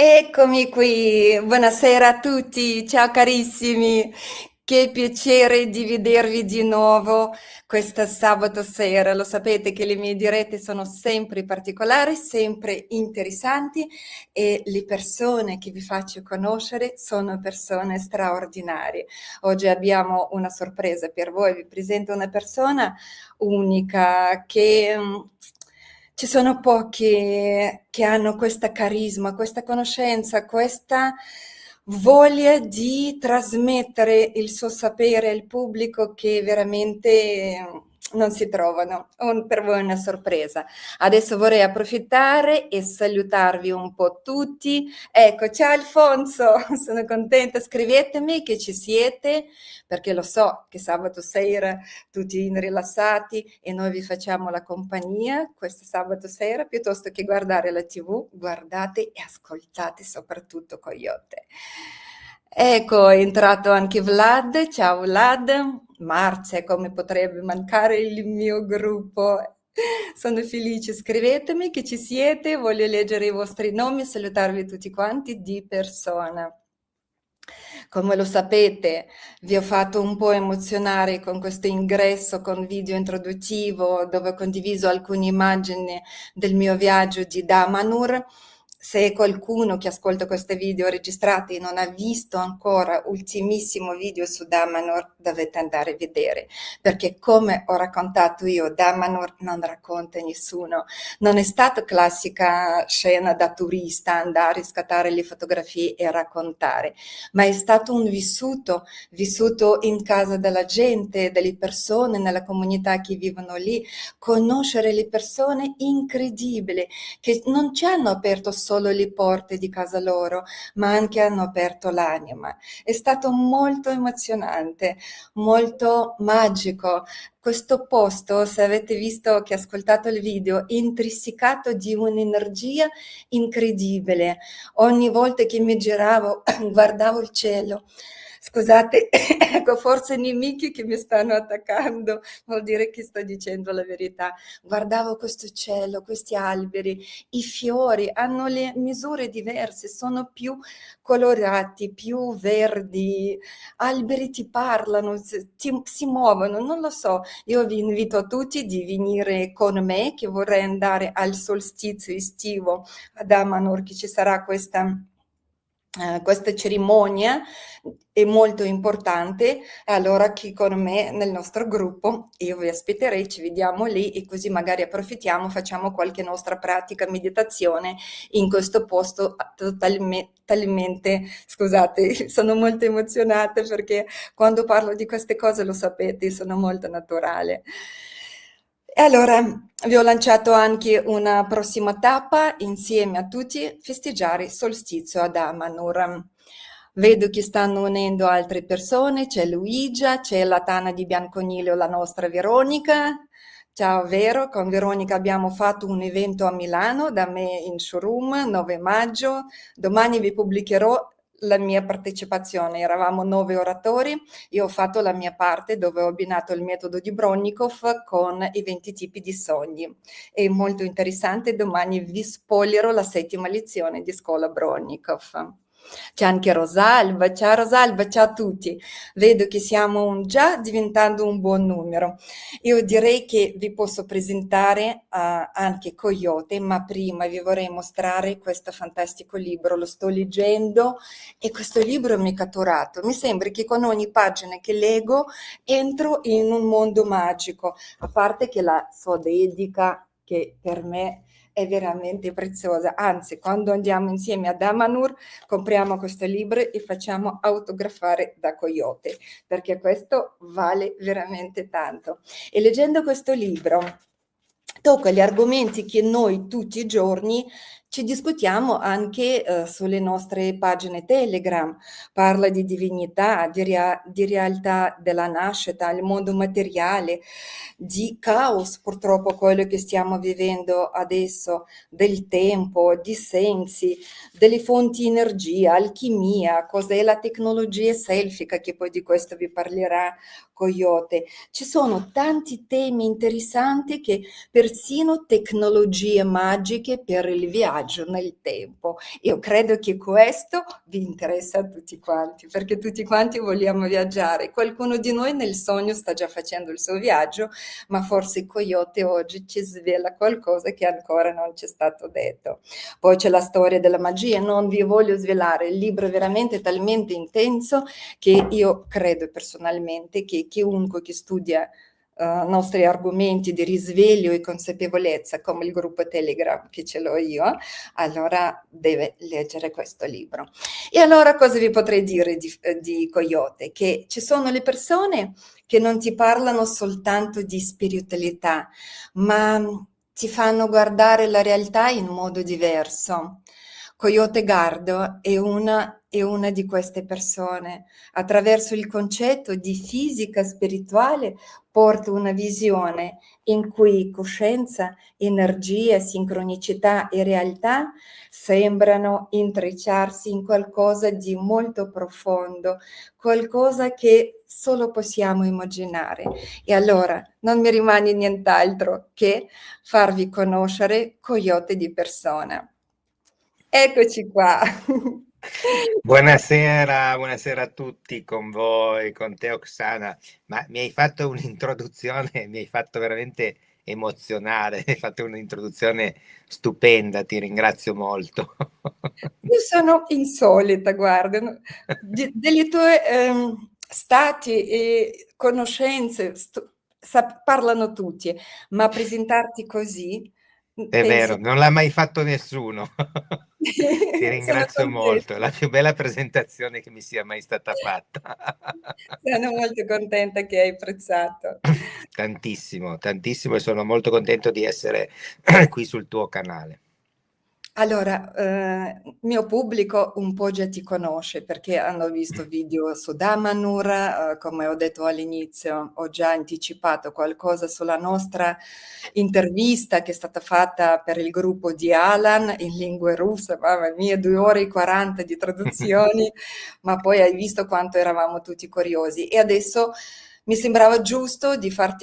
Eccomi qui, buonasera a tutti, ciao carissimi, che piacere di vedervi di nuovo questa sabato sera. Lo sapete che le mie dirette sono sempre particolari, sempre interessanti e le persone che vi faccio conoscere sono persone straordinarie. Oggi abbiamo una sorpresa per voi, vi presento una persona unica che ci sono pochi che hanno questa carisma, questa conoscenza, questa voglia di trasmettere il suo sapere al pubblico che veramente non si trovano. Per voi è una sorpresa. Adesso vorrei approfittare e salutarvi un po' tutti. Ecco, ciao Alfonso, sono contenta. Scrivetemi che ci siete, perché lo so che sabato sera tutti rilassati e noi vi facciamo la compagnia questo sabato sera, piuttosto che guardare la TV, guardate e ascoltate soprattutto Coyote. Ecco, è entrato anche Vlad, ciao Vlad, Marzia, come potrebbe mancare il mio gruppo. Sono felice, scrivetemi che ci siete, voglio leggere i vostri nomi e salutarvi tutti quanti di persona. Come lo sapete, vi ho fatto un po' emozionare con questo ingresso con video introduttivo dove ho condiviso alcune immagini del mio viaggio di Damanhur. Se qualcuno che ascolta questi video registrati non ha visto ancora ultimissimo video su Damanhur, dovete andare a vedere, perché come ho raccontato io, Damanhur non racconta nessuno. Non è stata classica scena da turista, andare a scattare le fotografie e raccontare, ma è stato un vissuto in casa della gente, delle persone, nella comunità che vivono lì, conoscere le persone incredibili, che non ci hanno aperto solo le porte di casa loro, ma anche hanno aperto l'anima. È stato molto emozionante, molto magico. Questo posto, se avete visto che ascoltato il video, è intrinsecato di un'energia incredibile. Ogni volta che mi giravo, guardavo il cielo. Scusate, ecco, forse nemici che mi stanno attaccando, vuol dire che sto dicendo la verità. Guardavo questo cielo, questi alberi, i fiori hanno le misure diverse, sono più colorati, più verdi, alberi ti parlano, si muovono, non lo so. Io vi invito tutti di venire con me, che vorrei andare al solstizio estivo ad Amanur, che ci sarà questa cerimonia è molto importante, allora chi con me nel nostro gruppo, io vi aspetterei, ci vediamo lì e così magari approfittiamo, facciamo qualche nostra pratica meditazione in questo posto talmente, scusate, sono molto emozionata perché quando parlo di queste cose lo sapete, sono molto naturale. E allora vi ho lanciato anche una prossima tappa insieme a tutti, festeggiare il solstizio ad Amanur. Vedo che stanno unendo altre persone, c'è Luigia, c'è la Tana di Bianconiglio, la nostra Veronica. Ciao Vero, con Veronica abbiamo fatto un evento a Milano, da me in showroom, 9 maggio. Domani vi pubblicherò la mia partecipazione, eravamo 9 oratori, io ho fatto la mia parte dove ho abbinato il metodo di Bronnikov con i 20 tipi di sogni. È molto interessante, domani vi spoilerò la 7ª lezione di scuola Bronnikov. C'è anche Rosalba, ciao a tutti. Vedo che siamo già diventando un buon numero. Io direi che vi posso presentare anche Coyote, ma prima vi vorrei mostrare questo fantastico libro. Lo sto leggendo e questo libro mi ha catturato. Mi sembra che con ogni pagina che leggo entro in un mondo magico, a parte che la sua dedica, che per me è veramente preziosa. Anzi, quando andiamo insieme ad Amanur, compriamo questo libro e facciamo autografare da Coyote, perché questo vale veramente tanto. E leggendo questo libro tocca gli argomenti che noi tutti i giorni ci discutiamo anche sulle nostre pagine Telegram. Parla di divinità, di realtà della nascita, il mondo materiale, di caos, purtroppo quello che stiamo vivendo adesso, del tempo, di sensi, delle fonti energia, alchimia, cos'è la tecnologia selfica, che poi di questo vi parlerà Coyote. Ci sono tanti temi interessanti, che persino tecnologie magiche per il viaggio viaggio nel tempo. Io credo che questo vi interessa a tutti quanti, perché tutti quanti vogliamo viaggiare. Qualcuno di noi nel sogno sta già facendo il suo viaggio, ma forse Coyote oggi ci svela qualcosa che ancora non ci è stato detto. Poi c'è la storia della magia, non vi voglio svelare, il libro è veramente talmente intenso che io credo personalmente che chiunque che studia nostri argomenti di risveglio e consapevolezza, come il gruppo Telegram che ce l'ho io, allora deve leggere questo libro. E allora cosa vi potrei dire di Coyote? Che ci sono le persone che non ti parlano soltanto di spiritualità, ma ti fanno guardare la realtà in modo diverso. Coyote Gardo è una di queste persone. Attraverso il concetto di fisica spirituale porta una visione in cui coscienza, energia, sincronicità e realtà sembrano intrecciarsi in qualcosa di molto profondo, qualcosa che solo possiamo immaginare. E allora non mi rimane nient'altro che farvi conoscere Coyote di persona. Eccoci qua. Buonasera, buonasera a tutti con voi, con te Oksana. Ma mi hai fatto un'introduzione, mi hai fatto veramente emozionare, hai fatto un'introduzione stupenda, ti ringrazio molto. Io sono insolita, guarda, delle tue stati e conoscenze parlano tutti, ma presentarti così, È vero, penso, non l'ha mai fatto nessuno. Ti sono ringrazio molto, è contenta. la più bella presentazione che mi sia mai stata fatta. Sono molto contenta che hai apprezzato. Tantissimo, tantissimo e sono molto contento di essere qui sul tuo canale. Allora, il mio pubblico un po' già ti conosce perché hanno visto video su Damanhur, come ho detto all'inizio, ho già anticipato qualcosa sulla nostra intervista che è stata fatta per il gruppo di Alan in lingua russa, mamma mia, 2 ore e 40 di traduzioni, ma poi hai visto quanto eravamo tutti curiosi. E adesso mi sembrava giusto di far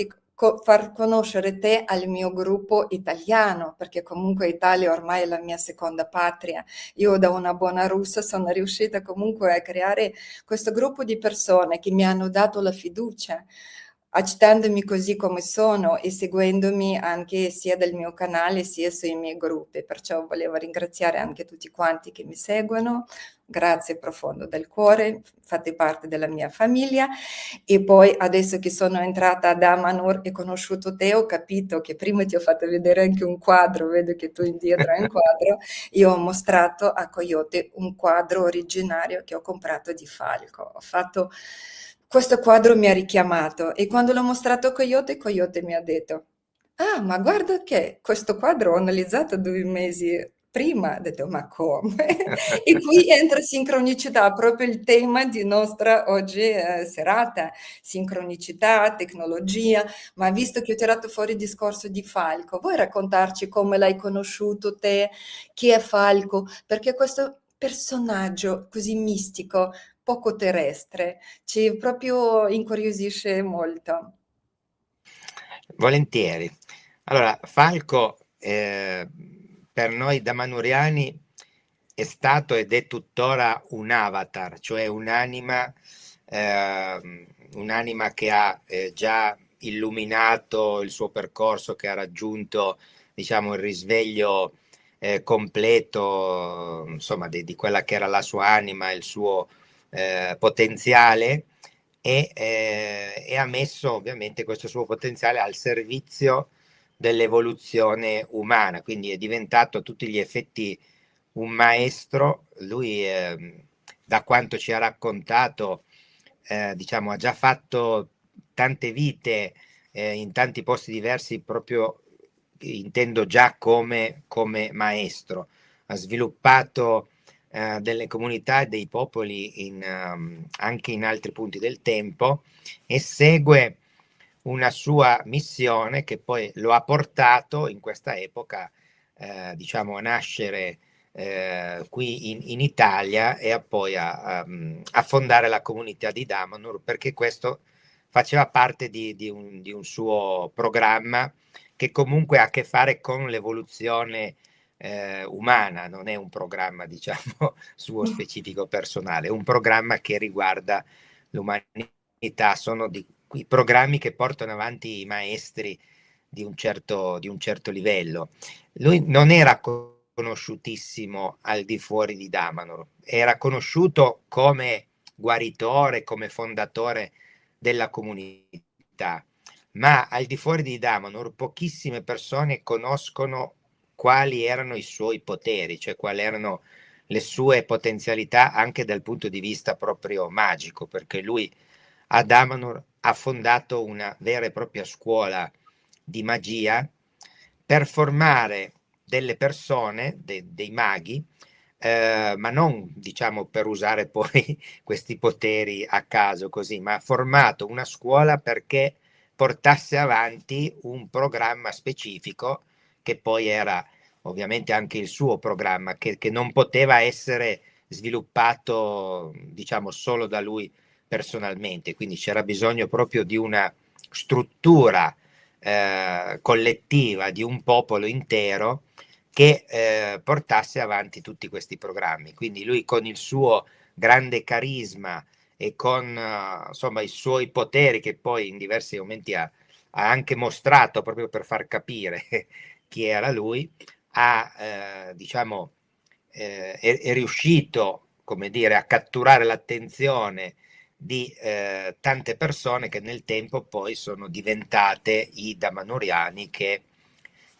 conoscere te al mio gruppo italiano, perché comunque Italia ormai è la mia seconda patria. Io da una buona russa sono riuscita comunque a creare questo gruppo di persone che mi hanno dato la fiducia, accettandomi così come sono e seguendomi anche sia dal mio canale sia sui miei gruppi. Perciò volevo ringraziare anche tutti quanti che mi seguono. Grazie profondo del cuore, fate parte della mia famiglia. E poi adesso che sono entrata ad Amanur e conosciuto te, ho capito che prima ti ho fatto vedere anche un quadro, vedo che tu indietro hai un quadro, io ho mostrato a Coyote un quadro originario che ho comprato di Falco. Ho fatto questo quadro mi ha richiamato e quando l'ho mostrato a Coyote, Coyote mi ha detto: "Ah, ma guarda che questo quadro ho analizzato 2 mesi prima." Ho detto: "Ma come?" E qui entra sincronicità, proprio il tema di nostra oggi serata, sincronicità, tecnologia, ma visto che ho tirato fuori il discorso di Falco, vuoi raccontarci come l'hai conosciuto te, chi è Falco? Perché questo personaggio così mistico, poco terrestre, ci proprio incuriosisce molto. Volentieri. Allora, Falco, per noi da manuriani è stato ed è tuttora un avatar, cioè un'anima che ha già illuminato il suo percorso, che ha raggiunto, diciamo, il risveglio completo, insomma, di quella che era la sua anima, il suo potenziale e ha messo ovviamente questo suo potenziale al servizio dell'evoluzione umana, quindi è diventato a tutti gli effetti un maestro. Lui, da quanto ci ha raccontato, diciamo, ha già fatto tante vite in tanti posti diversi, proprio intendo già come maestro. Ha sviluppato delle comunità e dei popoli anche in altri punti del tempo e segue una sua missione che poi lo ha portato in questa epoca, diciamo, a nascere qui in Italia e poi a fondare la comunità di Damanhur, perché questo faceva parte di un suo programma che comunque ha a che fare con l'evoluzione umana, non è un programma, diciamo, suo specifico personale, è un programma che riguarda l'umanità, sono i programmi che portano avanti i maestri di un certo livello. Lui non era conosciutissimo al di fuori di Damanhur, era conosciuto come guaritore, come fondatore della comunità, ma al di fuori di Damanhur pochissime persone conoscono quali erano i suoi poteri, cioè quali erano le sue potenzialità anche dal punto di vista proprio magico, perché lui a Damanhur ha fondato una vera e propria scuola di magia per formare delle persone, dei maghi, ma non diciamo per usare poi questi poteri a caso così, ma ha formato una scuola perché portasse avanti un programma specifico che poi era ovviamente anche il suo programma, che non poteva essere sviluppato diciamo solo da lui personalmente, quindi c'era bisogno proprio di una struttura collettiva di un popolo intero che portasse avanti tutti questi programmi. Quindi lui con il suo grande carisma e con insomma i suoi poteri che poi in diversi momenti ha anche mostrato proprio per far capire chi era lui, diciamo, è riuscito, come dire, a catturare l'attenzione di tante persone che nel tempo poi sono diventate i damanhuriani che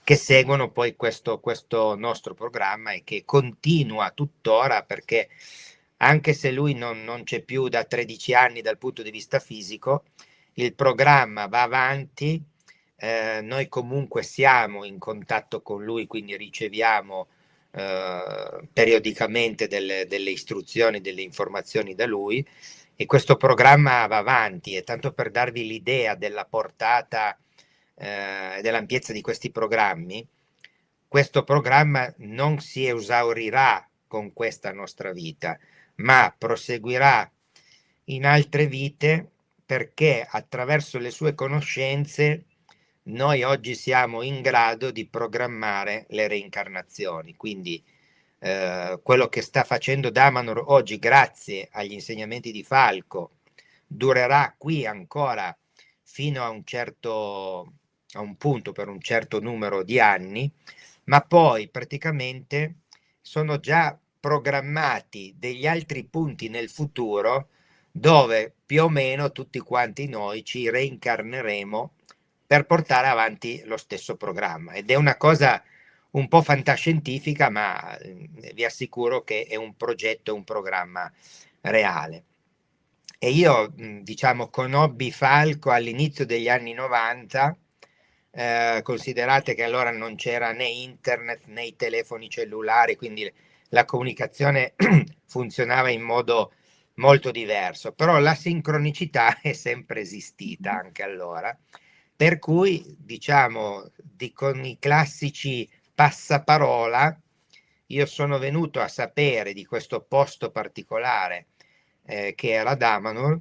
seguono poi questo nostro programma e che continua tuttora perché anche se lui non c'è più da 13 anni dal punto di vista fisico, il programma va avanti, noi comunque siamo in contatto con lui, quindi riceviamo periodicamente delle istruzioni, delle informazioni da lui e questo programma va avanti e tanto per darvi l'idea della portata e dell'ampiezza di questi programmi, questo programma non si esaurirà con questa nostra vita, ma proseguirà in altre vite perché attraverso le sue conoscenze noi oggi siamo in grado di programmare le reincarnazioni. Quindi quello che sta facendo Damanhur oggi, grazie agli insegnamenti di Falco, durerà qui ancora fino a un punto per un certo numero di anni, ma poi praticamente sono già programmati degli altri punti nel futuro dove più o meno tutti quanti noi ci reincarneremo per portare avanti lo stesso programma ed è una cosa un po' fantascientifica, ma vi assicuro che è un progetto, un programma reale. E io, diciamo, conobbi Falco all'inizio degli anni 90, considerate che allora non c'era né internet né i telefoni cellulari, quindi la comunicazione funzionava in modo molto diverso, però la sincronicità è sempre esistita anche allora, per cui diciamo con i classici passaparola io sono venuto a sapere di questo posto particolare che era Damanhur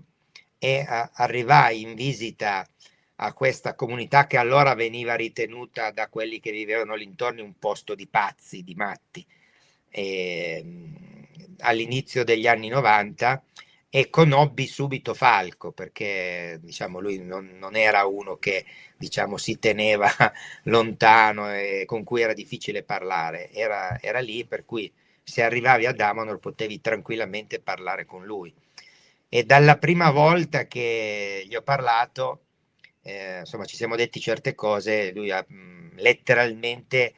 e arrivai in visita a questa comunità che allora veniva ritenuta da quelli che vivevano l'intorno un posto di pazzi, di matti, all'inizio degli anni 90 e conobbi subito Falco perché diciamo lui non era uno che diciamo si teneva lontano e con cui era difficile parlare, era lì per cui se arrivavi a Damanhur potevi tranquillamente parlare con lui e dalla prima volta che gli ho parlato insomma ci siamo detti certe cose, lui ha letteralmente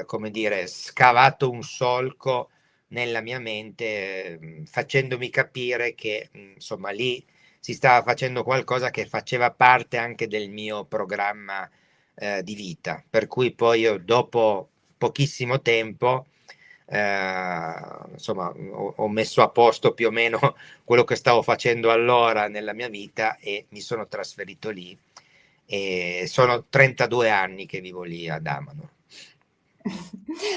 come dire scavato un solco nella mia mente facendomi capire che insomma lì si stava facendo qualcosa che faceva parte anche del mio programma di vita, per cui poi io dopo pochissimo tempo insomma ho messo a posto più o meno quello che stavo facendo allora nella mia vita e mi sono trasferito lì e sono 32 anni che vivo lì a Damanhur.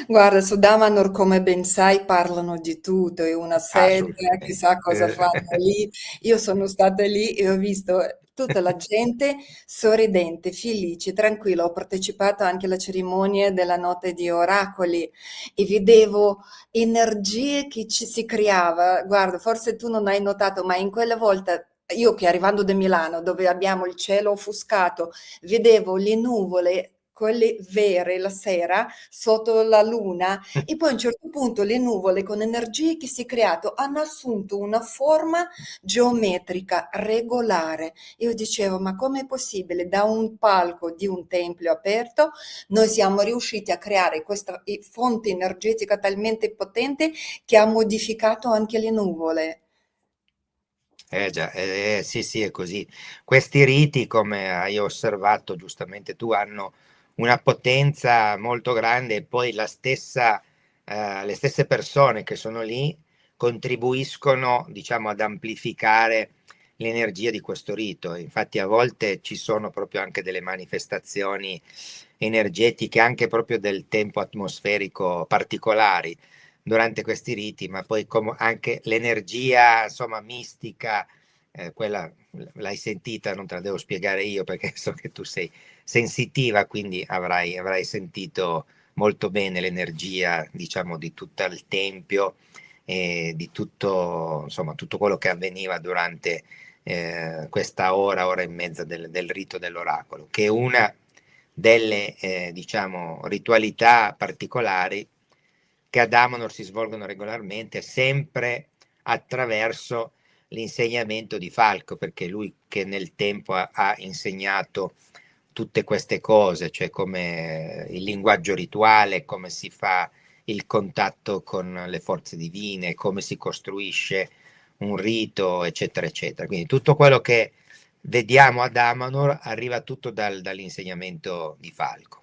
Guarda, su Damanhur, come ben sai, parlano di tutto, è una setta, chissà Assolutamente. cosa fanno lì. Io sono stata lì e ho visto tutta la gente sorridente, felice, tranquilla. Ho partecipato anche alla cerimonia della notte di oracoli e vedevo energie che ci si creava. Guarda, forse tu non hai notato, ma in quella volta, io che arrivando da Milano, dove abbiamo il cielo offuscato, vedevo le nuvole, quelle vere, la sera, sotto la luna, e poi a un certo punto le nuvole con energie che si è creato hanno assunto una forma geometrica regolare. Io dicevo, ma com'è possibile? Da un palco di un tempio aperto noi siamo riusciti a creare questa fonte energetica talmente potente che ha modificato anche le nuvole. Già, sì, sì, è così. Questi riti, come hai osservato giustamente tu, hanno una potenza molto grande e poi le stesse persone che sono lì contribuiscono, diciamo, ad amplificare l'energia di questo rito. Infatti a volte ci sono proprio anche delle manifestazioni energetiche, anche proprio del tempo atmosferico particolari durante questi riti, ma poi anche l'energia, insomma, mistica, quella l'hai sentita, non te la devo spiegare io perché so che tu sei sensitiva, quindi avrai sentito molto bene l'energia, diciamo, di tutto il tempio e di tutto, insomma, tutto quello che avveniva durante questa ora e mezza del rito dell'oracolo, che è una delle, diciamo, ritualità particolari che ad Amanor si svolgono regolarmente, sempre attraverso l'insegnamento di Falco, perché lui che nel tempo ha insegnato tutte queste cose, cioè come il linguaggio rituale, come si fa il contatto con le forze divine, come si costruisce un rito, eccetera, eccetera. Quindi tutto quello che vediamo ad Amanor arriva tutto dall'insegnamento di Falco.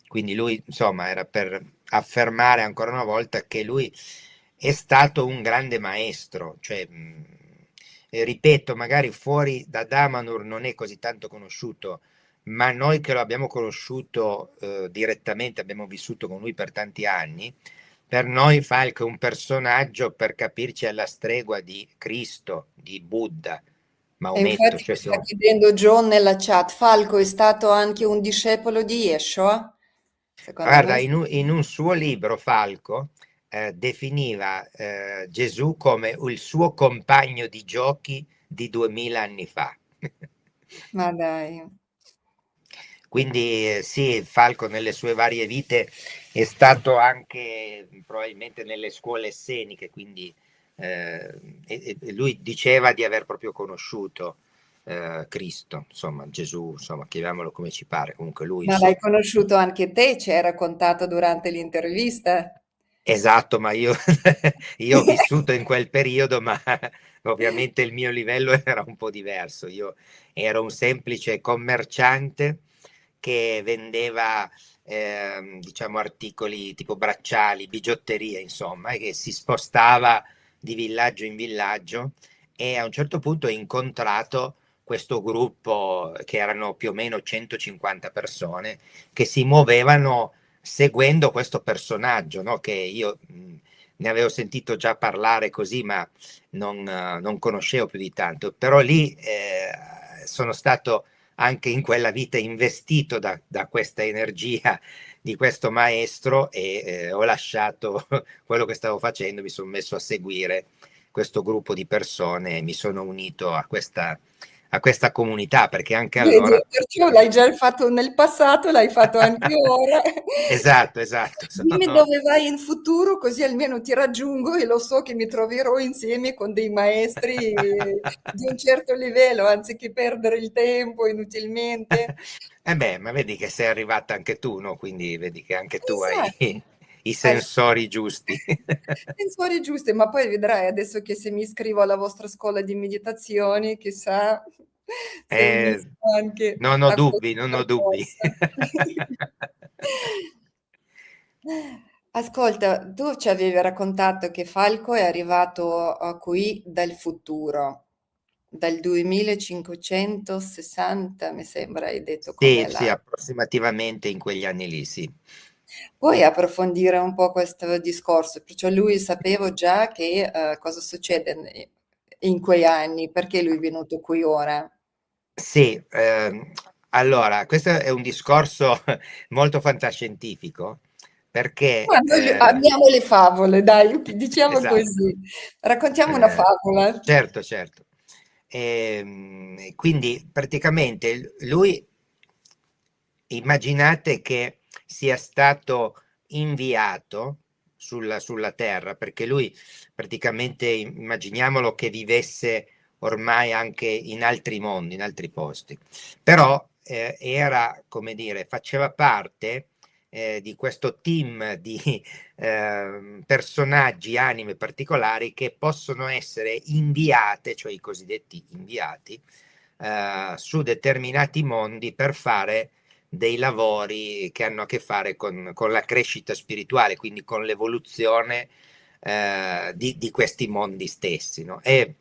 Quindi lui, insomma, era per affermare ancora una volta che lui è stato un grande maestro, cioè, ripeto, magari fuori da Damanhur non è così tanto conosciuto, ma noi che lo abbiamo conosciuto direttamente, abbiamo vissuto con lui per tanti anni, per noi Falco è un personaggio, per capirci, alla stregua di Cristo, di Buddha, E Maometto, infatti cioè mi sta siamo. chiedendo John nella chat, Falco è stato anche un discepolo di Yeshua? Secondo Guarda, voi? in un suo libro Falco definiva Gesù come il suo compagno di giochi di 2000 anni fa. Ma dai. Quindi sì, Falco nelle sue varie vite è stato anche probabilmente nelle scuole esseniche, quindi e lui diceva di aver proprio conosciuto Cristo, insomma Gesù, insomma chiamiamolo come ci pare, comunque lui Ma l'hai insomma. conosciuto anche te? Ci hai raccontato durante l'intervista? Esatto, ma io, io ho vissuto in quel periodo, ma ovviamente il mio livello era un po' diverso. Io ero un semplice commerciante che vendeva, diciamo, articoli tipo bracciali, bigiotteria, insomma, e che si spostava di villaggio in villaggio e a un certo punto ho incontrato questo gruppo che erano più o meno 150 persone che si muovevano seguendo questo personaggio, no? Che io ne avevo sentito già parlare così, ma non conoscevo più di tanto. Però lì sono stato anche in quella vita investito da questa energia di questo maestro e ho lasciato quello che stavo facendo, mi sono messo a seguire questo gruppo di persone e mi sono unito a questa comunità perché anche allora. Vedi, perciò l'hai già fatto nel passato, l'hai fatto anche ora. Esatto, esatto. Dimmi dove vai in futuro, così almeno ti raggiungo e lo so che mi troverò insieme con dei maestri di un certo livello, anziché perdere il tempo inutilmente. Eh beh, ma vedi che sei arrivata anche tu, no? Quindi vedi che anche tu hai Esatto. i Hai sensori giusti. sensori giusti, ma poi vedrai adesso che se mi iscrivo alla vostra scuola di meditazione, chissà se Eh, unisco anche non ho a questo dubbi, non ho dubbi. percorso. Ascolta, tu ci avevi raccontato che Falco è arrivato qui dal futuro, dal 2560, mi sembra, hai detto Sì, com'è sì, là. approssimativamente in quegli anni lì, sì. Puoi approfondire un po' questo discorso, perciò lui sapeva già che cosa succede in quei anni, perché lui è venuto qui ora. Sì, allora, questo è un discorso molto fantascientifico perché, Quando amiamo le favole, dai, diciamo esatto, così. Raccontiamo una eh, favola. certo, certo. Quindi praticamente lui, immaginate che sia stato inviato sulla Terra, perché lui praticamente immaginiamolo che vivesse ormai anche in altri mondi, in altri posti, però era, come dire, faceva parte di questo team di personaggi, anime particolari che possono essere inviate, cioè i cosiddetti inviati, su determinati mondi per fare dei lavori che hanno a che fare con la crescita spirituale, quindi con l'evoluzione di questi mondi stessi. No? E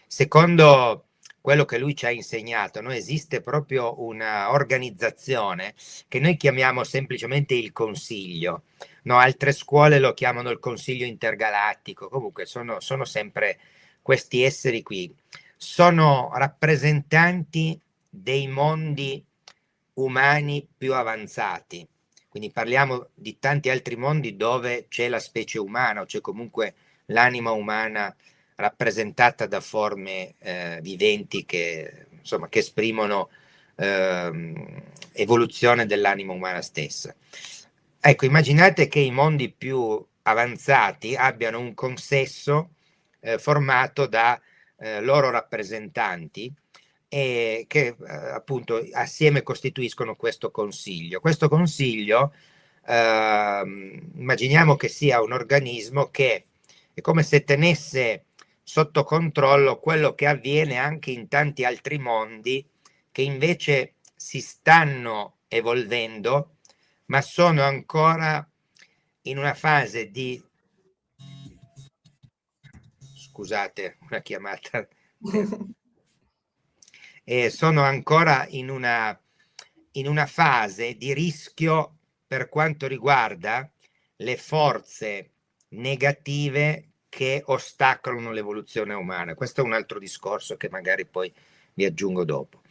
secondo quello che lui ci ha insegnato, no? Esiste proprio una organizzazione che noi chiamiamo semplicemente il consiglio. No, altre scuole lo chiamano il consiglio intergalattico, comunque sono sempre questi esseri qui. Sono rappresentanti dei mondi umani più avanzati. Quindi parliamo di tanti altri mondi dove c'è la specie umana o c'è comunque l'anima umana rappresentata da forme viventi che, insomma, che esprimono evoluzione dell'anima umana stessa. Ecco, immaginate che i mondi più avanzati abbiano un consesso formato da loro rappresentanti e che appunto assieme costituiscono questo consiglio. Questo consiglio immaginiamo che sia un organismo che è come se tenesse sotto controllo quello che avviene anche in tanti altri mondi che invece si stanno evolvendo, ma sono ancora in una fase di... Scusate, una chiamata. Sono ancora in una fase di rischio per quanto riguarda le forze negative che ostacolano l'evoluzione umana. Questo è un altro discorso che magari poi vi aggiungo dopo.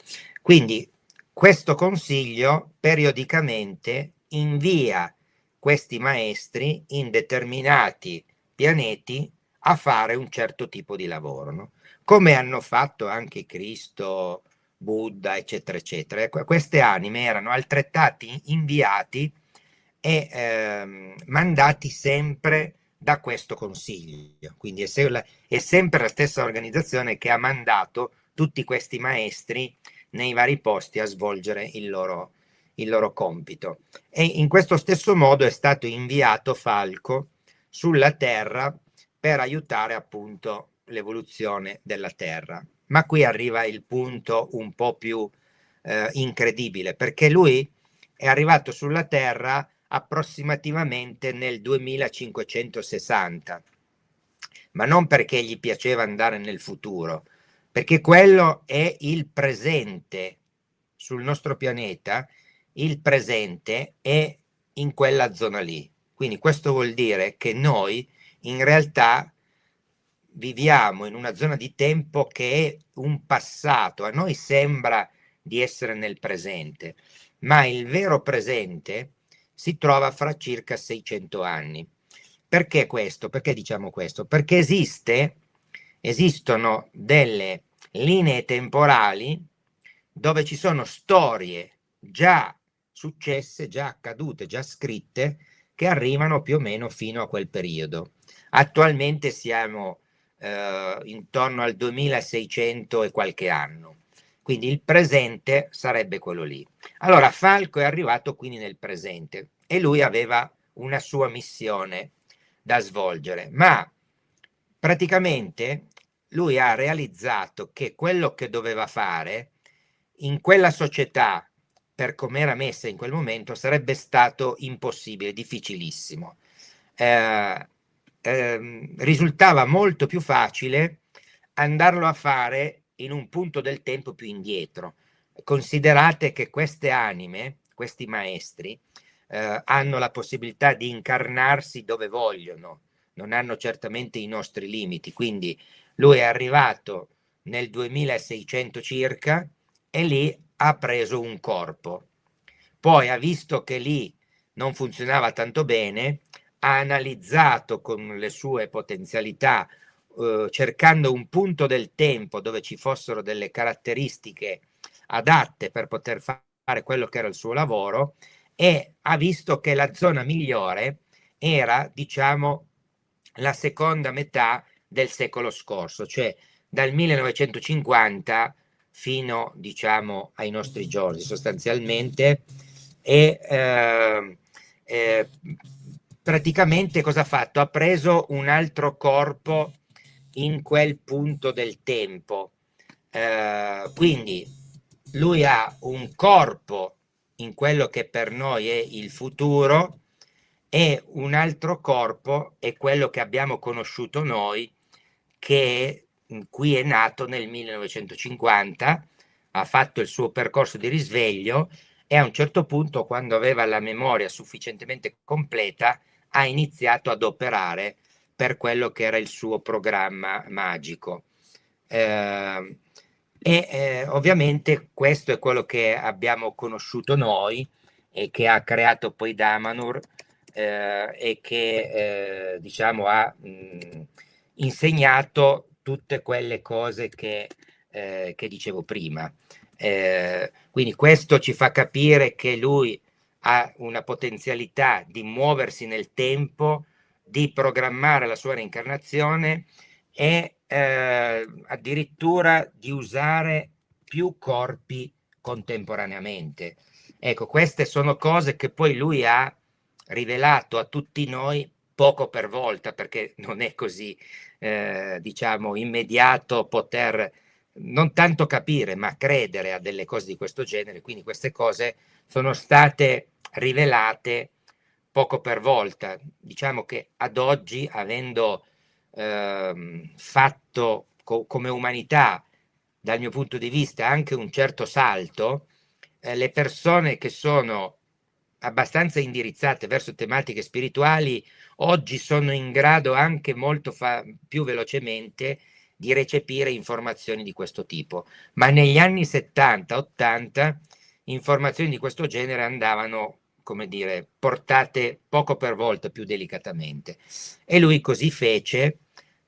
Quindi questo consiglio periodicamente invia questi maestri in determinati pianeti a fare un certo tipo di lavoro, no? Come hanno fatto anche Cristo, Buddha, eccetera, eccetera. Queste anime erano altrettanti inviati e mandati sempre da questo consiglio. Quindi è sempre la stessa organizzazione che ha mandato tutti questi maestri nei vari posti a svolgere il loro compito. E in questo stesso modo è stato inviato Falco sulla Terra per aiutare appunto l'evoluzione della Terra. Ma qui arriva il punto un po' più incredibile, perché lui è arrivato sulla Terra approssimativamente nel 2560, ma non perché gli piaceva andare nel futuro, perché quello è il presente sul nostro pianeta, il presente è in quella zona lì. Quindi questo vuol dire che noi in realtà viviamo in una zona di tempo che è un passato. A noi sembra di essere nel presente, ma il vero presente si trova fra circa 600 anni. Perché questo? Perché diciamo questo? Perché esistono delle linee temporali dove ci sono storie già successe, già accadute, già scritte, che arrivano più o meno fino a quel periodo. Attualmente siamo intorno al 2600 e qualche anno, quindi il presente sarebbe quello lì. Allora Falco è arrivato quindi nel presente e lui aveva una sua missione da svolgere, ma praticamente lui ha realizzato che quello che doveva fare in quella società, per come era messa in quel momento, sarebbe stato impossibile, difficilissimo. Risultava molto più facile andarlo a fare in un punto del tempo più indietro. Considerate che queste anime, questi maestri, hanno la possibilità di incarnarsi dove vogliono, non hanno certamente i nostri limiti, quindi lui è arrivato nel 2600 circa e lì ha preso un corpo. Poi ha visto che lì non funzionava tanto bene, ha analizzato con le sue potenzialità, cercando un punto del tempo dove ci fossero delle caratteristiche adatte per poter fare quello che era il suo lavoro, e ha visto che la zona migliore era, diciamo, la seconda metà del secolo scorso, cioè dal 1950 fino, diciamo, ai nostri giorni sostanzialmente. E praticamente cosa ha fatto? Ha preso un altro corpo in quel punto del tempo. Quindi lui ha un corpo in quello che per noi è il futuro, e un altro corpo è quello che abbiamo conosciuto noi, che qui è nato nel 1950, ha fatto il suo percorso di risveglio, e a un certo punto, quando aveva la memoria sufficientemente completa, ha iniziato ad operare per quello che era il suo programma magico. Ovviamente questo è quello che abbiamo conosciuto noi e che ha creato poi Damanhur, e che diciamo ha insegnato tutte quelle cose che dicevo prima. Quindi questo ci fa capire che lui ha una potenzialità di muoversi nel tempo, di programmare la sua reincarnazione, e addirittura di usare più corpi contemporaneamente. Ecco, queste sono cose che poi lui ha rivelato a tutti noi poco per volta, perché non è così, diciamo, immediato poter non tanto capire, ma credere a delle cose di questo genere. Quindi queste cose sono state rivelate poco per volta. Diciamo che ad oggi, avendo fatto come umanità, dal mio punto di vista, anche un certo salto, le persone che sono abbastanza indirizzate verso tematiche spirituali oggi sono in grado anche molto più velocemente di recepire informazioni di questo tipo, ma negli anni 70-80 informazioni di questo genere andavano, come dire, portate poco per volta, più delicatamente. E lui così fece,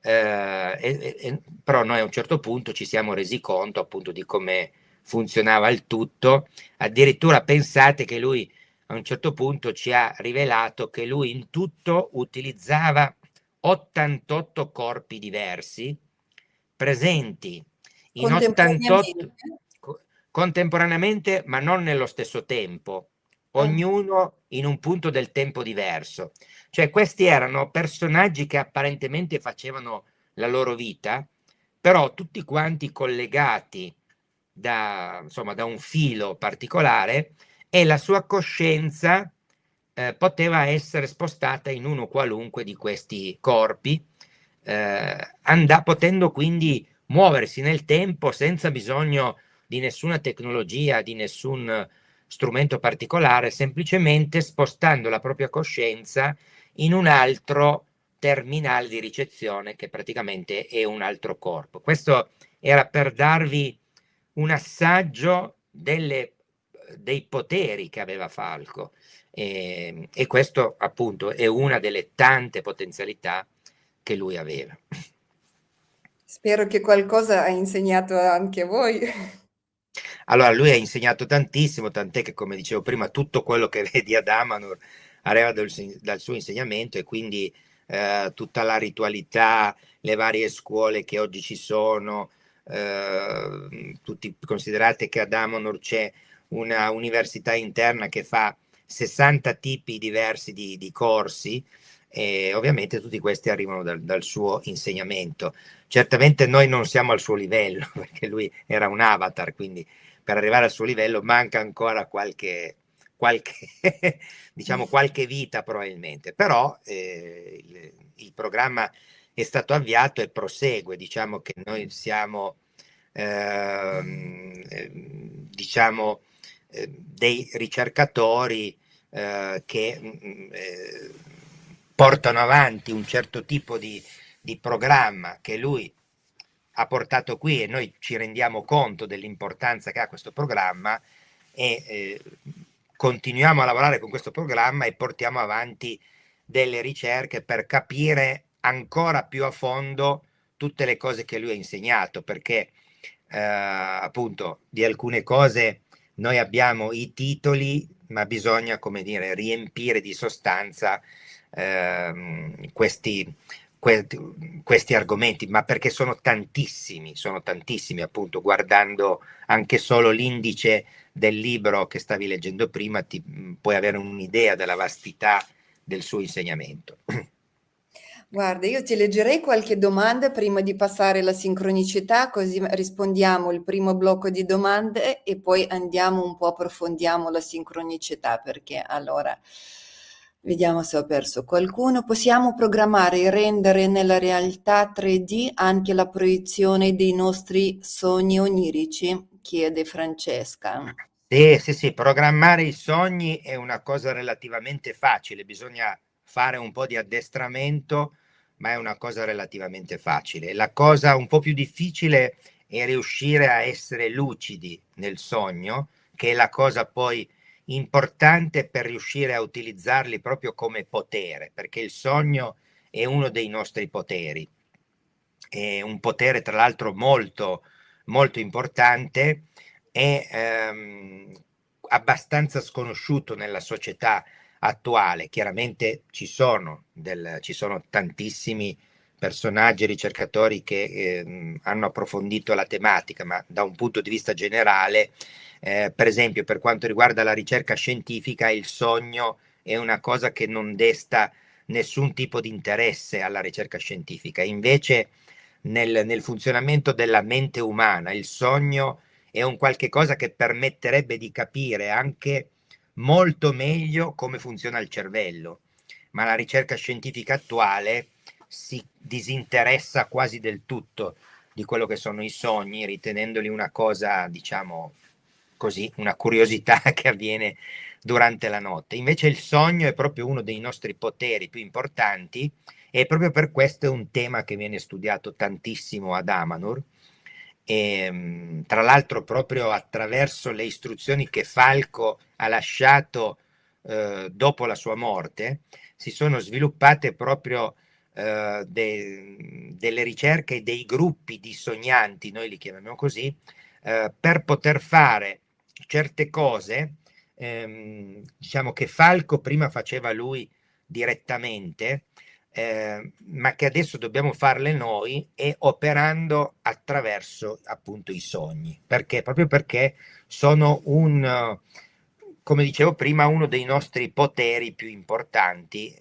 però noi a un certo punto ci siamo resi conto appunto di come funzionava il tutto. Addirittura pensate che lui a un certo punto ci ha rivelato che lui in tutto utilizzava 88 corpi diversi, presenti in 88 Contemporaneamente? contemporaneamente, ma non nello stesso tempo, Ah, ognuno in un punto del tempo diverso. Cioè questi erano personaggi che apparentemente facevano la loro vita, però tutti quanti collegati da, insomma, da un filo particolare, e la sua coscienza poteva essere spostata in uno qualunque di questi corpi, potendo quindi muoversi nel tempo senza bisogno di nessuna tecnologia, di nessun strumento particolare, semplicemente spostando la propria coscienza in un altro terminale di ricezione, che praticamente è un altro corpo. Questo era per darvi un assaggio dei poteri che aveva Falco, e questo appunto è una delle tante potenzialità che lui aveva. spero che qualcosa ha insegnato anche a voi. Allora, lui ha insegnato tantissimo, tant'è che, come dicevo prima, tutto quello che vedi ad Amanur arriva dal suo insegnamento, e quindi tutta la ritualità, le varie scuole che oggi ci sono, tutti considerate che ad Amanur c'è una università interna che fa 60 tipi diversi di corsi, e ovviamente tutti questi arrivano dal suo insegnamento. Certamente noi non siamo al suo livello, perché lui era un avatar, quindi per arrivare al suo livello manca ancora qualche diciamo qualche vita probabilmente, però il programma è stato avviato e prosegue. Diciamo che noi siamo diciamo dei ricercatori che portano avanti un certo tipo di programma che lui ha portato qui, e noi ci rendiamo conto dell'importanza che ha questo programma, e continuiamo a lavorare con questo programma e portiamo avanti delle ricerche per capire ancora più a fondo tutte le cose che lui ha insegnato, perché appunto di alcune cose noi abbiamo i titoli, ma bisogna, come dire, riempire di sostanza questi argomenti, ma perché sono tantissimi, appunto, guardando anche solo l'indice del libro che stavi leggendo prima, puoi avere un'idea della vastità del suo insegnamento. Guarda, io ti leggerei qualche domanda prima di passare alla sincronicità, così rispondiamo il primo blocco di domande e poi andiamo un po', approfondiamo la sincronicità, perché allora vediamo se ho perso qualcuno. Possiamo programmare e rendere nella realtà 3D anche la proiezione dei nostri sogni onirici? Chiede Francesca. Sì, programmare i sogni è una cosa relativamente facile, bisogna fare un po' di addestramento, ma è una cosa relativamente facile. La cosa un po' più difficile è riuscire a essere lucidi nel sogno, che è la cosa poi importante per riuscire a utilizzarli proprio come potere, perché il sogno è uno dei nostri poteri, è un potere tra l'altro molto, molto importante e abbastanza sconosciuto nella società attuale. Chiaramente ci sono tantissimi personaggi e ricercatori che hanno approfondito la tematica, ma da un punto di vista generale, per esempio per quanto riguarda la ricerca scientifica, il sogno è una cosa che non desta nessun tipo di interesse alla ricerca scientifica. Invece nel funzionamento della mente umana il sogno è un qualche cosa che permetterebbe di capire anche molto meglio come funziona il cervello, ma la ricerca scientifica attuale si disinteressa quasi del tutto di quello che sono i sogni, ritenendoli una cosa, diciamo così, una curiosità che avviene durante la notte. Invece il sogno è proprio uno dei nostri poteri più importanti e proprio per questo è un tema che viene studiato tantissimo ad Amanur. E, tra l'altro proprio attraverso le istruzioni che Falco ha lasciato dopo la sua morte si sono sviluppate proprio delle ricerche, dei gruppi di sognanti, noi li chiamiamo così, per poter fare certe cose, diciamo che Falco prima faceva lui direttamente, ma che adesso dobbiamo farle noi e operando attraverso appunto i sogni. Perché? Proprio perché sono come dicevo prima, uno dei nostri poteri più importanti,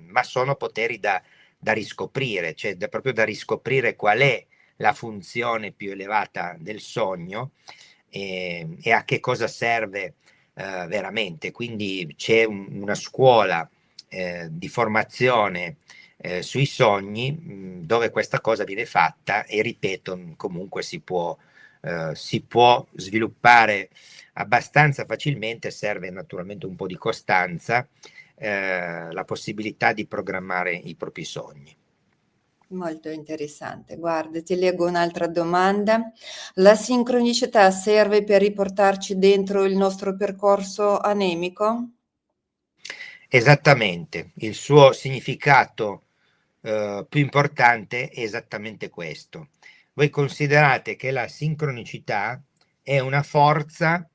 ma sono poteri da riscoprire, cioè proprio da riscoprire qual è la funzione più elevata del sogno e a che cosa serve veramente. Quindi c'è una scuola di formazione sui sogni dove questa cosa viene fatta e ripeto, comunque si può sviluppare abbastanza facilmente, serve naturalmente un po' di costanza, la possibilità di programmare i propri sogni. Molto interessante. Guarda, ti leggo un'altra domanda. La sincronicità serve per riportarci dentro il nostro percorso anemico? Esattamente, il suo significato più importante è esattamente questo. Voi considerate che la sincronicità è una forza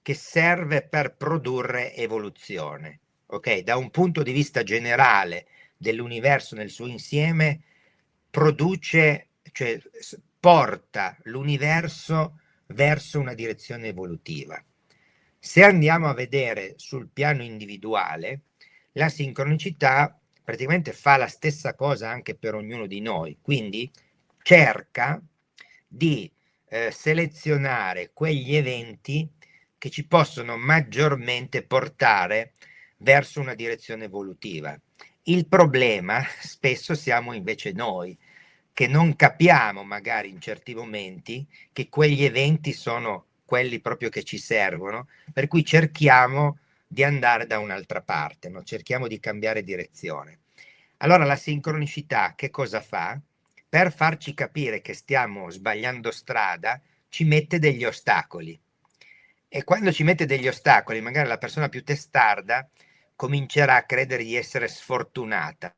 che serve per produrre evoluzione, ok? Da un punto di vista generale dell'universo nel suo insieme, produce, cioè porta l'universo verso una direzione evolutiva. Se andiamo a vedere sul piano individuale, la sincronicità praticamente fa la stessa cosa anche per ognuno di noi, quindi cerca di selezionare quegli eventi che ci possono maggiormente portare verso una direzione evolutiva. Il problema spesso siamo invece noi, che non capiamo magari in certi momenti che quegli eventi sono quelli proprio che ci servono, per cui cerchiamo di andare da un'altra parte, no? Cerchiamo di cambiare direzione. Allora la sincronicità che cosa fa? per farci capire che stiamo sbagliando strada, ci mette degli ostacoli. E quando ci mette degli ostacoli, magari la persona più testarda comincerà a credere di essere sfortunata.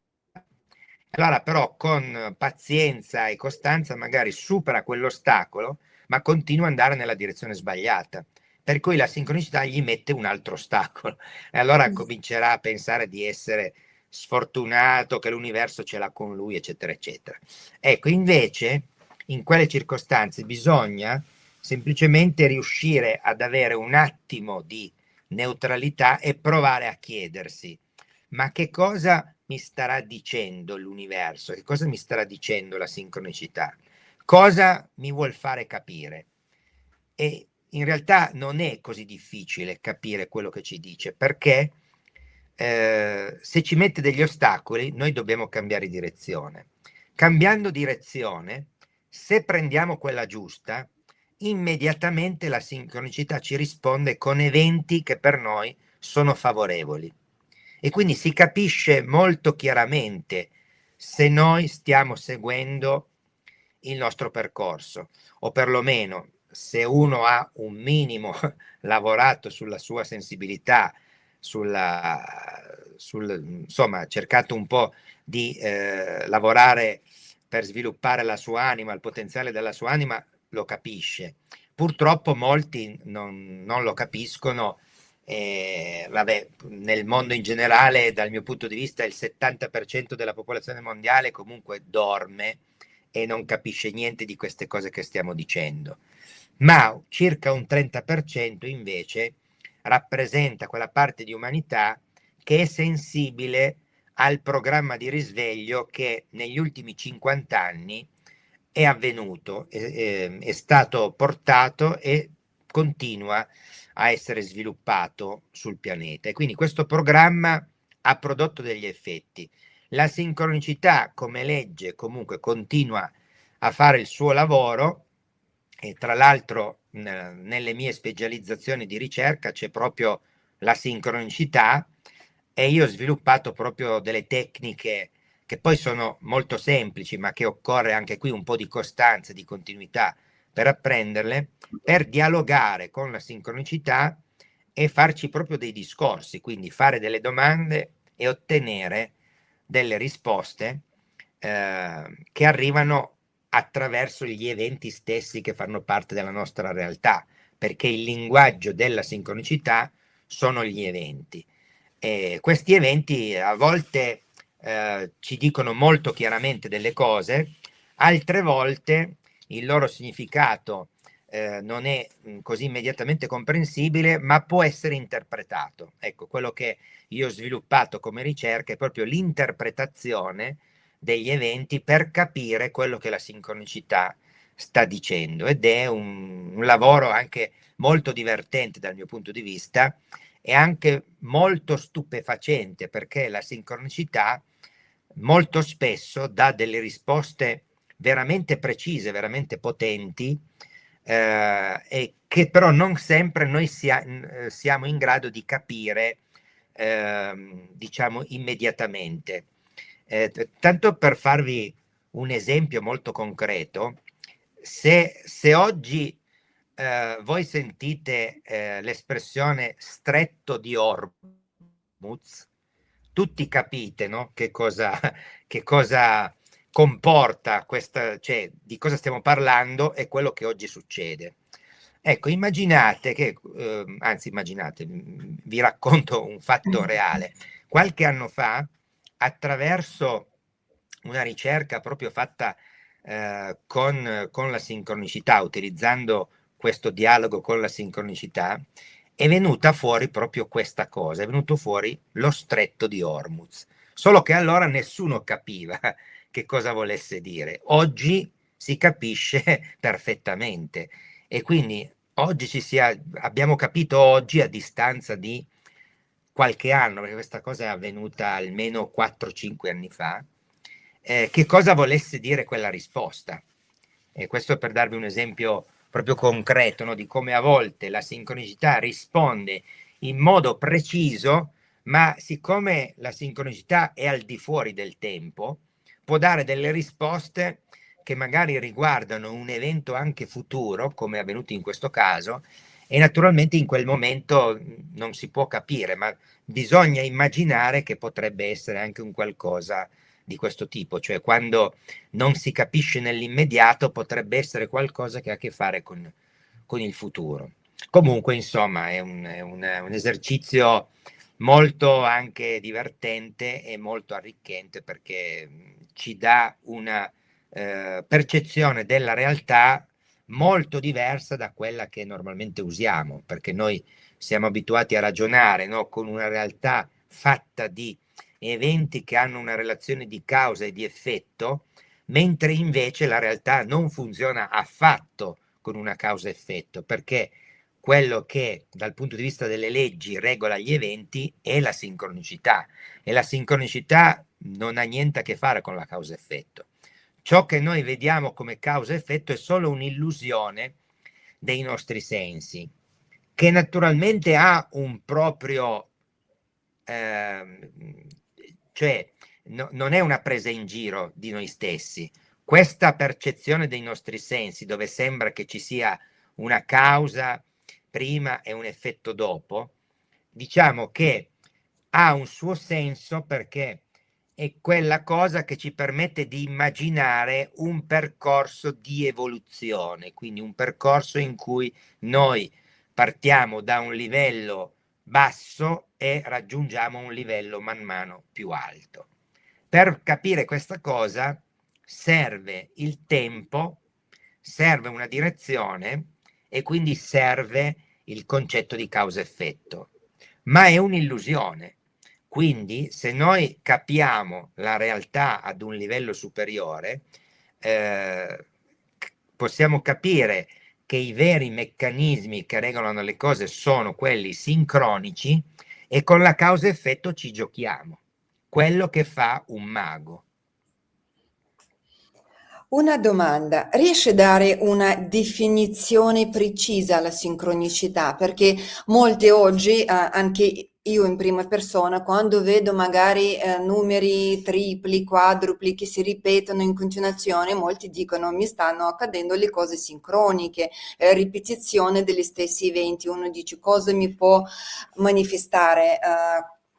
Allora però con pazienza e costanza magari supera quell'ostacolo, ma continua ad andare nella direzione sbagliata. Per cui la sincronicità gli mette un altro ostacolo e allora comincerà a pensare di essere sfortunato, che l'universo ce l'ha con lui, eccetera, eccetera. Ecco, invece, in quelle circostanze bisogna semplicemente riuscire ad avere un attimo di neutralità e provare a chiedersi: ma che cosa mi starà dicendo l'universo? Che cosa mi starà dicendo la sincronicità? Cosa mi vuol fare capire? E in realtà non è così difficile capire quello che ci dice, perché se ci mette degli ostacoli, noi dobbiamo cambiare direzione. Cambiando direzione, se prendiamo quella giusta, immediatamente la sincronicità ci risponde con eventi che per noi sono favorevoli. E quindi si capisce molto chiaramente se noi stiamo seguendo il nostro percorso, o perlomeno se uno ha un minimo lavorato sulla sua sensibilità, insomma, cercato un po' di lavorare per sviluppare la sua anima, il potenziale della sua anima, lo capisce. Purtroppo molti non lo capiscono. Vabbè, nel mondo in generale, dal mio punto di vista, il 70% della popolazione mondiale comunque dorme e non capisce niente di queste cose che stiamo dicendo, ma circa un 30% invece rappresenta quella parte di umanità che è sensibile al programma di risveglio che negli ultimi 50 anni è avvenuto, è stato portato e continua a essere sviluppato sul pianeta. E quindi questo programma ha prodotto degli effetti. La sincronicità come legge comunque continua a fare il suo lavoro, e tra l'altro nelle mie specializzazioni di ricerca c'è proprio la sincronicità, e io ho sviluppato proprio delle tecniche che poi sono molto semplici, ma che occorre anche qui un po' di costanza e di continuità per apprenderle, per dialogare con la sincronicità e farci proprio dei discorsi, quindi fare delle domande e ottenere delle risposte che arrivano attraverso gli eventi stessi che fanno parte della nostra realtà, perché il linguaggio della sincronicità sono gli eventi. E questi eventi a volte ci dicono molto chiaramente delle cose, altre volte il loro significato non è così immediatamente comprensibile, ma può essere interpretato. Ecco, quello che io ho sviluppato come ricerca è proprio l'interpretazione degli eventi per capire quello che la sincronicità sta dicendo, ed è un lavoro anche molto divertente dal mio punto di vista e anche molto stupefacente, perché la sincronicità molto spesso dà delle risposte veramente precise, veramente potenti, e che però non sempre noi siamo in grado di capire, diciamo, immediatamente. Tanto per farvi un esempio molto concreto, se oggi voi sentite l'espressione stretto di Hormuz, tutti capite, no? Che cosa comporta questa, cioè di cosa stiamo parlando e quello che oggi succede. Ecco, immaginate che, anzi immaginate, vi racconto un fatto reale. Qualche anno fa, attraverso una ricerca proprio fatta con la sincronicità, utilizzando questo dialogo con la sincronicità, è venuta fuori proprio questa cosa, è venuto fuori lo stretto di Hormuz. Solo che allora nessuno capiva che cosa volesse dire. Oggi si capisce perfettamente, e quindi oggi abbiamo capito oggi, a distanza di qualche anno, perché questa cosa è avvenuta almeno 4-5 anni fa, che cosa volesse dire quella risposta. E questo per darvi un esempio proprio concreto, no, di come a volte la sincronicità risponde in modo preciso, ma siccome la sincronicità è al di fuori del tempo, può dare delle risposte che magari riguardano un evento anche futuro, come è avvenuto in questo caso, e naturalmente in quel momento non si può capire, ma bisogna immaginare che potrebbe essere anche un qualcosa di questo tipo, cioè quando non si capisce nell'immediato potrebbe essere qualcosa che ha a che fare con il futuro. Comunque, insomma, un esercizio molto anche divertente e molto arricchente, perché ci dà una percezione della realtà molto diversa da quella che normalmente usiamo, perché noi siamo abituati a ragionare, no, con una realtà fatta di eventi che hanno una relazione di causa e di effetto, mentre invece la realtà non funziona affatto con una causa-effetto, perché quello che dal punto di vista delle leggi regola gli eventi è la sincronicità, e la sincronicità non ha niente a che fare con la causa-effetto. Ciò che noi vediamo come causa-effetto è solo un'illusione dei nostri sensi, che naturalmente ha un proprio, cioè non è una presa in giro di noi stessi. Questa percezione dei nostri sensi, dove sembra che ci sia una causa prima e un effetto dopo, diciamo che ha un suo senso, perché è quella cosa che ci permette di immaginare un percorso di evoluzione, quindi un percorso in cui noi partiamo da un livello basso e raggiungiamo un livello man mano più alto. Per capire questa cosa serve il tempo, serve una direzione e quindi serve il concetto di causa-effetto, ma è un'illusione. Quindi, se noi capiamo la realtà ad un livello superiore, eh, possiamo capire che i veri meccanismi che regolano le cose sono quelli sincronici, e con la causa-effetto ci giochiamo, quello che fa un mago. Una domanda, riesci a dare una definizione precisa alla sincronicità? Perché molte oggi, anche io in prima persona, quando vedo magari numeri tripli, quadrupli che si ripetono in continuazione, molti dicono mi stanno accadendo le cose sincroniche, ripetizione degli stessi eventi. Uno dice cosa mi può manifestare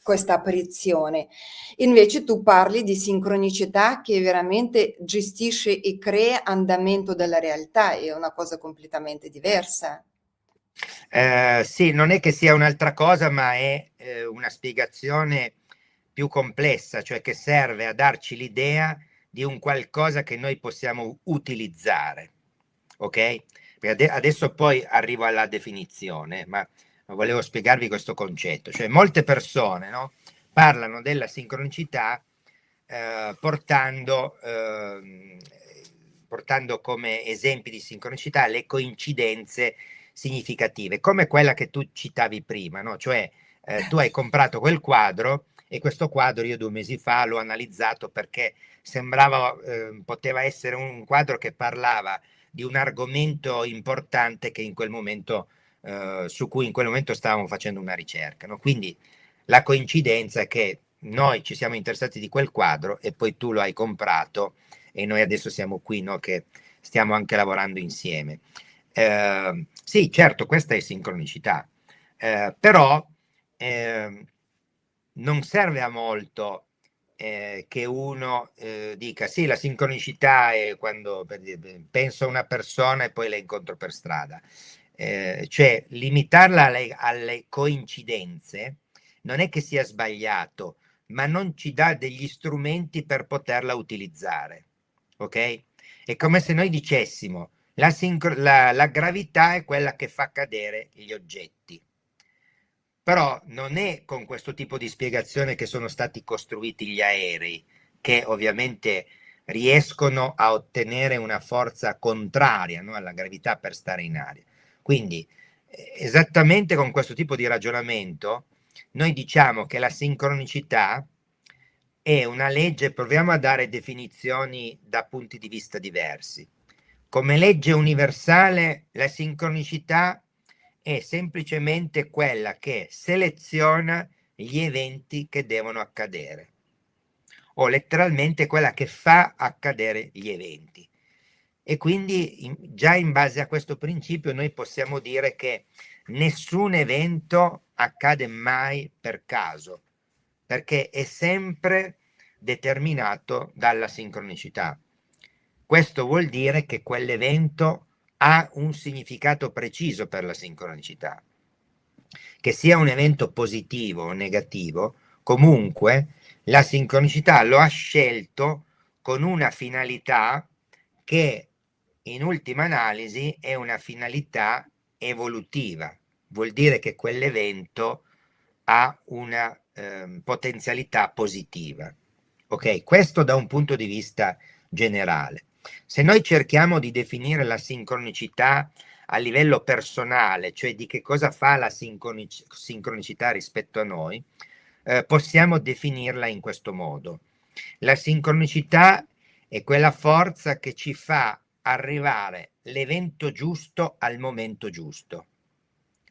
questa apparizione? Invece tu parli di sincronicità che veramente gestisce e crea andamento della realtà, è una cosa completamente diversa. Sì, non è che sia un'altra cosa, ma è una spiegazione più complessa, cioè che serve a darci l'idea di un qualcosa che noi possiamo utilizzare, ok? Perché adesso poi arrivo alla definizione, ma volevo spiegarvi questo concetto. Cioè, molte persone, no, parlano della sincronicità portando come esempi di sincronicità le coincidenze significative, come quella che tu citavi prima, no? Cioè, tu hai comprato quel quadro, e questo quadro io 2 mesi fa l'ho analizzato perché sembrava, poteva essere un quadro che parlava di un argomento importante che in quel momento, su cui in quel momento stavamo facendo una ricerca, no? Quindi la coincidenza è che noi ci siamo interessati di quel quadro e poi tu lo hai comprato, e noi adesso siamo qui, no, che stiamo anche lavorando insieme. Sì, certo, questa è sincronicità, però non serve a molto che uno dica sì, la sincronicità è quando penso a una persona e poi la incontro per strada. Cioè, limitarla alle coincidenze non è che sia sbagliato, ma non ci dà degli strumenti per poterla utilizzare, ok? È come se noi dicessimo la gravità è quella che fa cadere gli oggetti. Però non è con questo tipo di spiegazione che sono stati costruiti gli aerei, che ovviamente riescono a ottenere una forza contraria, no, alla gravità per stare in aria. Quindi, esattamente con questo tipo di ragionamento, noi diciamo che la sincronicità è una legge, proviamo a dare definizioni da punti di vista diversi. Come legge universale, la sincronicità è semplicemente quella che seleziona gli eventi che devono accadere, o letteralmente quella che fa accadere gli eventi. E quindi già in base a questo principio noi possiamo dire che nessun evento accade mai per caso, perché è sempre determinato dalla sincronicità. Questo vuol dire che quell'evento ha un significato preciso per la sincronicità. Che sia un evento positivo o negativo, comunque la sincronicità lo ha scelto con una finalità che in ultima analisi è una finalità evolutiva. Vuol dire che quell'evento ha una potenzialità positiva. Ok, questo da un punto di vista generale. Se noi cerchiamo di definire la sincronicità a livello personale, cioè di che cosa fa la sincronicità rispetto a noi, possiamo definirla in questo modo. La sincronicità è quella forza che ci fa arrivare l'evento giusto al momento giusto.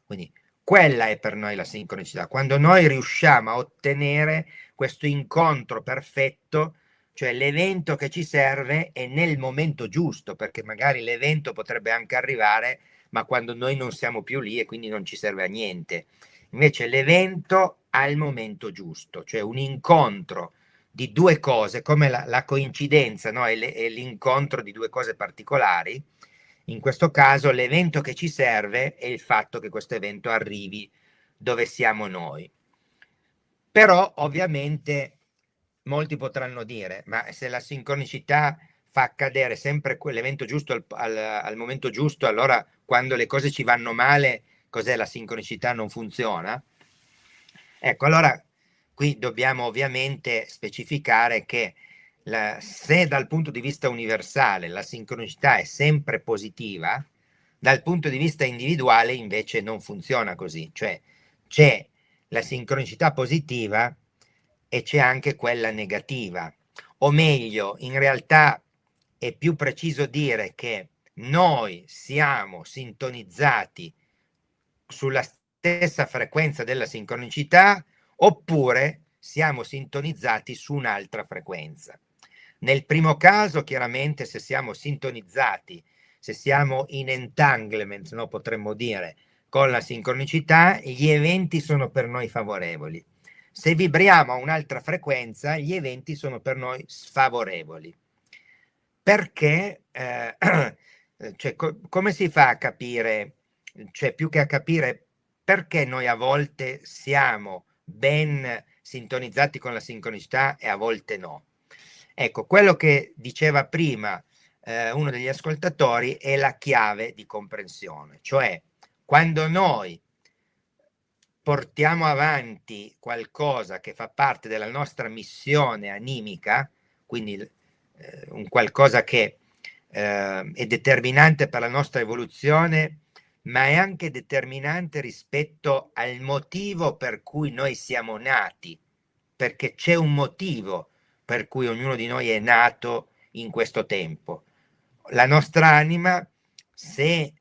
Quindi quella è per noi la sincronicità, quando noi riusciamo a ottenere questo incontro perfetto, cioè l'evento che ci serve è nel momento giusto, perché magari l'evento potrebbe anche arrivare, ma quando noi non siamo più lì e quindi non ci serve a niente. Invece l'evento al momento giusto, cioè un incontro di due cose, come la coincidenza, no? È l'incontro di due cose particolari. In questo caso l'evento che ci serve è il fatto che questo evento arrivi dove siamo noi. Però ovviamente molti potranno dire, ma se la sincronicità fa accadere sempre quell'evento giusto al momento giusto, allora quando le cose ci vanno male, cos'è la sincronicità? Non funziona? Ecco, allora qui dobbiamo ovviamente specificare che se dal punto di vista universale la sincronicità è sempre positiva, dal punto di vista individuale invece non funziona così, cioè c'è la sincronicità positiva e c'è anche quella negativa, o meglio, in realtà è più preciso dire che noi siamo sintonizzati sulla stessa frequenza della sincronicità oppure siamo sintonizzati su un'altra frequenza. Nel primo caso, chiaramente, se siamo sintonizzati, se siamo in entanglement, no, potremmo dire, con la sincronicità, gli eventi sono per noi favorevoli. Se vibriamo a un'altra frequenza, gli eventi sono per noi sfavorevoli. Perché, cioè, come si fa a capire, cioè più che a capire perché noi a volte siamo ben sintonizzati con la sincronicità e a volte no? Ecco, quello che diceva prima uno degli ascoltatori è la chiave di comprensione, cioè quando noi portiamo avanti qualcosa che fa parte della nostra missione animica, quindi un qualcosa che è determinante per la nostra evoluzione, ma è anche determinante rispetto al motivo per cui noi siamo nati, perché c'è un motivo per cui ognuno di noi è nato in questo tempo. La nostra anima, se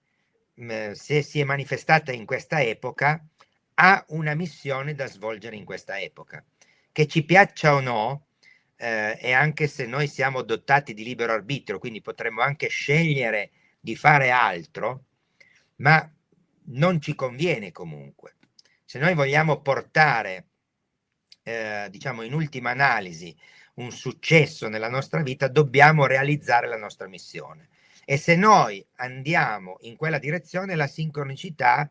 si è manifestata in questa epoca, ha una missione da svolgere in questa epoca. Che ci piaccia o no, e anche se noi siamo dotati di libero arbitrio, quindi potremmo anche scegliere di fare altro, ma non ci conviene comunque. Se noi vogliamo portare, diciamo in ultima analisi, un successo nella nostra vita, dobbiamo realizzare la nostra missione. E se noi andiamo in quella direzione, la sincronicità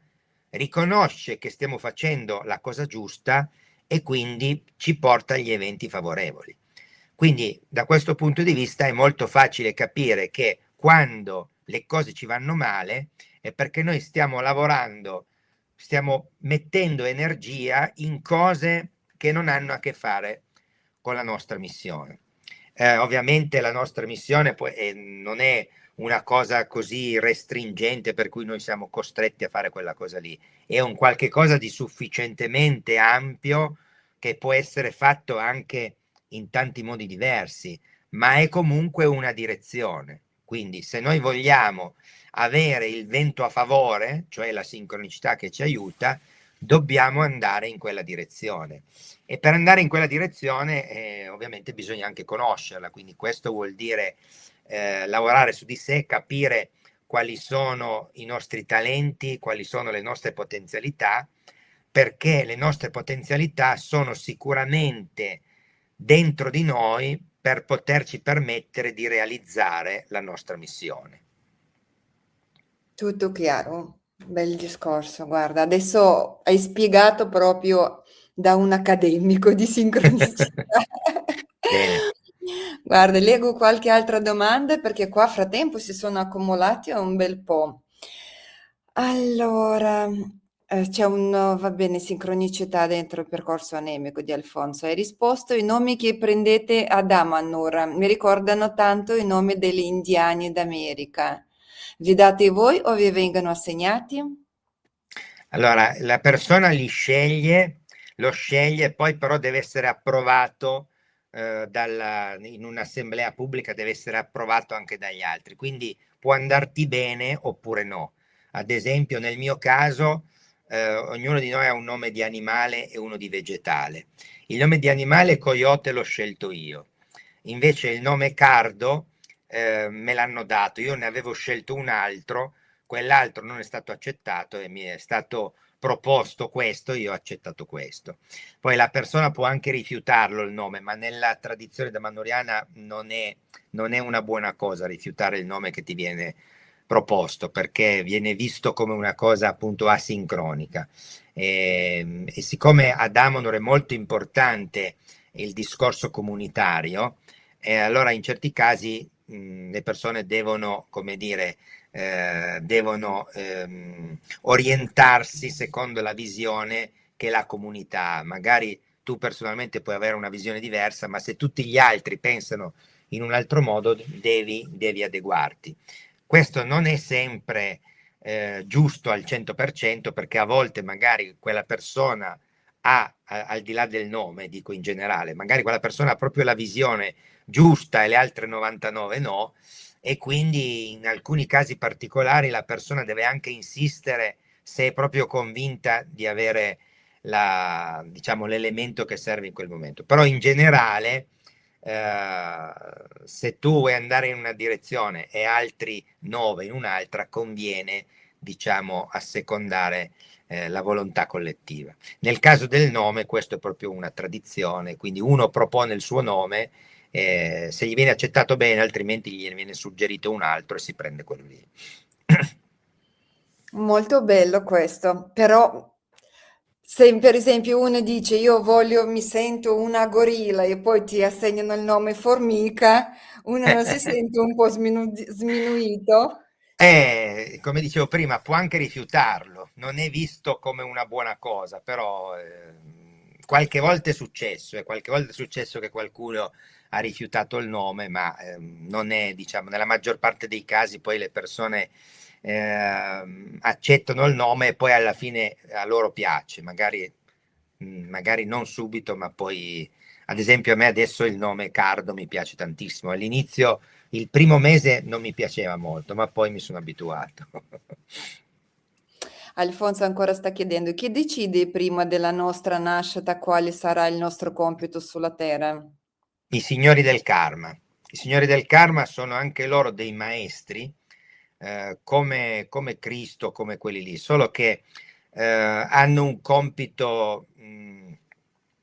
riconosce che stiamo facendo la cosa giusta e quindi ci porta agli eventi favorevoli. Quindi da questo punto di vista è molto facile capire che quando le cose ci vanno male è perché noi stiamo lavorando, stiamo mettendo energia in cose che non hanno a che fare con la nostra missione. Ovviamente la nostra missione non è una cosa così restringente per cui noi siamo costretti a fare quella cosa lì, è un qualche cosa di sufficientemente ampio che può essere fatto anche in tanti modi diversi, ma è comunque una direzione. Quindi se noi vogliamo avere il vento a favore, cioè la sincronicità che ci aiuta, dobbiamo andare in quella direzione. E per andare in quella direzione ovviamente bisogna anche conoscerla, quindi questo vuol dire lavorare su di sé, capire quali sono i nostri talenti, quali sono le nostre potenzialità, perché le nostre potenzialità sono sicuramente dentro di noi per poterci permettere di realizzare la nostra missione. Tutto chiaro, bel discorso. Guarda, adesso hai spiegato proprio da un accademico di sincronicità. Bene. Guarda, leggo qualche altra domanda perché qua a frattempo si sono accumulati un bel po'. Allora, c'è un, va bene, sincronicità dentro il percorso anemico di Alfonso. Hai risposto, i nomi che prendete ad Amanur mi ricordano tanto i nomi degli indiani d'America. Vi date voi o vi vengono assegnati? Allora, la persona li sceglie, lo sceglie, poi però deve essere approvato in un'assemblea pubblica, deve essere approvato anche dagli altri, quindi può andarti bene oppure no. Ad esempio, nel mio caso, ognuno di noi ha un nome di animale e uno di vegetale. Il nome di animale coyote l'ho scelto io, invece il nome cardo me l'hanno dato, io ne avevo scelto un altro, quell'altro non è stato accettato e mi è stato proposto questo, io ho accettato questo. Poi la persona può anche rifiutarlo il nome, ma nella tradizione damanoriana non è una buona cosa rifiutare il nome che ti viene proposto, perché viene visto come una cosa appunto asincronica. E siccome ad Amonor è molto importante il discorso comunitario, allora in certi casi le persone devono, come dire, devono orientarsi secondo la visione che la comunità ha. Magari tu personalmente puoi avere una visione diversa, ma se tutti gli altri pensano in un altro modo, devi adeguarti. Questo non è sempre giusto al 100%, perché a volte magari quella persona ha, al di là del nome, dico in generale, magari quella persona ha proprio la visione giusta e le altre 99 no, e quindi in alcuni casi particolari la persona deve anche insistere se è proprio convinta di avere diciamo, l'elemento che serve in quel momento. Però in generale, se tu vuoi andare in una direzione e altri 9 in un'altra, conviene, diciamo, assecondare la volontà collettiva. Nel caso del nome, questo è proprio una tradizione, quindi uno propone il suo nome, se gli viene accettato bene, altrimenti gli viene suggerito un altro e si prende quello lì. Molto bello questo, però se per esempio uno dice io voglio, mi sento una gorilla e poi ti assegnano il nome formica, uno non si sente un po' sminuito? Come dicevo prima, può anche rifiutarlo, non è visto come una buona cosa, però qualche volta è successo, qualche volta è successo che qualcuno ha rifiutato il nome, ma non è, diciamo, nella maggior parte dei casi poi le persone accettano il nome e poi alla fine a loro piace, magari non subito, ma poi, ad esempio, a me adesso il nome Cardo mi piace tantissimo. All'inizio, il primo mese non mi piaceva molto, ma poi mi sono abituato. Alfonso ancora sta chiedendo, chi decide prima della nostra nascita quale sarà il nostro compito sulla Terra? I signori del karma. I signori del karma sono anche loro dei maestri, come Cristo, come quelli lì, solo che hanno un compito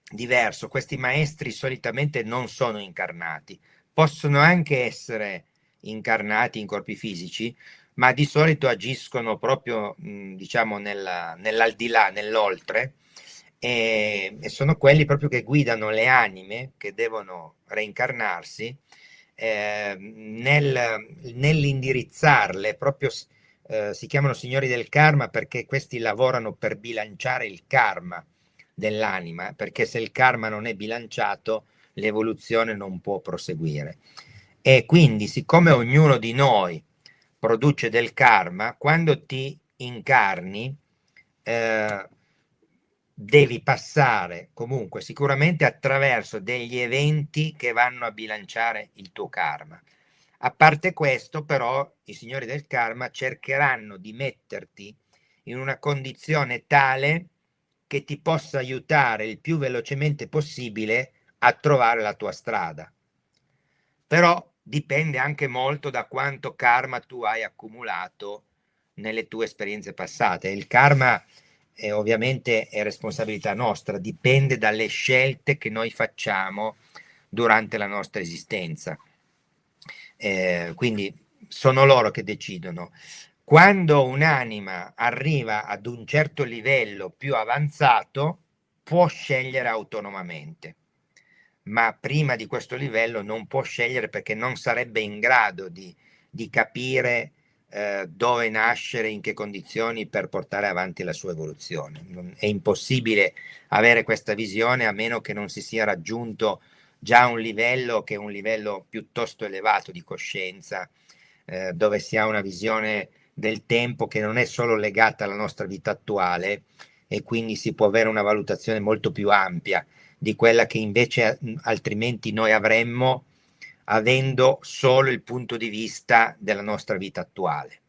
diverso. Questi maestri solitamente non sono incarnati, possono anche essere incarnati in corpi fisici, ma di solito agiscono proprio, diciamo, nell'aldilà, nell'oltre, e sono quelli proprio che guidano le anime che devono reincarnarsi nell'indirizzarle, proprio si chiamano signori del karma perché questi lavorano per bilanciare il karma dell'anima, perché se il karma non è bilanciato, l'evoluzione non può proseguire. E quindi, siccome ognuno di noi produce del karma, quando ti incarni, devi passare comunque sicuramente attraverso degli eventi che vanno a bilanciare il tuo karma. A parte questo, però, i signori del karma cercheranno di metterti in una condizione tale che ti possa aiutare il più velocemente possibile a trovare la tua strada. Però dipende anche molto da quanto karma tu hai accumulato nelle tue esperienze passate. Il karma ovviamente è responsabilità nostra, dipende dalle scelte che noi facciamo durante la nostra esistenza. Quindi sono loro che decidono. Quando un'anima arriva ad un certo livello più avanzato, può scegliere autonomamente, ma prima di questo livello non può scegliere perché non sarebbe in grado di capire dove nascere, in che condizioni per portare avanti la sua evoluzione. È impossibile avere questa visione a meno che non si sia raggiunto già un livello che è un livello piuttosto elevato di coscienza, dove si ha una visione del tempo che non è solo legata alla nostra vita attuale, e quindi si può avere una valutazione molto più ampia di quella che invece altrimenti noi avremmo avendo solo il punto di vista della nostra vita attuale.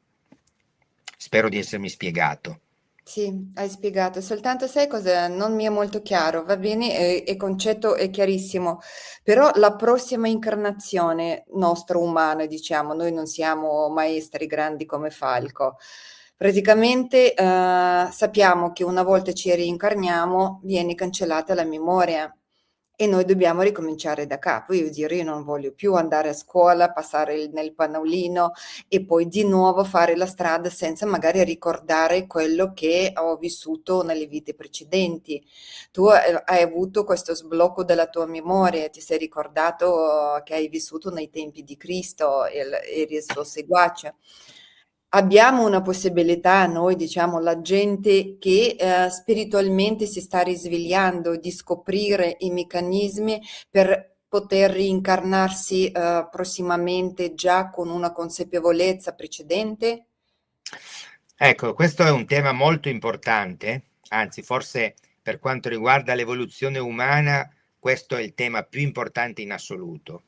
Spero di essermi spiegato. Sì, hai spiegato, soltanto sai cosa non mi è molto chiaro, va bene, il concetto è chiarissimo, però la prossima incarnazione nostra umana, diciamo, noi non siamo maestri grandi come Falco, praticamente sappiamo che una volta ci reincarniamo viene cancellata la memoria e noi dobbiamo ricominciare da capo. Io dire, io non voglio più andare a scuola, passare nel pannolino e poi di nuovo fare la strada senza magari ricordare quello che ho vissuto nelle vite precedenti. Tu hai avuto questo sblocco della tua memoria, ti sei ricordato che hai vissuto nei tempi di Cristo e eri il suo seguace. Abbiamo una possibilità, noi diciamo la gente che spiritualmente si sta risvegliando, di scoprire i meccanismi per poter reincarnarsi prossimamente già con una consapevolezza precedente? Ecco, questo è un tema molto importante, anzi forse per quanto riguarda l'evoluzione umana, questo è il tema più importante in assoluto.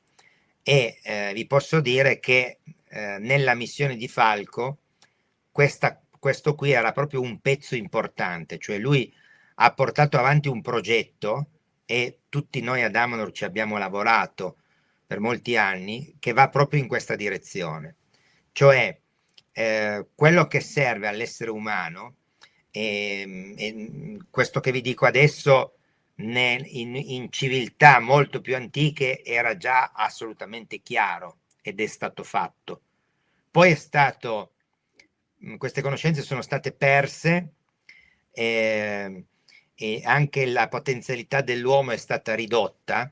E vi posso dire che nella missione di Falco questo qui era proprio un pezzo importante, cioè lui ha portato avanti un progetto e tutti noi ad Amonor ci abbiamo lavorato per molti anni che va proprio in questa direzione, cioè quello che serve all'essere umano, e questo che vi dico adesso in civiltà molto più antiche era già assolutamente chiaro ed è stato fatto. Poi queste conoscenze sono state perse, e anche la potenzialità dell'uomo è stata ridotta.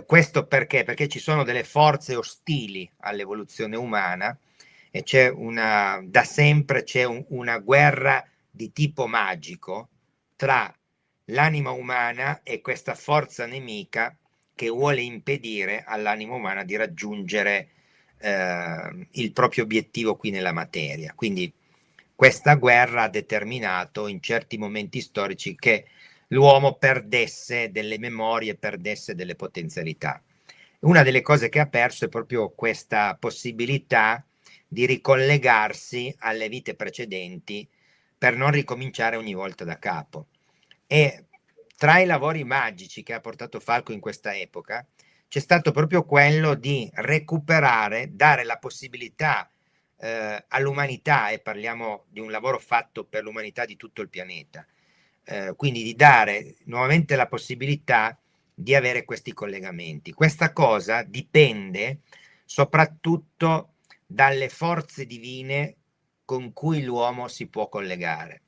Questo perché? Perché ci sono delle forze ostili all'evoluzione umana e da sempre c'è una guerra di tipo magico tra l'anima umana e questa forza nemica che vuole impedire all'anima umana di raggiungere il proprio obiettivo qui nella materia. Quindi questa guerra ha determinato in certi momenti storici che l'uomo perdesse delle memorie, perdesse delle potenzialità. Una delle cose che ha perso è proprio questa possibilità di ricollegarsi alle vite precedenti per non ricominciare ogni volta da capo. E tra i lavori magici che ha portato Falco in questa epoca c'è stato proprio quello di recuperare, dare la possibilità all'umanità, e parliamo di un lavoro fatto per l'umanità di tutto il pianeta, quindi di dare nuovamente la possibilità di avere questi collegamenti. Questa cosa dipende soprattutto dalle forze divine con cui l'uomo si può collegare.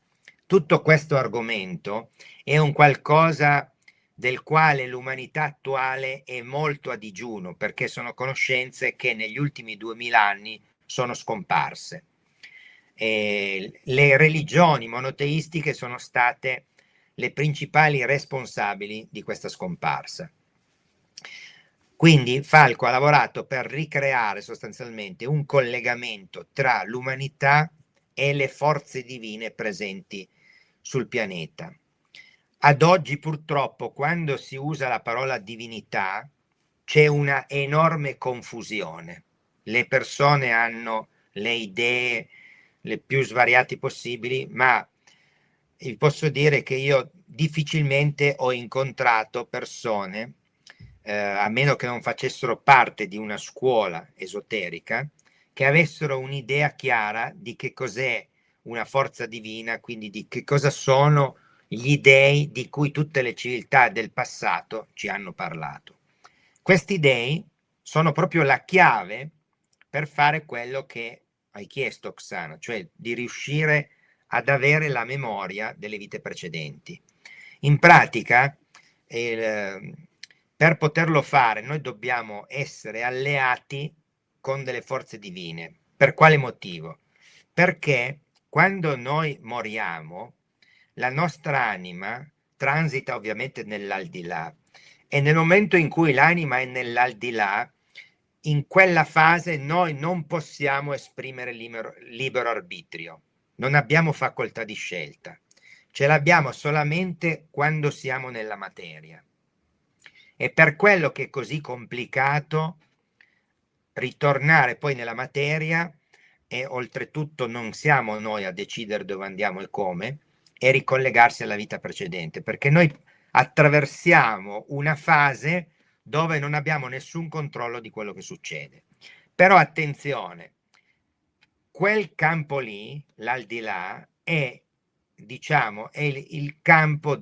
Tutto questo argomento è un qualcosa del quale l'umanità attuale è molto a digiuno, perché sono conoscenze che negli ultimi 2000 anni sono scomparse. Le religioni monoteistiche sono state le principali responsabili di questa scomparsa. Quindi Falco ha lavorato per ricreare sostanzialmente un collegamento tra l'umanità e le forze divine presenti sul pianeta. Ad oggi purtroppo quando si usa la parola divinità c'è una enorme confusione. Le persone hanno le idee le più svariate possibili, ma vi posso dire che io difficilmente ho incontrato persone a meno che non facessero parte di una scuola esoterica, che avessero un'idea chiara di che cos'è una forza divina, quindi di che cosa sono gli dei di cui tutte le civiltà del passato ci hanno parlato. Questi dei sono proprio la chiave per fare quello che hai chiesto, Oksana, cioè di riuscire ad avere la memoria delle vite precedenti. In pratica, per poterlo fare, noi dobbiamo essere alleati con delle forze divine. Per quale motivo? Perché quando noi moriamo, la nostra anima transita ovviamente nell'aldilà, e nel momento in cui l'anima è nell'aldilà, in quella fase noi non possiamo esprimere libero arbitrio, non abbiamo facoltà di scelta, ce l'abbiamo solamente quando siamo nella materia. È per quello che è così complicato ritornare poi nella materia, e oltretutto non siamo noi a decidere dove andiamo e come, e ricollegarsi alla vita precedente, perché noi attraversiamo una fase dove non abbiamo nessun controllo di quello che succede. Però attenzione, quel campo lì, l'aldilà, è, diciamo, è il campo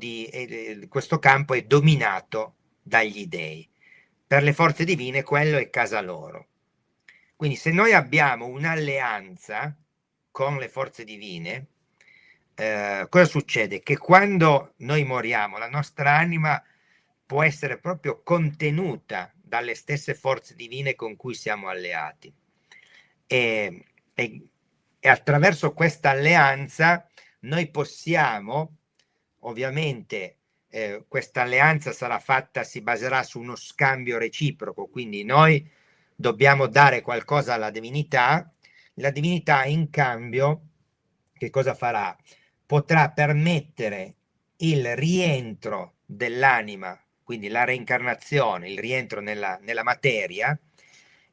questo campo è dominato dagli dei. Per le forze divine quello è casa loro. Quindi se noi abbiamo un'alleanza con le forze divine, cosa succede? Che quando noi moriamo, la nostra anima può essere proprio contenuta dalle stesse forze divine con cui siamo alleati. E, e, e attraverso questa alleanza noi possiamo, ovviamente, questa alleanza sarà fatta, si baserà su uno scambio reciproco, quindi noi dobbiamo dare qualcosa alla divinità, la divinità in cambio che cosa farà? Potrà permettere il rientro dell'anima, quindi la reincarnazione, il rientro nella materia,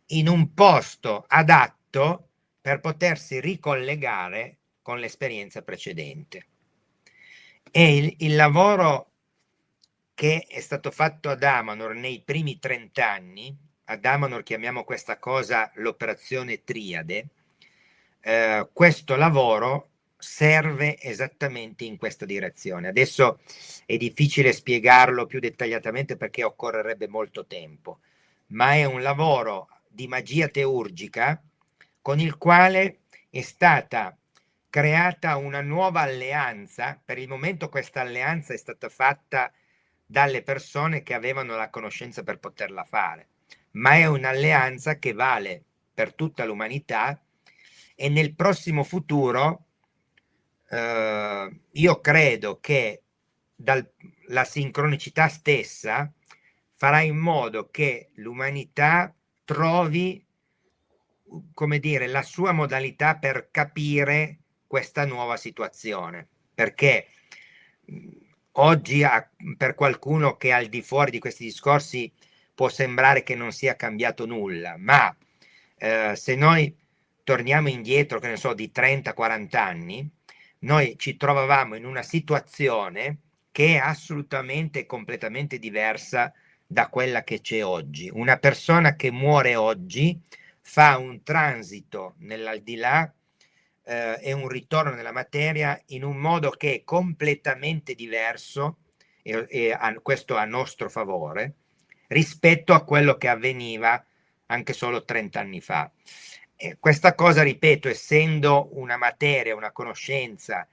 in un posto adatto per potersi ricollegare con l'esperienza precedente. E il lavoro che è stato fatto ad Amanor nei primi 30 anni, ad Amanor chiamiamo questa cosa l'operazione Triade, questo lavoro serve esattamente in questa direzione. Adesso è difficile spiegarlo più dettagliatamente perché occorrerebbe molto tempo, ma è un lavoro di magia teurgica con il quale è stata creata una nuova alleanza. Per il momento questa alleanza è stata fatta dalle persone che avevano la conoscenza per poterla fare, ma è un'alleanza che vale per tutta l'umanità, e nel prossimo futuro io credo che la sincronicità stessa farà in modo che l'umanità trovi, come dire, la sua modalità per capire questa nuova situazione, perché oggi per qualcuno che è al di fuori di questi discorsi può sembrare che non sia cambiato nulla, ma se noi torniamo indietro, che ne so, di 30-40 anni, noi ci trovavamo in una situazione che è assolutamente completamente diversa da quella che c'è oggi. Una persona che muore oggi fa un transito nell'aldilà e un ritorno nella materia in un modo che è completamente diverso, e questo a nostro favore, rispetto a quello che avveniva anche solo 30 anni fa. Questa cosa, ripeto, essendo una materia, una conoscenza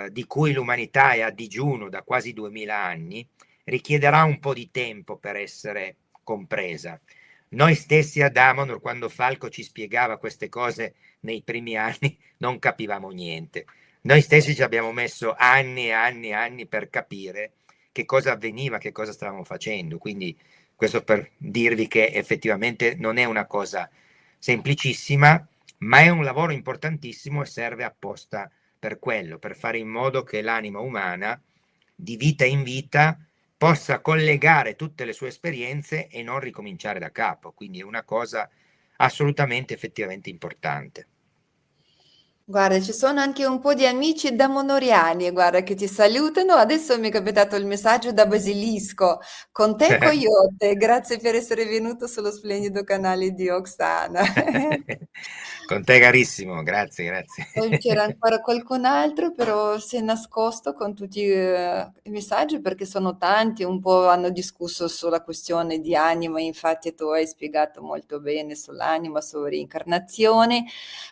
di cui l'umanità è a digiuno da quasi 2000 anni, richiederà un po' di tempo per essere compresa. Noi stessi ad Amanor, quando Falco ci spiegava queste cose nei primi anni, non capivamo niente. Noi stessi ci abbiamo messo anni e anni e anni per capire che cosa avveniva, che cosa stavamo facendo. Quindi questo per dirvi che effettivamente non è una cosa semplicissima, ma è un lavoro importantissimo e serve apposta per quello, per fare in modo che l'anima umana di vita in vita possa collegare tutte le sue esperienze e non ricominciare da capo. Quindi è una cosa assolutamente effettivamente importante. Guarda, ci sono anche un po' di amici da Monoriani, guarda, che ti salutano. Adesso mi è capitato il messaggio da Basilisco. Con te, Coyote, grazie per essere venuto sullo splendido canale di Oksana. Con te carissimo, grazie, grazie. Poi c'era ancora qualcun altro, però si è nascosto con tutti i messaggi perché sono tanti, un po' hanno discusso sulla questione di anima, infatti tu hai spiegato molto bene sull'anima, sulla reincarnazione.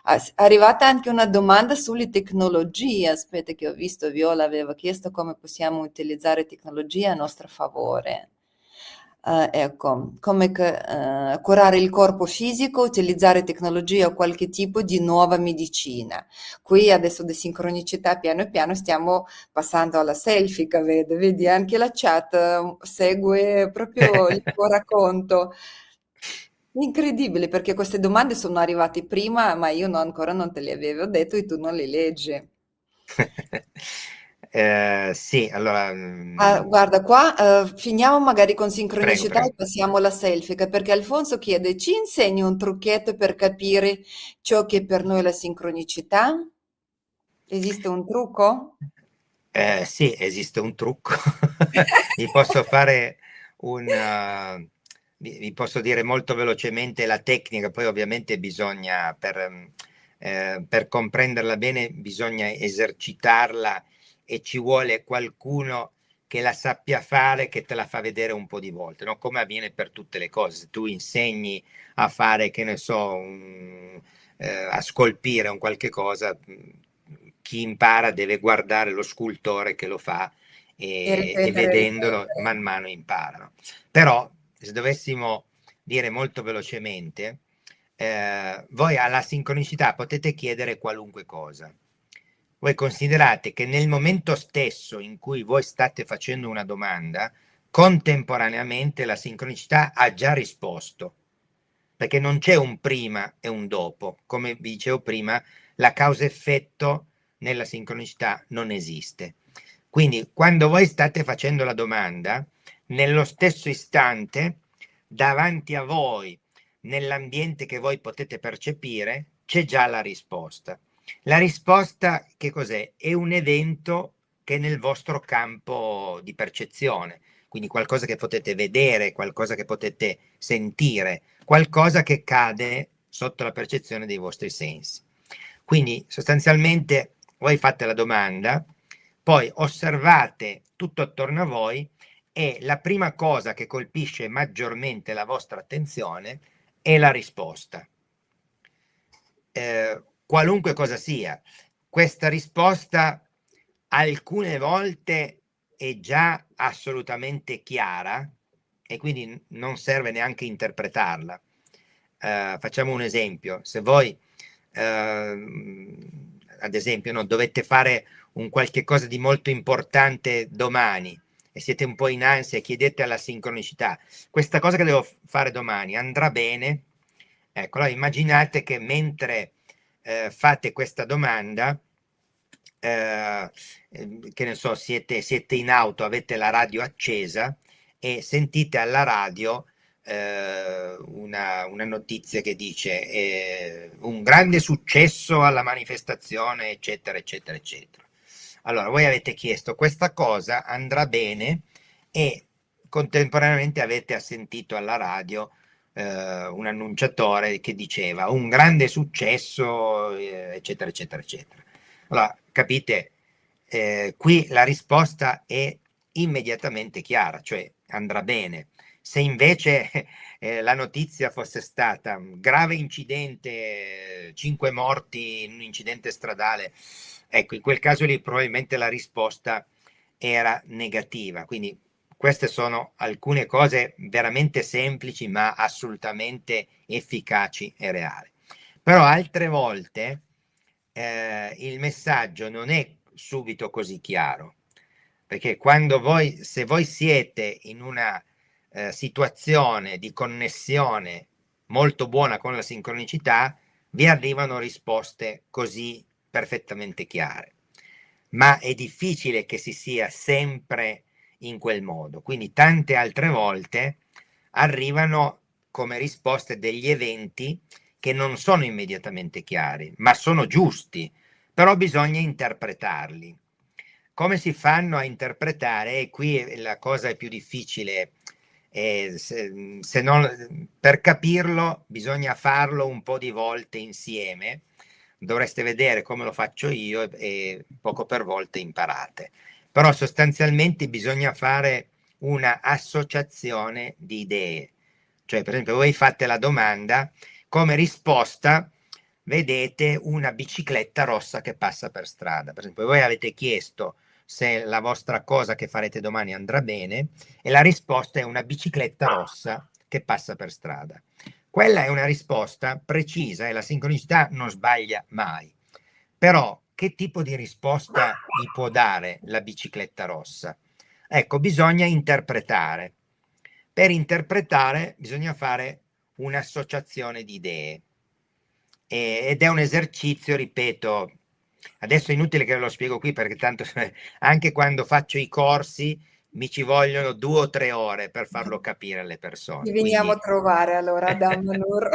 È arrivata anche una domanda sulle tecnologie, aspetta che ho visto, Viola aveva chiesto come possiamo utilizzare tecnologia a nostro favore. Ecco, come curare il corpo fisico, utilizzare tecnologia o qualche tipo di nuova medicina. Qui adesso di sincronicità piano piano stiamo passando alla selfie, vedo, vedi anche la chat segue proprio il tuo racconto. Incredibile perché queste domande sono arrivate prima, ma io ancora non te le avevo detto e tu non le leggi. Sì, allora, Guarda qua, finiamo magari con prego, sincronicità e prego. passiamo alla selfie, perché Alfonso chiede: ci insegni un trucchetto per capire ciò che per noi è la sincronicità? Esiste un trucco? Sì, esiste un trucco. Vi posso fare un vi posso dire molto velocemente la tecnica, poi ovviamente bisogna per comprenderla bene bisogna esercitarla e ci vuole qualcuno che la sappia fare, che te la fa vedere un po' di volte, no, come avviene per tutte le cose. Se tu insegni a fare, che ne so, a scolpire un qualche cosa, chi impara deve guardare lo scultore che lo fa E e ripetere, vedendolo ripetere. man mano imparano. Però, se dovessimo dire molto velocemente, voi alla sincronicità potete chiedere qualunque cosa. Voi considerate che nel momento stesso in cui voi state facendo una domanda, contemporaneamente la sincronicità ha già risposto, perché non c'è un prima e un dopo. Come vi dicevo prima, la causa-effetto nella sincronicità non esiste. Quindi, quando voi state facendo la domanda, nello stesso istante, davanti a voi, nell'ambiente che voi potete percepire, c'è già la risposta. La risposta che cos'è? È un evento che è nel vostro campo di percezione, quindi qualcosa che potete vedere, qualcosa che potete sentire, qualcosa che cade sotto la percezione dei vostri sensi. Quindi sostanzialmente voi fate la domanda, poi osservate tutto attorno a voi e la prima cosa che colpisce maggiormente la vostra attenzione è la risposta. Qualunque cosa sia, questa risposta alcune volte è già assolutamente chiara e quindi non serve neanche interpretarla. Facciamo un esempio: se voi ad esempio, no, dovete fare un qualche cosa di molto importante domani e siete un po' in ansia e chiedete alla sincronicità: questa cosa che devo fare domani andrà bene? Ecco, allora immaginate che mentre fate questa domanda, che ne so, siete in auto, avete la radio accesa e sentite alla radio una notizia che dice un grande successo alla manifestazione, eccetera, eccetera, eccetera. Allora, voi avete chiesto questa cosa andrà bene e contemporaneamente avete sentito alla radio un annunciatore che diceva un grande successo, eccetera, eccetera, eccetera. Allora, capite, qui la risposta è immediatamente chiara, cioè andrà bene. Se invece la notizia fosse stata un grave incidente, 5 morti in un incidente stradale, ecco, in quel caso lì probabilmente la risposta era negativa. Quindi queste sono alcune cose veramente semplici, ma assolutamente efficaci e reali. Però altre volte il messaggio non è subito così chiaro, perché se voi siete in una situazione di connessione molto buona con la sincronicità, vi arrivano risposte così perfettamente chiare. Ma è difficile che si sia sempre in quel modo, quindi tante altre volte arrivano come risposte degli eventi che non sono immediatamente chiari, ma sono giusti, però bisogna interpretarli. Come si fanno a interpretare? E qui la cosa è più difficile, se non, per capirlo bisogna farlo un po' di volte insieme, dovreste vedere come lo faccio io e poco per volta imparate. Però sostanzialmente bisogna fare una associazione di idee. Cioè, per esempio, voi fate la domanda, come risposta vedete una bicicletta rossa che passa per strada. Per esempio, voi avete chiesto se la vostra cosa che farete domani andrà bene e la risposta è una bicicletta rossa che passa per strada. Quella è una risposta precisa e la sincronicità non sbaglia mai. Però che tipo di risposta vi può dare la bicicletta rossa? Ecco, bisogna interpretare. Per interpretare bisogna fare un'associazione di idee. Ed è un esercizio, ripeto, adesso è inutile che ve lo spiego qui perché tanto anche quando faccio i corsi mi ci vogliono 2 o 3 ore per farlo capire alle Ti persone. veniamo a Quindi trovare allora ad Amanur.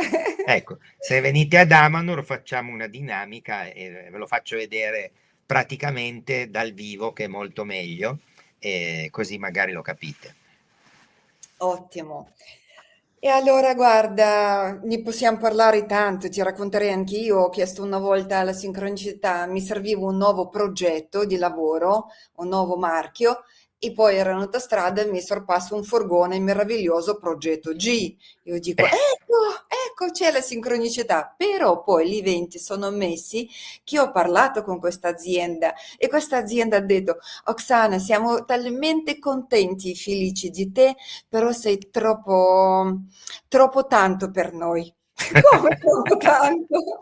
ecco, se venite ad Amanur facciamo una dinamica e ve lo faccio vedere praticamente dal vivo, che è molto meglio, e così magari lo capite. Ottimo. E allora guarda, ne possiamo parlare tanto, ti racconterei anche io, ho chiesto una volta alla sincronicità, mi serviva un nuovo progetto di lavoro, un nuovo marchio, e poi ero in autostrada e mi è sorpasso un furgone meraviglioso progetto G. Io dico, ecco, c'è la sincronicità, però poi gli eventi sono messi che ho parlato con questa azienda e questa azienda ha detto, Oksana, siamo talmente contenti e felici di te, però sei troppo tanto per noi. Come troppo tanto?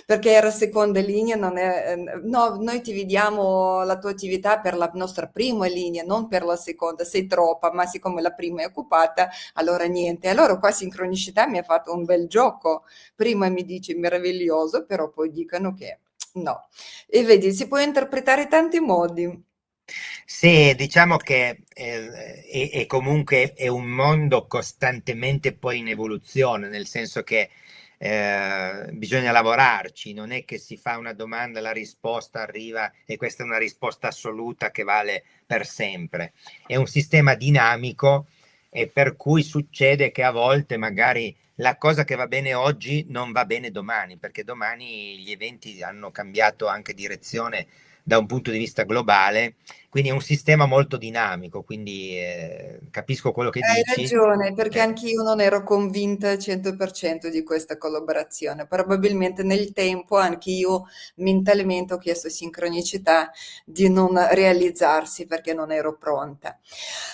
Perché era seconda linea, non è, no, noi ti vediamo la tua attività per la nostra prima linea, non per la seconda, sei troppa, ma siccome la prima è occupata, allora niente. Allora qua sincronicità mi ha fatto un bel gioco. Prima mi dice meraviglioso, però poi dicono che no. E vedi, si può interpretare in tanti modi. Sì, diciamo che è comunque è un mondo costantemente poi in evoluzione, nel senso che bisogna lavorarci, non è che si fa una domanda, la risposta arriva e questa è una risposta assoluta che vale per sempre. È un sistema dinamico e per cui succede che a volte magari la cosa che va bene oggi non va bene domani, perché domani gli eventi hanno cambiato anche direzione da un punto di vista globale, quindi è un sistema molto dinamico, quindi capisco quello che Hai dici. ragione, perché Eh, anch'io non ero convinta al 100% di questa collaborazione. Probabilmente nel tempo anch'io mentalmente ho chiesto sincronicità di non realizzarsi perché non ero pronta.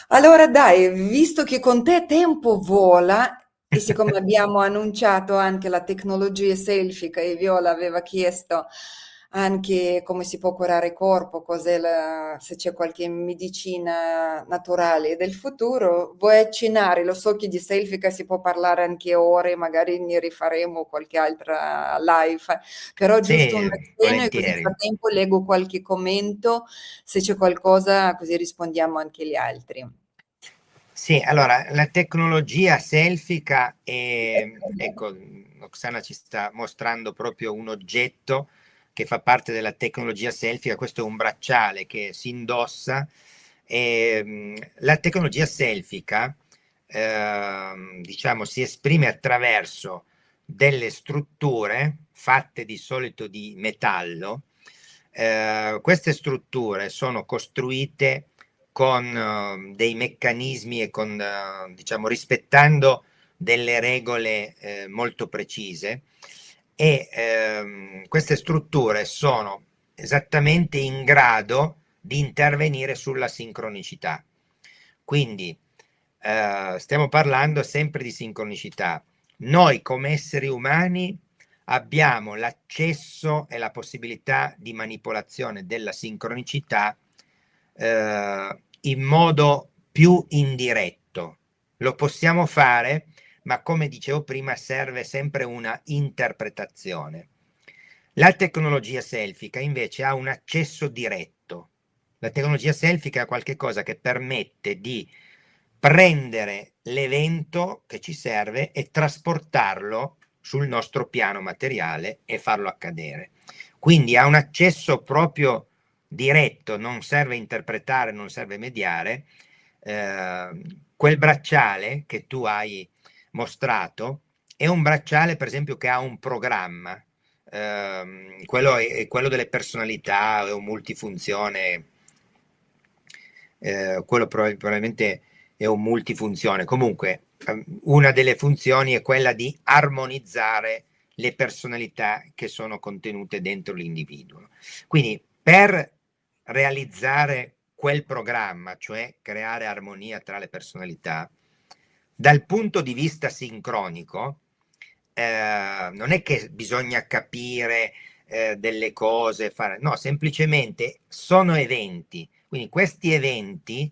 Allora dai, visto che con te tempo vola e siccome abbiamo annunciato anche la tecnologia selfie e Viola aveva chiesto anche come si può curare il corpo, se c'è qualche medicina naturale del futuro, vuoi accennare? Lo so che di selfie si può parlare anche ore, magari ne rifaremo qualche altra live, però giusto un sì, accenno e così nel volentieri. frattempo leggo qualche commento, se c'è qualcosa così rispondiamo anche agli altri. Sì, allora la tecnologia selfica è, ecco, Oksana ci sta mostrando proprio un oggetto che fa parte della tecnologia selfica, questo è un bracciale che si indossa e la tecnologia selfica diciamo si esprime attraverso delle strutture fatte di solito di metallo. Queste strutture sono costruite con dei meccanismi e con, diciamo, rispettando delle regole molto precise e queste strutture sono esattamente in grado di intervenire sulla sincronicità. Quindi stiamo parlando sempre di sincronicità. Noi come esseri umani abbiamo l'accesso e la possibilità di manipolazione della sincronicità in modo più indiretto. Lo possiamo fare, ma come dicevo prima, serve sempre una interpretazione. La tecnologia selfica invece ha un accesso diretto. La tecnologia selfica è qualcosa che permette di prendere l'evento che ci serve e trasportarlo sul nostro piano materiale e farlo accadere. Quindi ha un accesso proprio diretto, non serve interpretare, non serve mediare. Quel bracciale che tu hai mostrato è un bracciale, per esempio, che ha un programma. Quello è quello delle personalità, è un multifunzione. Quello probabilmente è un multifunzione. Comunque, una delle funzioni è quella di armonizzare le personalità che sono contenute dentro l'individuo. Quindi, per realizzare quel programma, cioè creare armonia tra le personalità, dal punto di vista sincronico, non è che bisogna capire delle cose, no, semplicemente sono eventi. Quindi questi eventi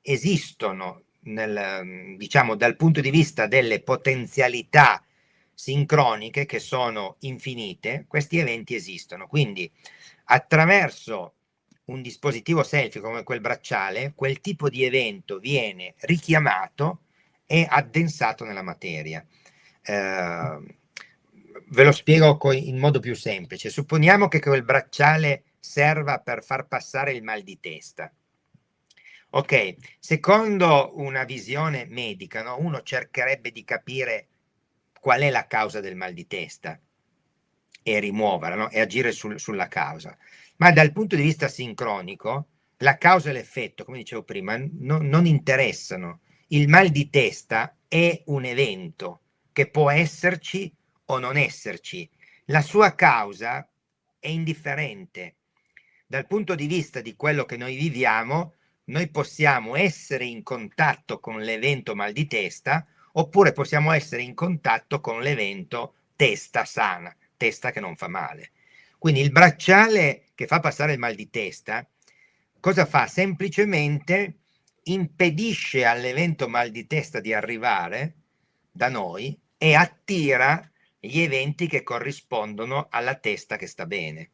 esistono diciamo, dal punto di vista delle potenzialità sincroniche che sono infinite. Questi eventi esistono. Quindi attraverso un dispositivo selfie come quel bracciale, quel tipo di evento viene richiamato e addensato nella materia. Ve lo spiego in modo più semplice. Supponiamo che quel bracciale serva per far passare il mal di testa. Ok, secondo una visione medica, no, uno cercherebbe di capire qual è la causa del mal di testa e rimuoverla, no? E agire sulla causa. Ma dal punto di vista sincronico, la causa e l'effetto, come dicevo prima, non interessano. Il mal di testa è un evento che può esserci o non esserci. La sua causa è indifferente. Dal punto di vista di quello che noi viviamo, noi possiamo essere in contatto con l'evento mal di testa, oppure possiamo essere in contatto con l'evento testa sana, testa che non fa male. Quindi il bracciale che fa passare il mal di testa, cosa fa? Semplicemente impedisce all'evento mal di testa di arrivare da noi e attira gli eventi che corrispondono alla testa che sta bene.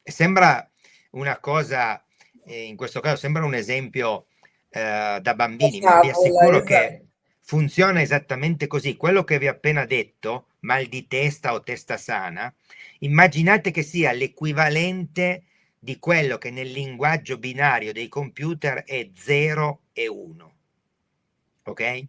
E sembra una cosa, in questo caso sembra un esempio da bambini, ma vi assicuro che funziona esattamente così. Quello che vi ho appena detto, mal di testa o testa sana, immaginate che sia l'equivalente di quello che nel linguaggio binario dei computer è 0 e 1. Ok?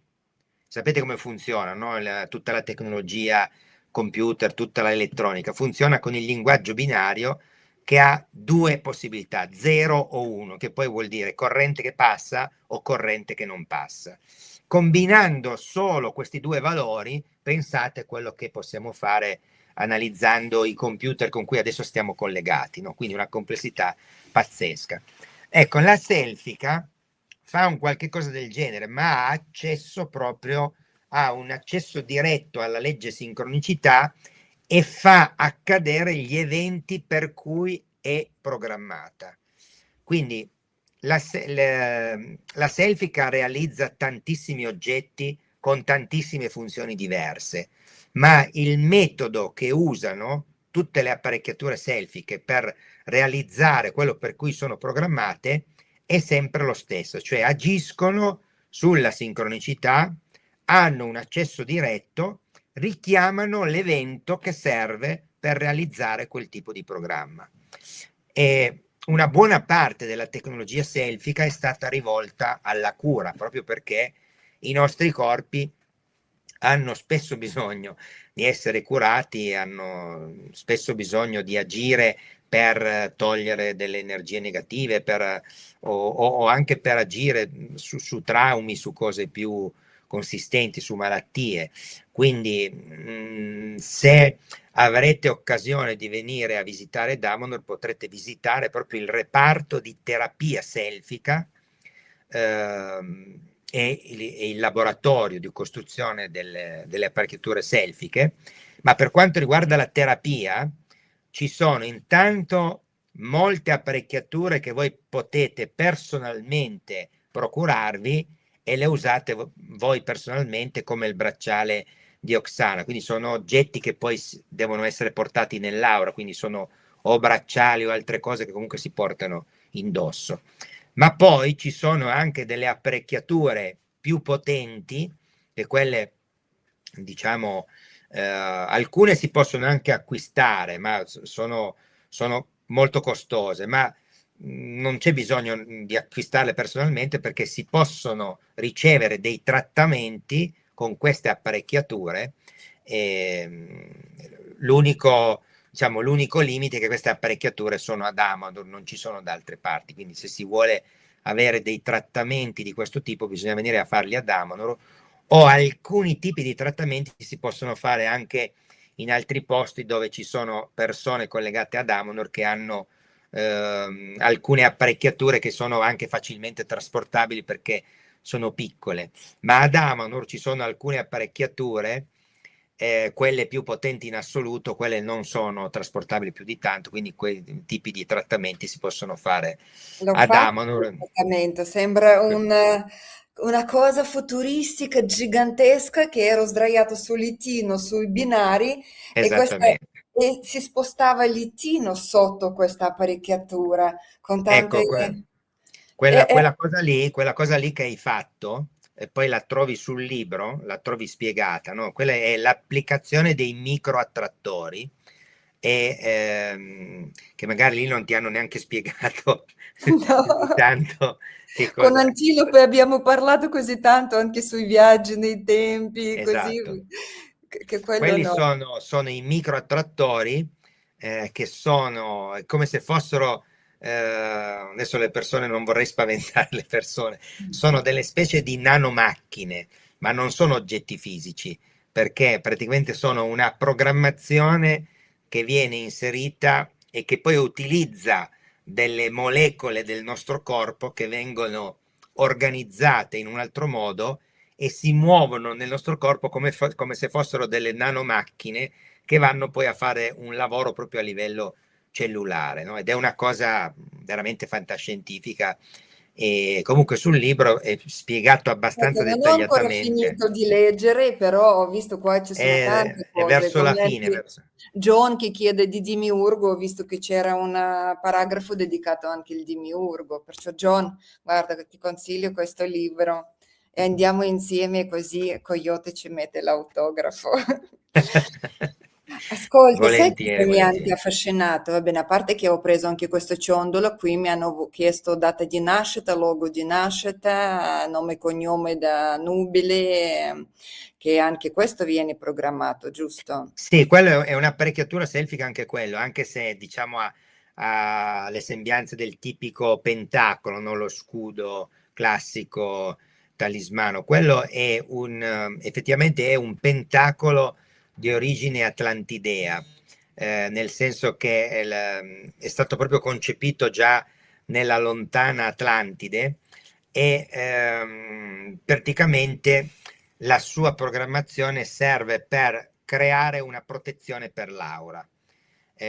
Sapete come funziona, no? Tutta la tecnologia computer, tutta l'elettronica funziona con il linguaggio binario che ha due possibilità, 0 o 1, che poi vuol dire corrente che passa o corrente che non passa. Combinando solo questi due valori, pensate a quello che possiamo fare analizzando i computer con cui adesso stiamo collegati, no? Quindi una complessità pazzesca. Ecco, la Selfica fa un qualche cosa del genere, ma ha accesso proprio a un accesso diretto alla legge sincronicità e fa accadere gli eventi per cui è programmata. Quindi la Selfica realizza tantissimi oggetti con tantissime funzioni diverse, ma il metodo che usano tutte le apparecchiature selfiche per realizzare quello per cui sono programmate è sempre lo stesso, cioè agiscono sulla sincronicità, hanno un accesso diretto, richiamano l'evento che serve per realizzare quel tipo di programma. E una buona parte della tecnologia selfica è stata rivolta alla cura, proprio perché i nostri corpi hanno spesso bisogno di essere curati, hanno spesso bisogno di agire per togliere delle energie negative, o anche per agire su traumi, su cose più consistenti, su malattie. Quindi se avrete occasione di venire a visitare Damonor, potrete visitare proprio il reparto di terapia selfica e il laboratorio di costruzione delle apparecchiature selfiche. Ma per quanto riguarda la terapia, ci sono intanto molte apparecchiature che voi potete personalmente procurarvi e le usate voi personalmente, come il bracciale di Oksana. Quindi sono oggetti che poi devono essere portati nell'aura, quindi sono o bracciali o altre cose che comunque si portano indosso. Ma poi ci sono anche delle apparecchiature più potenti, che quelle diciamo, alcune si possono anche acquistare, ma sono molto costose, ma non c'è bisogno di acquistarle personalmente, perché si possono ricevere dei trattamenti con queste apparecchiature. L'unico, diciamo, l'unico limite è che queste apparecchiature sono ad Amador, non ci sono da altre parti, quindi se si vuole avere dei trattamenti di questo tipo bisogna venire a farli ad Amador, o alcuni tipi di trattamenti si possono fare anche in altri posti dove ci sono persone collegate ad Amador che hanno alcune apparecchiature che sono anche facilmente trasportabili perché sono piccole, ma ad Amador ci sono alcune apparecchiature, quelle più potenti in assoluto, quelle non sono trasportabili più di tanto, quindi quei tipi di trattamenti si possono fare L'ho ad fatto quel Amador. trattamento, sembra una cosa futuristica gigantesca che ero sdraiato sul littino, sui binari e, Esattamente. e si spostava il littino sotto questa apparecchiatura con tante... Ecco, e- e- quella cosa lì che hai fatto, e poi la trovi sul libro, la trovi spiegata, no? Quella è l'applicazione dei microattrattori, che magari lì non ti hanno neanche spiegato no. più di tanto che Con cosa. Antilope abbiamo parlato così tanto anche sui viaggi nei tempi, così, Esatto. che quello Quelli no. sono i microattrattori, che sono come se fossero, adesso le persone, non vorrei spaventare le persone, sono delle specie di nanomacchine, ma non sono oggetti fisici, perché praticamente sono una programmazione che viene inserita e che poi utilizza delle molecole del nostro corpo che vengono organizzate in un altro modo e si muovono nel nostro corpo come se fossero delle nanomacchine che vanno poi a fare un lavoro proprio a livello cellulare, no? Ed è una cosa veramente fantascientifica, e comunque sul libro è spiegato Ecco, abbastanza non ho ancora dettagliatamente. finito di leggere, però ho visto qua ci sono tante È cose, verso la come fine, anche John che chiede di Dimiurgo, ho visto che c'era un paragrafo dedicato anche al Dimiurgo, perciò John, guarda, che ti consiglio questo libro e andiamo insieme così Coyote ci mette l'autografo. Ascolta, sai volentieri, cosa mi ha anche volentieri. affascinato? Va bene, a parte che ho preso anche questo ciondolo, qui mi hanno chiesto data di nascita, luogo di nascita, nome e cognome da nubile, che anche questo viene programmato, giusto? Sì, quello è un'apparecchiatura selfie, anche quello, anche se diciamo ha le sembianze del tipico pentacolo, no? Lo scudo classico talismano. Quello è effettivamente è un pentacolo di origine atlantidea, nel senso che è stato proprio concepito già nella lontana Atlantide, e praticamente la sua programmazione serve per creare una protezione per l'aura.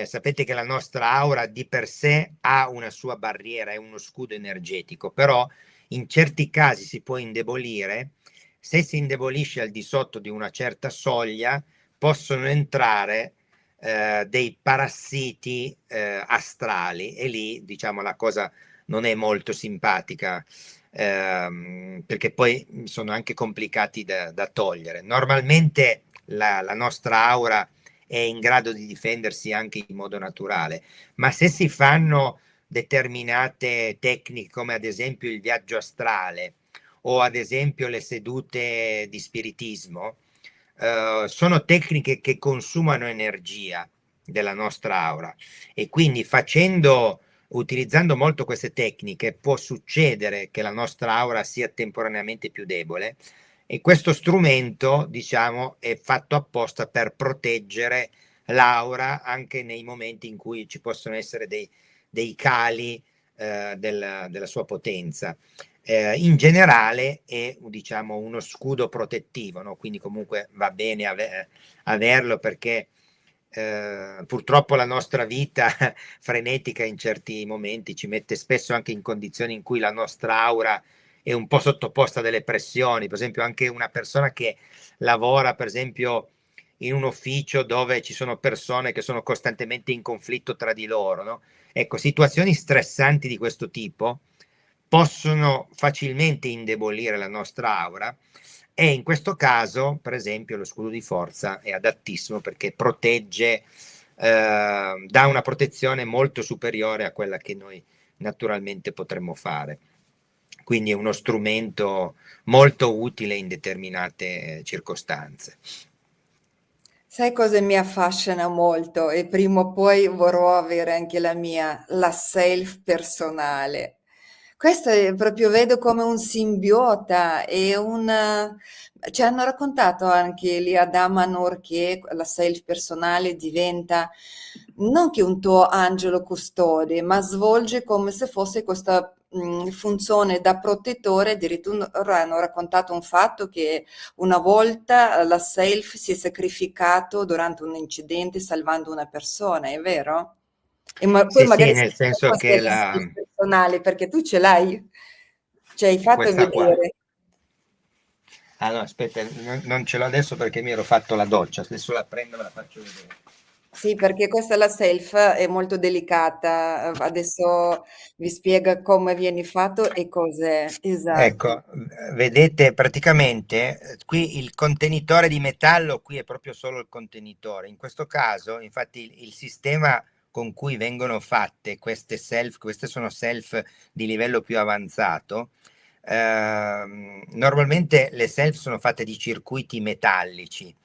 Sapete che la nostra aura di per sé ha una sua barriera, è uno scudo energetico, però in certi casi si può indebolire. Se si indebolisce al di sotto di una certa soglia, possono entrare dei parassiti astrali, e lì diciamo la cosa non è molto simpatica, perché poi sono anche complicati da togliere. Normalmente la nostra aura è in grado di difendersi anche in modo naturale, ma se si fanno determinate tecniche, come ad esempio il viaggio astrale o ad esempio le sedute di spiritismo, sono tecniche che consumano energia della nostra aura, e quindi utilizzando molto queste tecniche può succedere che la nostra aura sia temporaneamente più debole, e questo strumento, diciamo, è fatto apposta per proteggere l'aura anche nei momenti in cui ci possono essere dei cali della sua potenza. In generale è, diciamo, uno scudo protettivo, no? Quindi comunque va bene averlo, perché purtroppo la nostra vita frenetica in certi momenti ci mette spesso anche in condizioni in cui la nostra aura è un po' sottoposta a delle pressioni. Per esempio, anche una persona che lavora, per esempio, in un ufficio dove ci sono persone che sono costantemente in conflitto tra di loro, no? Ecco, situazioni stressanti di questo tipo possono facilmente indebolire la nostra aura, e in questo caso, per esempio, lo scudo di forza è adattissimo perché protegge, dà una protezione molto superiore a quella che noi naturalmente potremmo fare. Quindi è uno strumento molto utile in determinate circostanze. Sai cosa mi affascina molto e prima o poi vorrò avere anche la mia, la self personale. Questo è proprio vedo come un simbiota e ci hanno raccontato anche lì ad Amanor che la self personale diventa non che un tuo angelo custode, ma svolge come se fosse questa funzione da protettore. Addirittura hanno raccontato un fatto che una volta la self si è sacrificato durante un incidente salvando una persona, è vero? E poi Sì, sì, magari nel spiega senso cos'è che la self personale, perché tu ce l'hai, ci hai è fatto questa qua. vedere. Ah no, aspetta, non ce l'ho adesso perché mi ero fatto la doccia, adesso la prendo e me la faccio vedere. Sì, perché questa la self è molto delicata. Adesso vi spiega come viene fatto e cos'è. Esatto. Ecco, vedete praticamente qui il contenitore di metallo, qui è proprio solo il contenitore. In questo caso, infatti, il sistema con cui vengono fatte queste self, queste sono self di livello più avanzato. Normalmente le self sono fatte di circuiti metallici.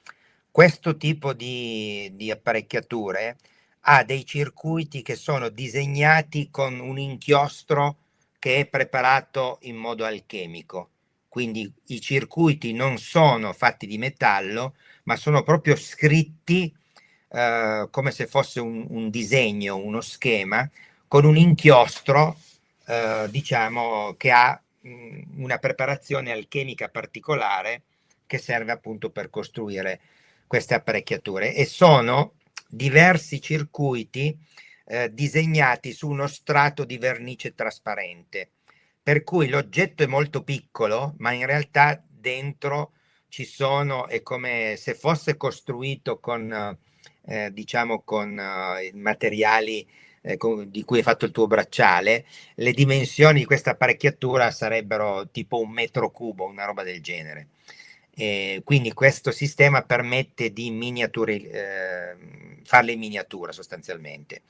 Questo tipo di apparecchiature ha dei circuiti che sono disegnati con un inchiostro che è preparato in modo alchemico. Quindi i circuiti non sono fatti di metallo, ma sono proprio scritti come se fosse un disegno, uno schema, con un inchiostro, diciamo, che ha una preparazione alchemica particolare che serve appunto per costruire queste apparecchiature, e sono diversi circuiti disegnati su uno strato di vernice trasparente, per cui l'oggetto è molto piccolo, ma in realtà dentro ci sono, è come se fosse costruito con, diciamo, con materiali di cui è fatto il tuo bracciale. Le dimensioni di questa apparecchiatura sarebbero tipo 1 metro cubo, una roba del genere. Quindi questo sistema permette di farle in miniatura sostanzialmente.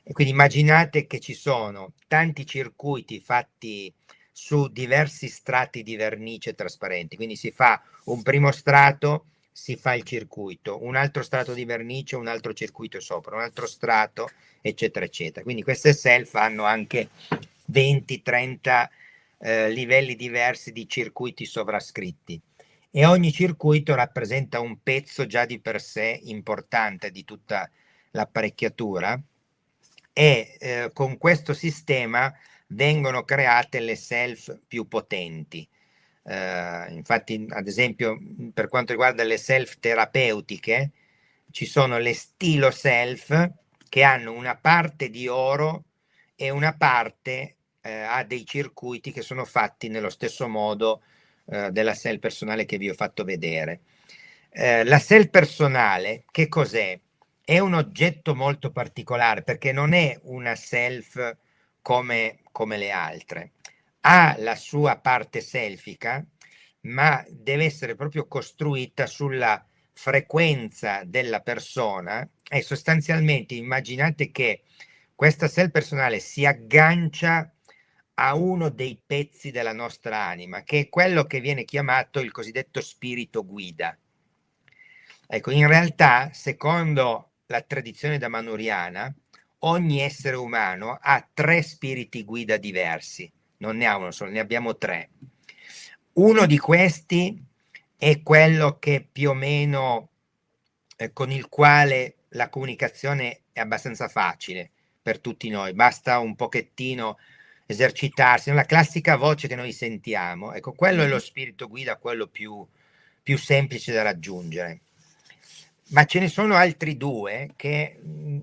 E quindi immaginate che ci sono tanti circuiti fatti su diversi strati di vernice trasparenti, quindi si fa un primo strato, si fa il circuito, un altro strato di vernice, un altro circuito sopra, un altro strato, eccetera, eccetera. Quindi queste self hanno anche 20-30 livelli diversi di circuiti sovrascritti, e ogni circuito rappresenta un pezzo già di per sé importante di tutta l'apparecchiatura, e con questo sistema vengono create le self più potenti. Infatti, ad esempio, per quanto riguarda le self terapeutiche, ci sono le stilo self che hanno una parte di oro e una parte ha dei circuiti che sono fatti nello stesso modo della self personale che vi ho fatto vedere. La self personale, che cos'è? È un oggetto molto particolare perché non è una self come le altre. Ha la sua parte selfica, ma deve essere proprio costruita sulla frequenza della persona, e sostanzialmente immaginate che questa self personale si aggancia a uno dei pezzi della nostra anima, che è quello che viene chiamato il cosiddetto spirito guida. Ecco, in realtà, secondo la tradizione damanuriana, ogni essere umano ha 3 spiriti guida diversi, non ne ha uno solo, ne abbiamo 3. Uno di questi è quello che più o meno con il quale la comunicazione è abbastanza facile per tutti noi, basta un pochettino esercitarsi, la classica voce che noi sentiamo, ecco, quello è lo spirito guida, quello più semplice da raggiungere. Ma ce ne sono altri 2 che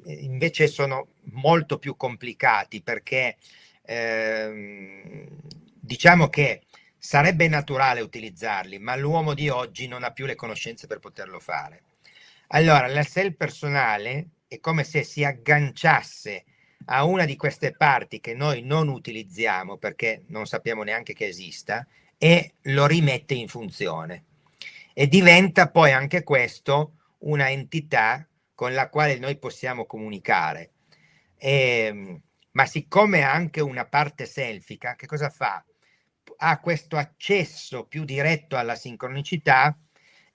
invece sono molto più complicati, perché diciamo che sarebbe naturale utilizzarli, ma l'uomo di oggi non ha più le conoscenze per poterlo fare. Allora, la self personale è come se si agganciasse a una di queste parti che noi non utilizziamo perché non sappiamo neanche che esista e lo rimette in funzione. E diventa poi anche questo una entità con la quale noi possiamo comunicare. Ma siccome ha anche una parte selfica, che cosa fa? Ha questo accesso più diretto alla sincronicità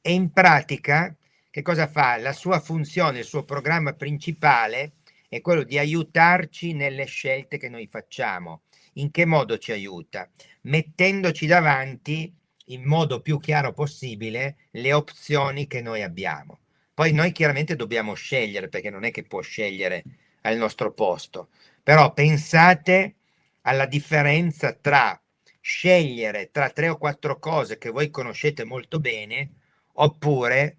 e in pratica che cosa fa? La sua funzione, il suo programma principale è quello di aiutarci nelle scelte che noi facciamo. In che modo ci aiuta? Mettendoci davanti in modo più chiaro possibile le opzioni che noi abbiamo. Poi noi chiaramente dobbiamo scegliere, perché non è che può scegliere al nostro posto, però pensate alla differenza tra scegliere tra 3 o 4 cose che voi conoscete molto bene, oppure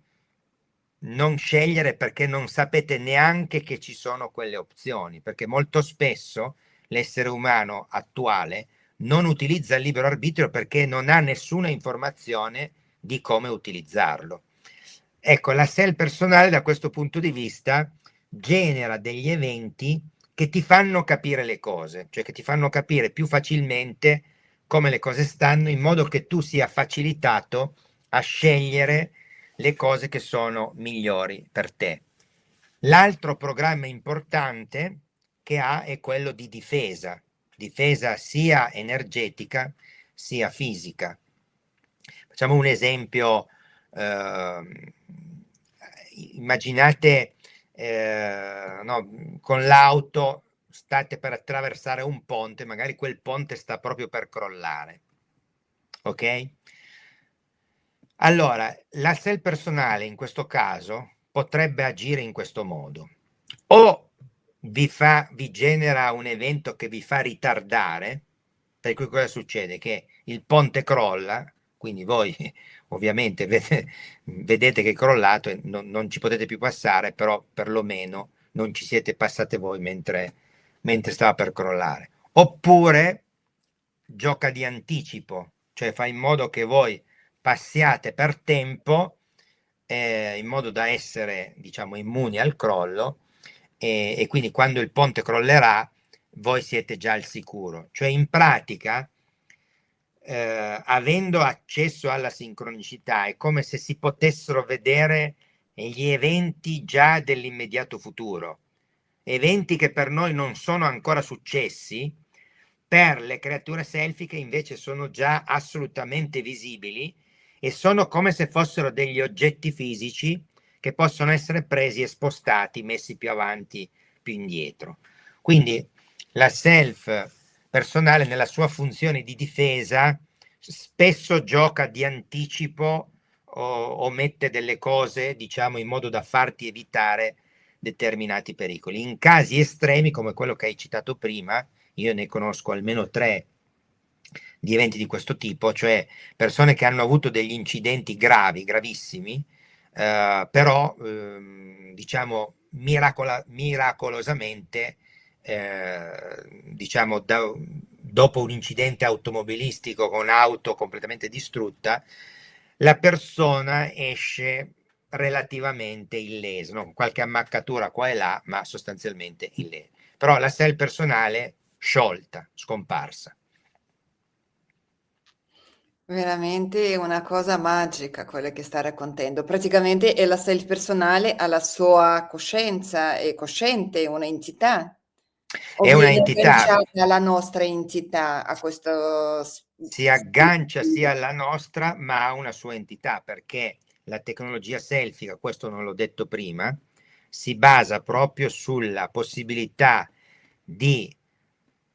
non scegliere perché non sapete neanche che ci sono quelle opzioni, perché molto spesso l'essere umano attuale non utilizza il libero arbitrio perché non ha nessuna informazione di come utilizzarlo. Ecco, la SEL personale da questo punto di vista genera degli eventi che ti fanno capire le cose, cioè che ti fanno capire più facilmente come le cose stanno, in modo che tu sia facilitato a scegliere le cose che sono migliori per te. L'altro programma importante che ha è quello di difesa sia energetica sia fisica. Facciamo un esempio, immaginate no, con l'auto state per attraversare un ponte, magari quel ponte sta proprio per crollare, ok? Allora, la SEL personale in questo caso potrebbe agire in questo modo: o vi genera un evento che vi fa ritardare, per cui cosa succede? Che il ponte crolla, quindi voi ovviamente vedete che è crollato e non ci potete più passare, però perlomeno non ci siete passate voi mentre stava per crollare. Oppure gioca di anticipo, cioè fa in modo che voi passiate per tempo, in modo da essere, diciamo, immuni al crollo, e quindi quando il ponte crollerà voi siete già al sicuro. Cioè in pratica, avendo accesso alla sincronicità, è come se si potessero vedere gli eventi già dell'immediato futuro, eventi che per noi non sono ancora successi. Per le creature selfiche invece sono già assolutamente visibili e sono come se fossero degli oggetti fisici che possono essere presi e spostati, messi più avanti, più indietro. Quindi la self personale, nella sua funzione di difesa, spesso gioca di anticipo o mette delle cose, diciamo, in modo da farti evitare determinati pericoli. In casi estremi come quello che hai citato prima, io ne conosco almeno 3 di eventi di questo tipo, cioè persone che hanno avuto degli incidenti gravi, gravissimi, però diciamo miracolosamente, diciamo dopo un incidente automobilistico con auto completamente distrutta, la persona esce relativamente illesa, no? Qualche ammaccatura qua e là, ma sostanzialmente illesa. Però la SEL personale sciolta, scomparsa. Veramente una cosa magica quella che sta raccontando. Praticamente è la self personale ha la sua coscienza, è cosciente, è un'entità, o È una viene entità, agganciata alla nostra entità, a questo si aggancia sia alla nostra, ma ha una sua entità, perché la tecnologia selfica, questo non l'ho detto prima, si basa proprio sulla possibilità di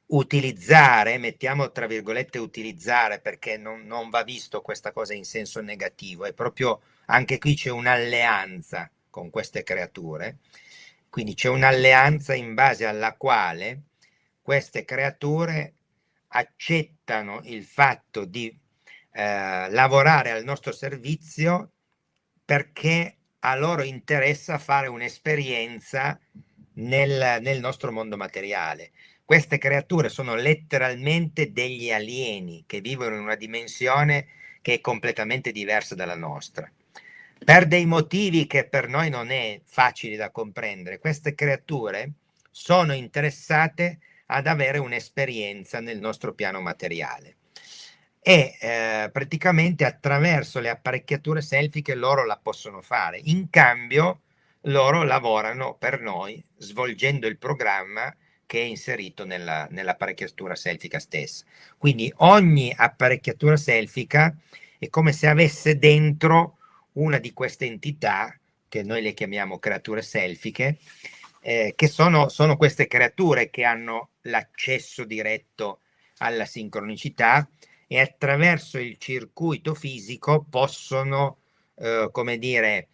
utilizzare, mettiamo tra virgolette utilizzare, perché non va visto questa cosa in senso negativo, è proprio, anche qui c'è un'alleanza con queste creature, quindi c'è un'alleanza in base alla quale queste creature accettano il fatto di lavorare al nostro servizio perché a loro interessa fare un'esperienza nel nostro mondo materiale. Queste creature sono letteralmente degli alieni che vivono in una dimensione che è completamente diversa dalla nostra. Per dei motivi che per noi non è facile da comprendere, queste creature sono interessate ad avere un'esperienza nel nostro piano materiale. E praticamente attraverso le apparecchiature selfie loro la possono fare. In cambio, loro lavorano per noi svolgendo il programma che è inserito nell'apparecchiatura selfie stessa. Quindi ogni apparecchiatura selfie è come se avesse dentro una di queste entità che noi le chiamiamo creature selfie, che sono queste creature che hanno l'accesso diretto alla sincronicità e attraverso il circuito fisico possono, come dire,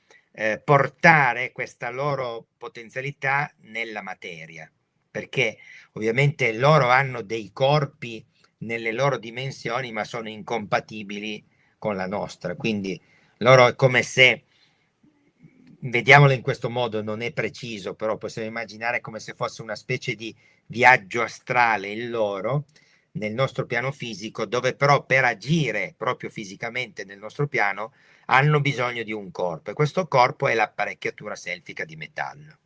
portare questa loro potenzialità nella materia, perché ovviamente loro hanno dei corpi nelle loro dimensioni, ma sono incompatibili con la nostra, quindi loro è come se, vediamolo in questo modo, non è preciso, però possiamo immaginare come se fosse una specie di viaggio astrale il loro nel nostro piano fisico, dove però per agire proprio fisicamente nel nostro piano hanno bisogno di un corpo, e questo corpo è l'apparecchiatura selfica di metallo.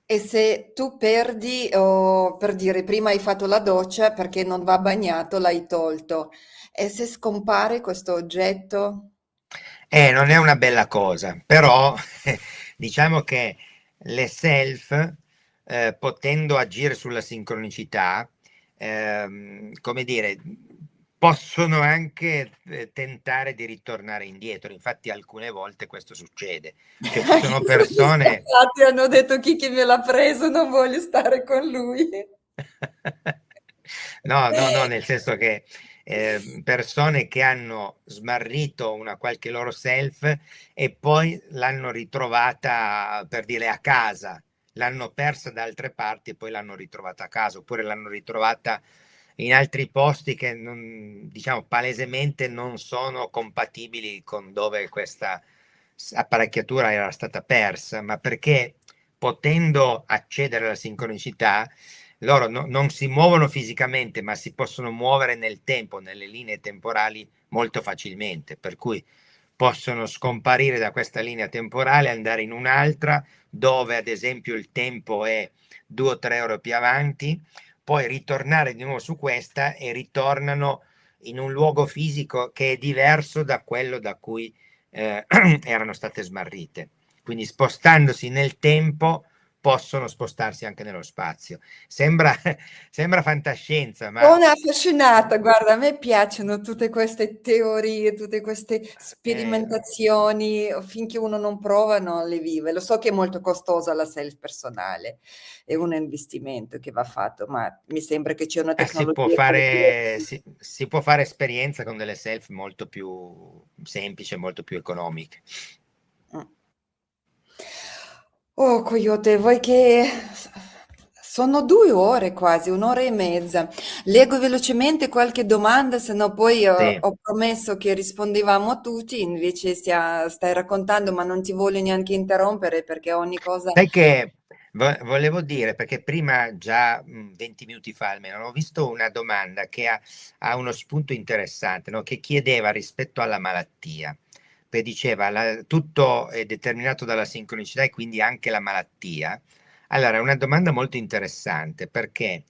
E se tu perdi, o per dire, prima hai fatto la doccia perché non va bagnato, l'hai tolto, e se scompare questo oggetto? Non è una bella cosa, però diciamo che le self, potendo agire sulla sincronicità, come dire, possono anche tentare di ritornare indietro. Infatti alcune volte questo succede. Cioè ci sono persone... Infatti hanno detto chi me l'ha preso, non voglio stare con lui. No, no, no, nel senso che persone che hanno smarrito una qualche loro self e poi l'hanno ritrovata, per dire, a casa, l'hanno persa da altre parti e poi l'hanno ritrovata a casa, oppure l'hanno ritrovata in altri posti che non, diciamo, palesemente non sono compatibili con dove questa apparecchiatura era stata persa, ma perché potendo accedere alla sincronicità loro non si muovono fisicamente, ma si possono muovere nel tempo, nelle linee temporali molto facilmente, per cui possono scomparire da questa linea temporale, andare in un'altra, dove ad esempio il tempo è 2 o 3 ore più avanti, poi ritornare di nuovo su questa e ritornano in un luogo fisico che è diverso da quello da cui erano state smarrite. Quindi spostandosi nel tempo possono spostarsi anche nello spazio. Sembra, sembra fantascienza, ma Sono affascinata, guarda, a me piacciono tutte queste teorie, tutte queste eh, sperimentazioni, finché uno non prova non le vive. Lo so che è molto costosa la self personale, è un investimento che va fatto, ma mi sembra che c'è una tecnologia che lo permette. si può fare esperienza con delle self molto più semplici e molto più economiche. Mm. Oh, Coyote, vuoi che... Sono 2 ore quasi, 1 ora e mezza. Leggo velocemente qualche domanda, se no poi Sì. ho promesso che rispondevamo a tutti, invece stai raccontando, ma non ti voglio neanche interrompere perché ogni cosa... Sai che volevo dire, perché prima già 20 minuti fa almeno, ho visto una domanda che ha uno spunto interessante, no? Che chiedeva rispetto alla malattia. Poi diceva, tutto è determinato dalla sincronicità e quindi anche la malattia. Allora, è una domanda molto interessante perché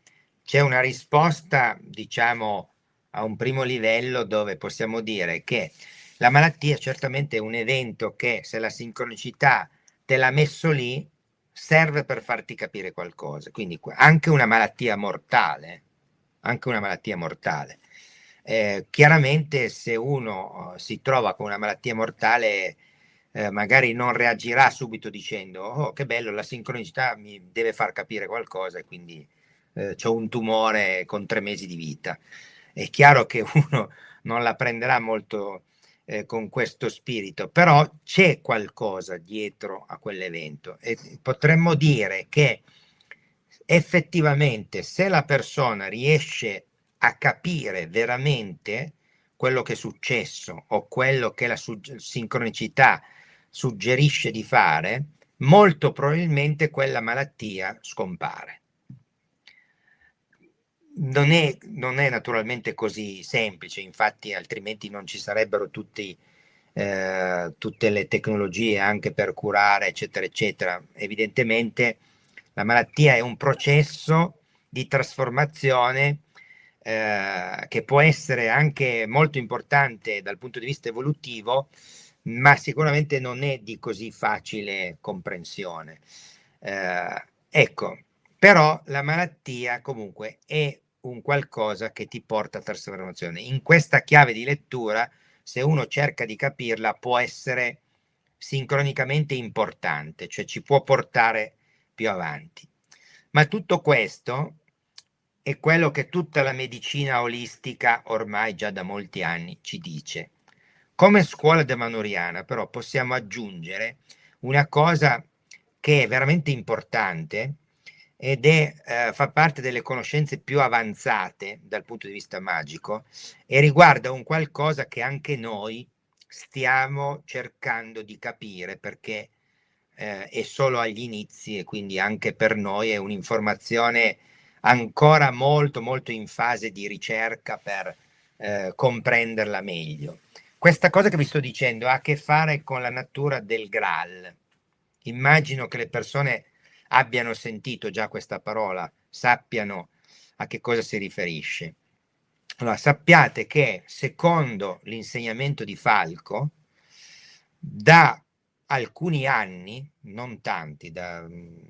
c'è una risposta, diciamo, a un primo livello dove possiamo dire che la malattia certamente è un evento che, se la sincronicità te l'ha messo lì, serve per farti capire qualcosa. Quindi anche una malattia mortale, anche una malattia mortale. Chiaramente se uno si trova con una malattia mortale, magari non reagirà subito dicendo oh che bello, la sincronicità mi deve far capire qualcosa e quindi ho un tumore con 3 mesi di vita. È chiaro che uno non la prenderà molto con questo spirito, però c'è qualcosa dietro a quell'evento e potremmo dire che effettivamente se la persona riesce a capire veramente quello che è successo o quello che la sincronicità suggerisce di fare, molto probabilmente quella malattia scompare. Non è naturalmente così semplice, infatti altrimenti non ci sarebbero tutte le tecnologie anche per curare, eccetera, eccetera. Evidentemente La malattia è un processo di trasformazione che può essere anche molto importante dal punto di vista evolutivo, ma sicuramente non è di così facile comprensione. Ecco, però la malattia comunque è un qualcosa che ti porta a trasformazione. In questa chiave di lettura, se uno cerca di capirla, può essere sincronicamente importante, cioè ci può portare più avanti. Ma tutto questo è quello che tutta la medicina olistica ormai già da molti anni ci dice. Come scuola demanuriana, però, possiamo aggiungere una cosa che è veramente importante ed fa parte delle conoscenze più avanzate dal punto di vista magico e riguarda un qualcosa che anche noi stiamo cercando di capire perché è solo agli inizi e quindi anche per noi è un'informazione ancora molto molto in fase di ricerca per comprenderla meglio. Questa cosa che vi sto dicendo ha a che fare con la natura del Graal. Immagino che le persone abbiano sentito già questa parola, sappiano a che cosa si riferisce. Allora, sappiate che secondo l'insegnamento di Falco, da alcuni anni, non tanti,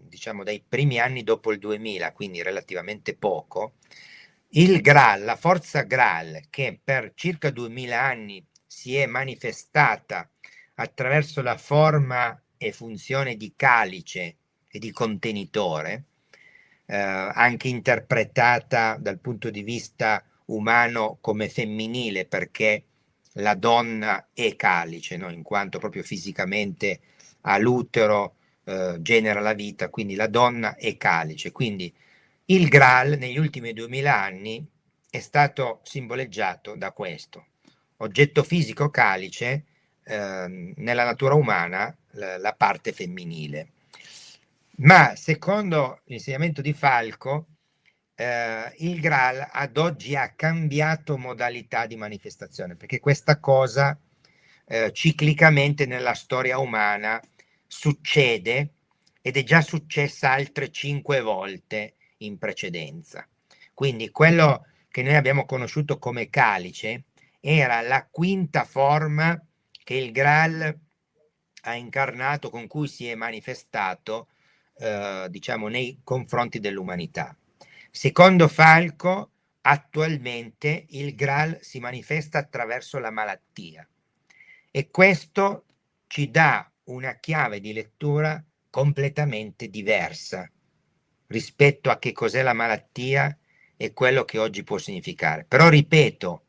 diciamo dai primi anni dopo il 2000, quindi relativamente poco, il Graal, la forza Graal, che per circa 2000 anni si è manifestata attraverso la forma e funzione di calice e di contenitore, anche interpretata dal punto di vista umano come femminile, perché la donna è calice, no? In quanto proprio fisicamente ha l'utero, genera la vita, quindi la donna è calice. Quindi il Graal negli ultimi 2000 anni è stato simboleggiato da questo oggetto fisico calice, nella natura umana la parte femminile. Ma secondo l'insegnamento di Falco, il Graal ad oggi ha cambiato modalità di manifestazione, perché questa cosa ciclicamente nella storia umana succede ed è già successa altre 5 volte in precedenza. Quindi quello che noi abbiamo conosciuto come calice era la quinta forma che il Graal ha incarnato, con cui si è manifestato, diciamo, nei confronti dell'umanità. Secondo Falco, attualmente il Graal si manifesta attraverso la malattia e questo ci dà una chiave di lettura completamente diversa rispetto a che cos'è la malattia e quello che oggi può significare. Però ripeto,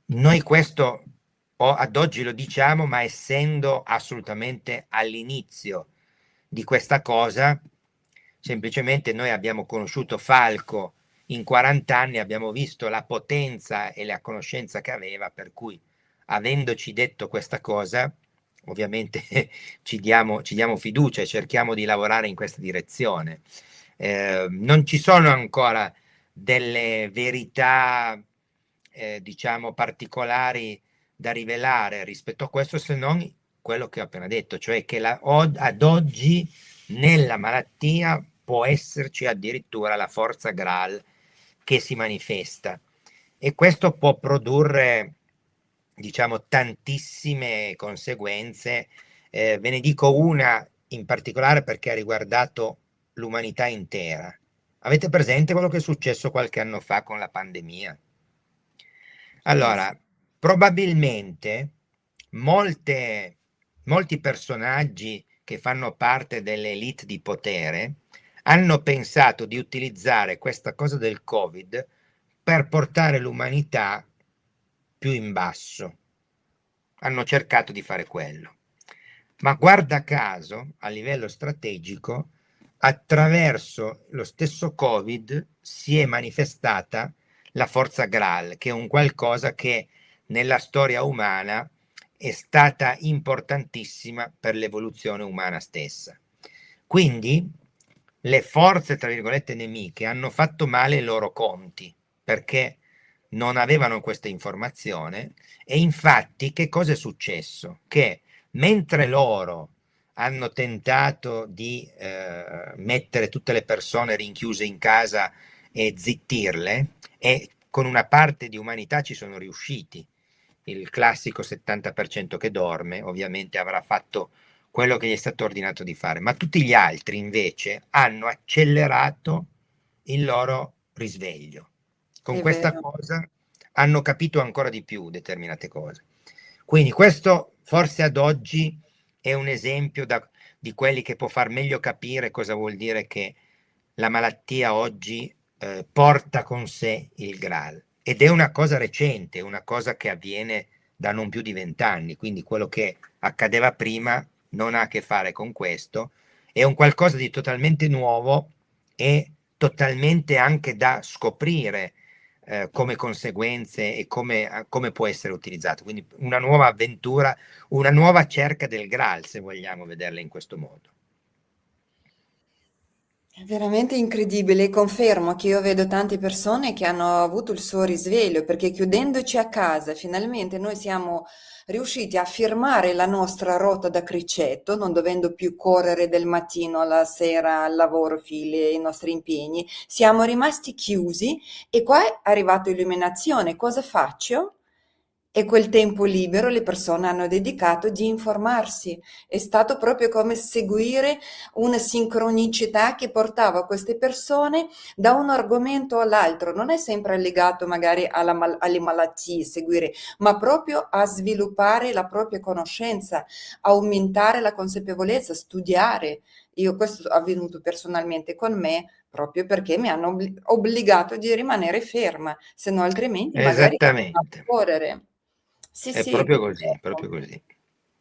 noi questo ad oggi lo diciamo, ma essendo assolutamente all'inizio di questa cosa, semplicemente noi abbiamo conosciuto Falco in 40 anni, abbiamo visto la potenza e la conoscenza che aveva, per cui avendoci detto questa cosa, ovviamente ci diamo fiducia e cerchiamo di lavorare in questa direzione. Non ci sono ancora delle verità, diciamo, particolari da rivelare rispetto a questo, se non quello che ho appena detto, cioè che ad oggi nella malattia può esserci addirittura la forza Graal che si manifesta e questo può produrre, diciamo, tantissime conseguenze. Ve ne dico una in particolare perché ha riguardato l'umanità intera. Avete presente quello che è successo qualche anno fa con la pandemia? Allora, probabilmente molti personaggi che fanno parte delle elite di potere hanno pensato di utilizzare questa cosa del Covid per portare l'umanità più in basso. Hanno cercato di fare quello. Ma guarda caso, a livello strategico, attraverso lo stesso Covid si è manifestata la forza Graal, che è un qualcosa che nella storia umana è stata importantissima per l'evoluzione umana stessa. Quindi le forze, tra virgolette, nemiche hanno fatto male i loro conti, perché non avevano questa informazione e infatti che cosa è successo? Che mentre loro hanno tentato di mettere tutte le persone rinchiuse in casa e zittirle, e con una parte di umanità ci sono riusciti. Il classico 70% che dorme ovviamente avrà fatto quello che gli è stato ordinato di fare, ma tutti gli altri invece hanno accelerato il loro risveglio. Con È questa vero. cosa hanno capito ancora di più determinate cose. Quindi questo forse ad oggi è un esempio di quelli che può far meglio capire cosa vuol dire che la malattia oggi porta con sé il Graal. Ed è una cosa recente, una cosa che avviene da non più di 20 anni, quindi quello che accadeva prima non ha a che fare con questo, è un qualcosa di totalmente nuovo e totalmente anche da scoprire come conseguenze e come può essere utilizzato. Quindi una nuova avventura, una nuova cerca del Graal, se vogliamo vederla in questo modo. È veramente incredibile, confermo che io vedo tante persone che hanno avuto il suo risveglio, perché chiudendoci a casa, finalmente noi siamo riusciti a firmare la nostra rotta da criceto, non dovendo più correre del mattino alla sera al lavoro, figli e i nostri impegni. Siamo rimasti chiusi e qua è arrivata illuminazione. Cosa faccio? E quel tempo libero le persone hanno dedicato di informarsi. È stato proprio come seguire una sincronicità che portava queste persone da un argomento all'altro. Non è sempre legato magari alle malattie, seguire, ma proprio a sviluppare la propria conoscenza, aumentare la consapevolezza, studiare. Io questo è avvenuto personalmente con me proprio perché mi hanno obbligato di rimanere ferma, se no altrimenti magari a Esattamente, correre. Sì, è sì, proprio così, proprio confermo. così.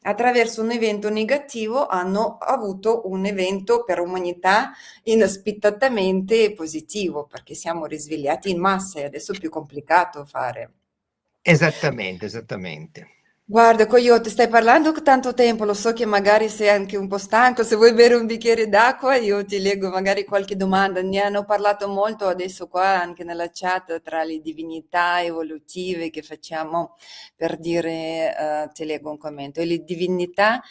Attraverso un evento negativo hanno avuto un evento per umanità inaspettatamente positivo, perché siamo risvegliati in massa e adesso è più complicato fare. Esattamente, esattamente. Guarda, Coyote, stai parlando tanto tempo, lo so che magari sei anche un po' stanco, se vuoi bere un bicchiere d'acqua io ti leggo magari qualche domanda. Ne hanno parlato molto adesso qua anche nella chat tra le divinità evolutive che facciamo per dire, ti leggo un commento, e le divinità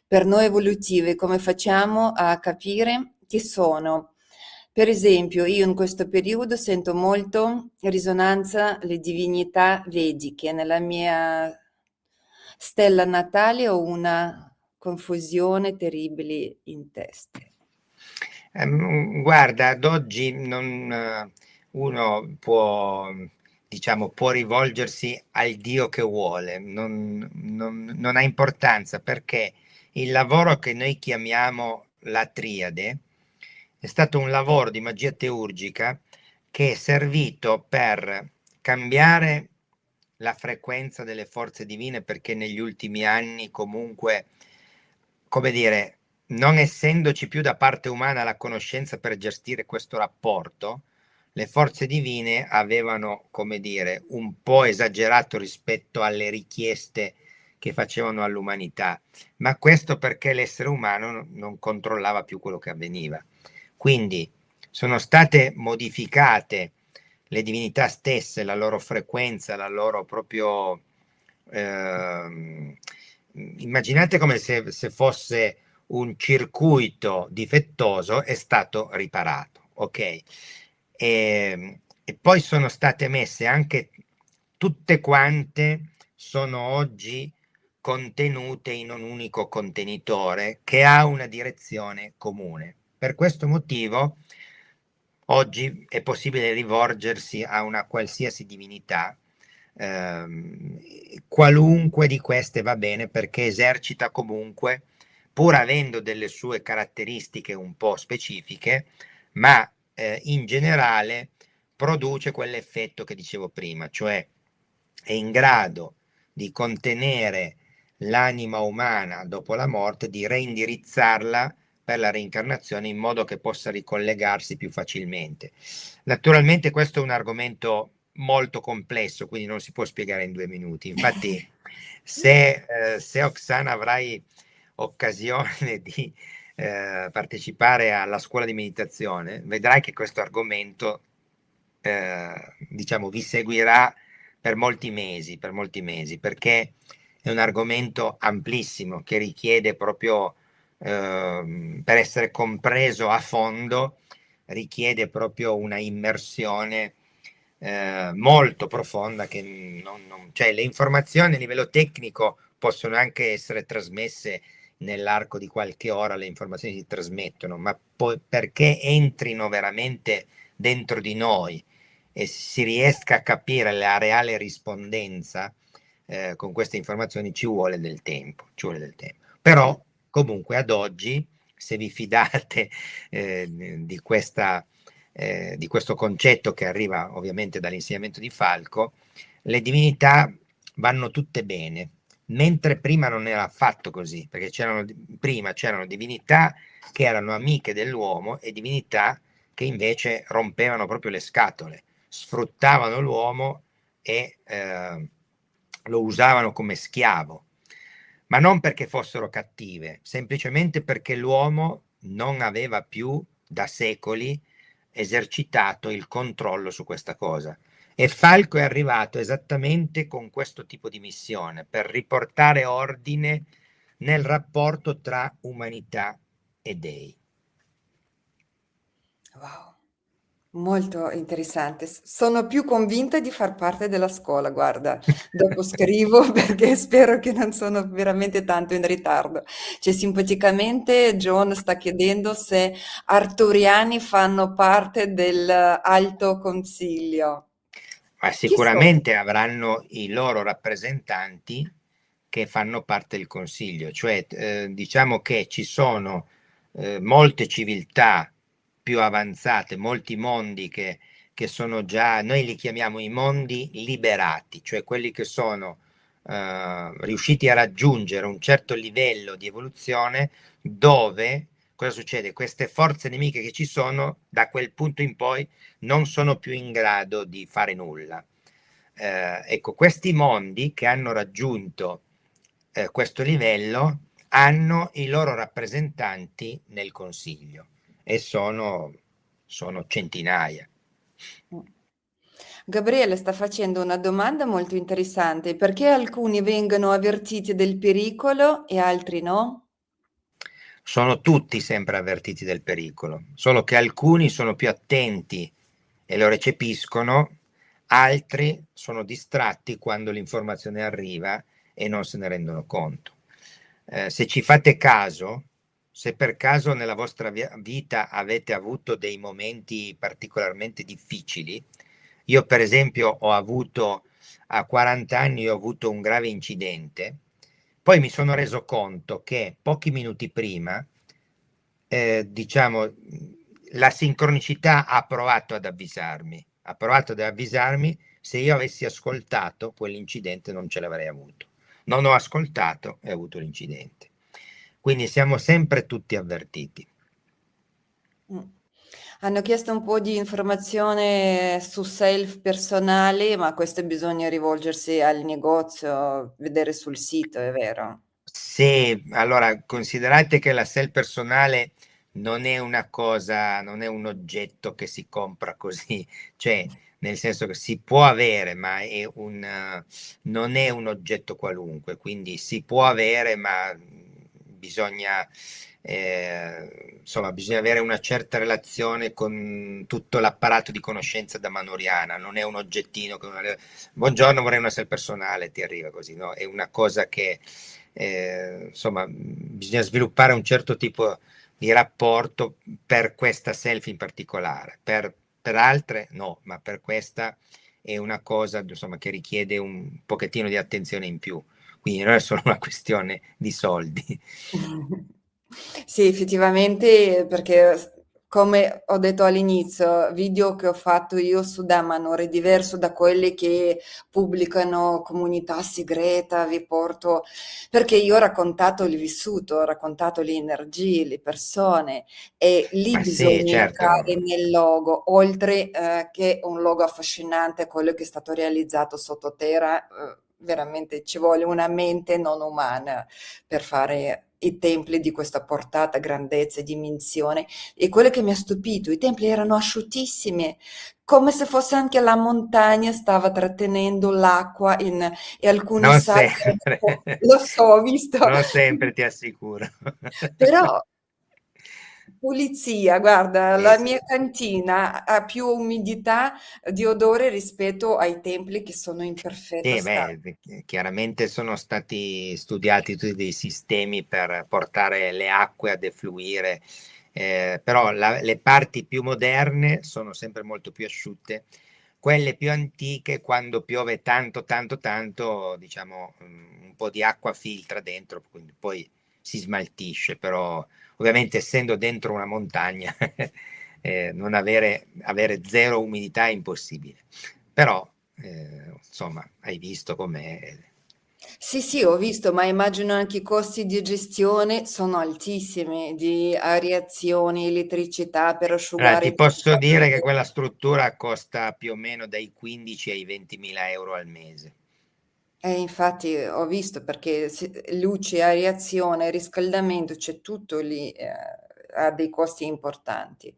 per noi evolutive, come facciamo a capire chi sono? Per esempio, io in questo periodo sento molto risonanza le divinità vediche. Nella mia stella natale ho una confusione terribile in testa. Guarda, ad oggi uno può, diciamo, può rivolgersi al Dio che vuole, non ha importanza, perché il lavoro che noi chiamiamo la triade è stato un lavoro di magia teurgica che è servito per cambiare la frequenza delle forze divine, perché negli ultimi anni comunque, come dire, non essendoci più da parte umana la conoscenza per gestire questo rapporto, le forze divine avevano, come dire, un po' esagerato rispetto alle richieste che facevano all'umanità, ma questo perché l'essere umano non controllava più quello che avveniva. Quindi sono state modificate le divinità stesse, la loro frequenza, la loro proprio... immaginate come se fosse un circuito difettoso, è stato riparato, ok? E poi sono state messe anche tutte quante, sono oggi contenute in un unico contenitore che ha una direzione comune. Per questo motivo oggi è possibile rivolgersi a una qualsiasi divinità, qualunque di queste va bene, perché esercita comunque, pur avendo delle sue caratteristiche un po' specifiche, ma in generale produce quell'effetto che dicevo prima, cioè è in grado di contenere l'anima umana dopo la morte, di reindirizzarla per la reincarnazione in modo che possa ricollegarsi più facilmente. Naturalmente questo è un argomento molto complesso, quindi non si può spiegare in 2 minuti. Infatti, se Oksana avrai occasione di partecipare alla scuola di meditazione, vedrai che questo argomento, diciamo, vi seguirà per molti mesi, perché è un argomento amplissimo che richiede proprio per essere compreso a fondo richiede proprio una immersione molto profonda che cioè le informazioni a livello tecnico possono anche essere trasmesse nell'arco di qualche ora, le informazioni si trasmettono, ma poi perché entrino veramente dentro di noi e si riesca a capire la reale rispondenza con queste informazioni ci vuole del tempo, ci vuole del tempo. Però comunque ad oggi, se vi fidate di questo concetto che arriva ovviamente dall'insegnamento di Falco, le divinità vanno tutte bene, mentre prima non era affatto così, perché prima c'erano divinità che erano amiche dell'uomo e divinità che invece rompevano proprio le scatole, sfruttavano l'uomo e lo usavano come schiavo, ma non perché fossero cattive, semplicemente perché l'uomo non aveva più da secoli esercitato il controllo su questa cosa. E Falco è arrivato esattamente con questo tipo di missione, per riportare ordine nel rapporto tra umanità e dei. Wow. Molto interessante. Sono più convinta di far parte della scuola, guarda. Dopo scrivo perché spero che non sono veramente tanto in ritardo. Cioè, simpaticamente John sta chiedendo se arturiani fanno parte del Alto Consiglio. Ma Chi sono? sicuramente avranno i loro rappresentanti che fanno parte del Consiglio, cioè diciamo che ci sono molte civiltà più avanzate, molti mondi che sono già, noi li chiamiamo i mondi liberati, cioè quelli che sono riusciti a raggiungere un certo livello di evoluzione dove, cosa succede? Queste forze nemiche che ci sono, da quel punto in poi non sono più in grado di fare nulla. Ecco, questi mondi che hanno raggiunto questo livello hanno i loro rappresentanti nel Consiglio e sono centinaia. Gabriele sta facendo una domanda molto interessante. Perché alcuni vengono avvertiti del pericolo e altri no? Sono tutti sempre avvertiti del pericolo, solo che alcuni sono più attenti e lo recepiscono, altri sono distratti quando l'informazione arriva e non se ne rendono conto. Se ci fate caso, se per caso nella vostra vita avete avuto dei momenti particolarmente difficili, io per esempio ho avuto a 40 anni ho avuto un grave incidente, poi mi sono reso conto che pochi minuti prima, diciamo, la sincronicità ha provato ad avvisarmi, se io avessi ascoltato quell'incidente non ce l'avrei avuto. Non ho ascoltato e ho avuto l'incidente. Quindi siamo sempre tutti avvertiti. Mm. Hanno chiesto un po' di informazione su self personali, ma questo bisogna rivolgersi al negozio, vedere sul sito, è vero? Se allora considerate che la self personale non è una cosa, non è un oggetto che si compra così, cioè nel senso che si può avere, ma non è un oggetto qualunque, quindi si può avere, ma bisogna, insomma, bisogna avere una certa relazione con tutto l'apparato di conoscenza da manoriana, non è un oggettino che buongiorno, vorrei una self personale, ti arriva così, no? È una cosa che insomma, bisogna sviluppare un certo tipo di rapporto per questa selfie in particolare, per altre no, ma per questa è una cosa insomma, che richiede un pochettino di attenzione in più, quindi non è solo una questione di soldi. Sì, effettivamente, perché come ho detto all'inizio, video che ho fatto io su Damanhur è diverso da quelli che pubblicano comunità segreta, vi porto, perché io ho raccontato il vissuto, ho raccontato le energie, le persone e lì Ma sì, bisogna certo, entrare nel logo, oltre che un logo affascinante, quello che è stato realizzato sottoterra, veramente ci vuole una mente non umana per fare i templi di questa portata, grandezza e dimensione. E quello che mi ha stupito, i templi erano asciuttissimi, come se fosse anche la montagna stava trattenendo l'acqua e alcuni Non sali sempre, lo so, ho visto, non sempre ti assicuro. però pulizia, guarda, Sì, la sì. mia cantina ha più umidità di odore rispetto ai templi che sono in perfetto Sì, stato. beh, chiaramente sono stati studiati tutti dei sistemi per portare le acque a defluire, però le parti più moderne sono sempre molto più asciutte. Quelle più antiche, quando piove tanto, tanto, tanto, diciamo, un po' di acqua filtra dentro, quindi poi si smaltisce, però ovviamente essendo dentro una montagna, non avere zero umidità è impossibile. Però, insomma, hai visto com'è. Sì, sì, ho visto, ma immagino anche i costi di gestione sono altissimi, di areazione, elettricità per Allora, asciugare ti tutto. posso dire che quella struttura costa più o meno dai 15 ai 20.000 euro al mese. Infatti ho visto perché luce, areazione, riscaldamento, c'è tutto lì, ha dei costi importanti.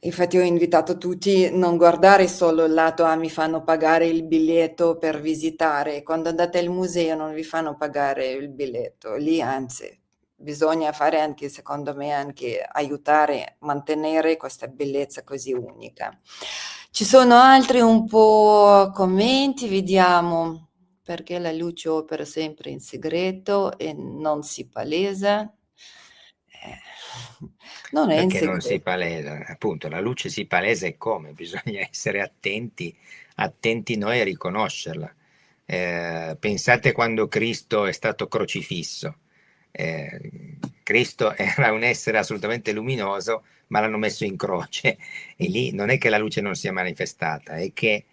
Infatti ho invitato tutti a non guardare solo il lato, ah, mi fanno pagare il biglietto per visitare. Quando andate al museo non vi fanno pagare il biglietto, lì anzi bisogna fare anche, secondo me, anche aiutare a mantenere questa bellezza così unica. Ci sono altri un po' commenti, vediamo. Perché la luce opera sempre in segreto e non si palesa? Non è in Perché non si segreto. palesa? Appunto, la luce si palesa e come? Bisogna essere attenti, attenti noi a riconoscerla. Pensate quando Cristo è stato crocifisso. Cristo era un essere assolutamente luminoso, ma l'hanno messo in croce e lì non è che la luce non sia manifestata, è che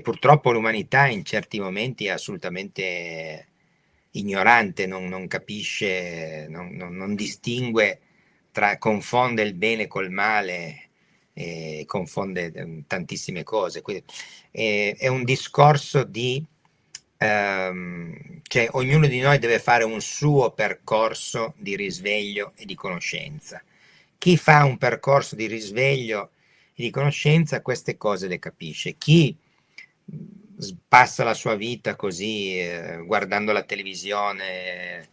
purtroppo l'umanità in certi momenti è assolutamente ignorante, non capisce, non distingue confonde il bene col male, confonde tantissime cose. Quindi, è un discorso di, cioè ognuno di noi deve fare un suo percorso di risveglio e di conoscenza. Chi fa un percorso di risveglio e di conoscenza queste cose le capisce. Chi passa la sua vita così, guardando la televisione,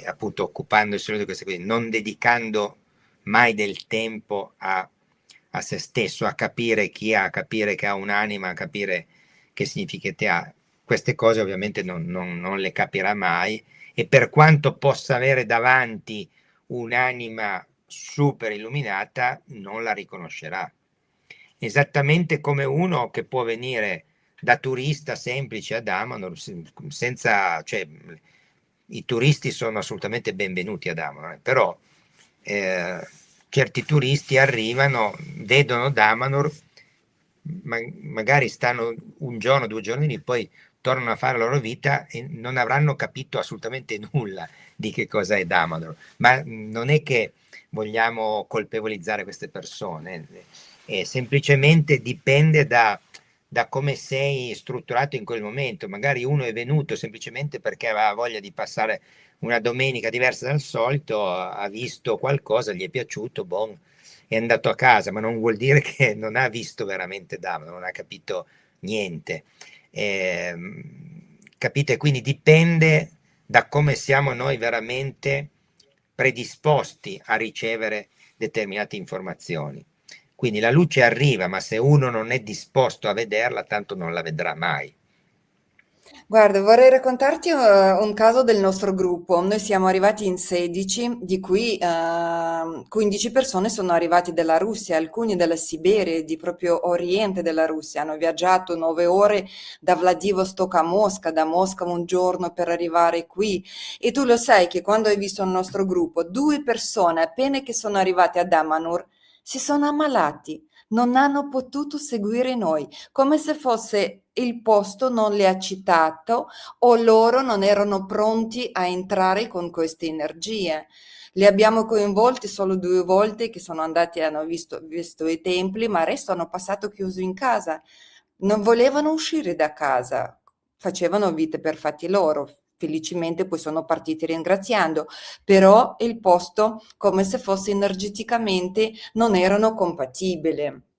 appunto occupandosi solo di queste cose, non dedicando mai del tempo a se stesso, a capire chi ha, a capire che ha un'anima, a capire che significati ha. Queste cose ovviamente non le capirà mai e per quanto possa avere davanti un'anima super illuminata, non la riconoscerà. Esattamente come uno che può venire da turista semplice ad Amanor senza, cioè, i turisti sono assolutamente benvenuti ad Amanor, però certi turisti arrivano, vedono Damanor, magari stanno un giorno, 2 giorni lì, poi tornano a fare la loro vita e non avranno capito assolutamente nulla di che cosa è Damanor. Ma non è che vogliamo colpevolizzare queste persone, semplicemente dipende da come sei strutturato in quel momento. Magari uno è venuto semplicemente perché aveva voglia di passare una domenica diversa dal solito, ha visto qualcosa, gli è piaciuto, bon, è andato a casa, ma non vuol dire che non ha visto veramente Dama, non ha capito niente. Capite? Quindi dipende da come siamo noi veramente predisposti a ricevere determinate informazioni. Quindi la luce arriva, ma se uno non è disposto a vederla, tanto non la vedrà mai. Guarda, vorrei raccontarti un caso del nostro gruppo. Noi siamo arrivati in 16, di cui 15 persone sono arrivate dalla Russia, alcuni dalla Siberia, di proprio oriente della Russia. Hanno viaggiato 9 ore da Vladivostok a Mosca, da Mosca un giorno per arrivare qui. E tu lo sai che quando hai visto il nostro gruppo, 2 persone appena che sono arrivate ad Amanur si sono ammalati, non hanno potuto seguire noi come se fosse il posto non li ha citato o loro non erano pronti a entrare con queste energie. Li abbiamo coinvolti solo 2 volte che sono andati e hanno visto i templi, ma il resto hanno passato chiuso in casa. Non volevano uscire da casa, facevano vite per fatti loro. felicemente poi sono partiti ringraziando, però il posto come se fosse energeticamente non erano compatibili.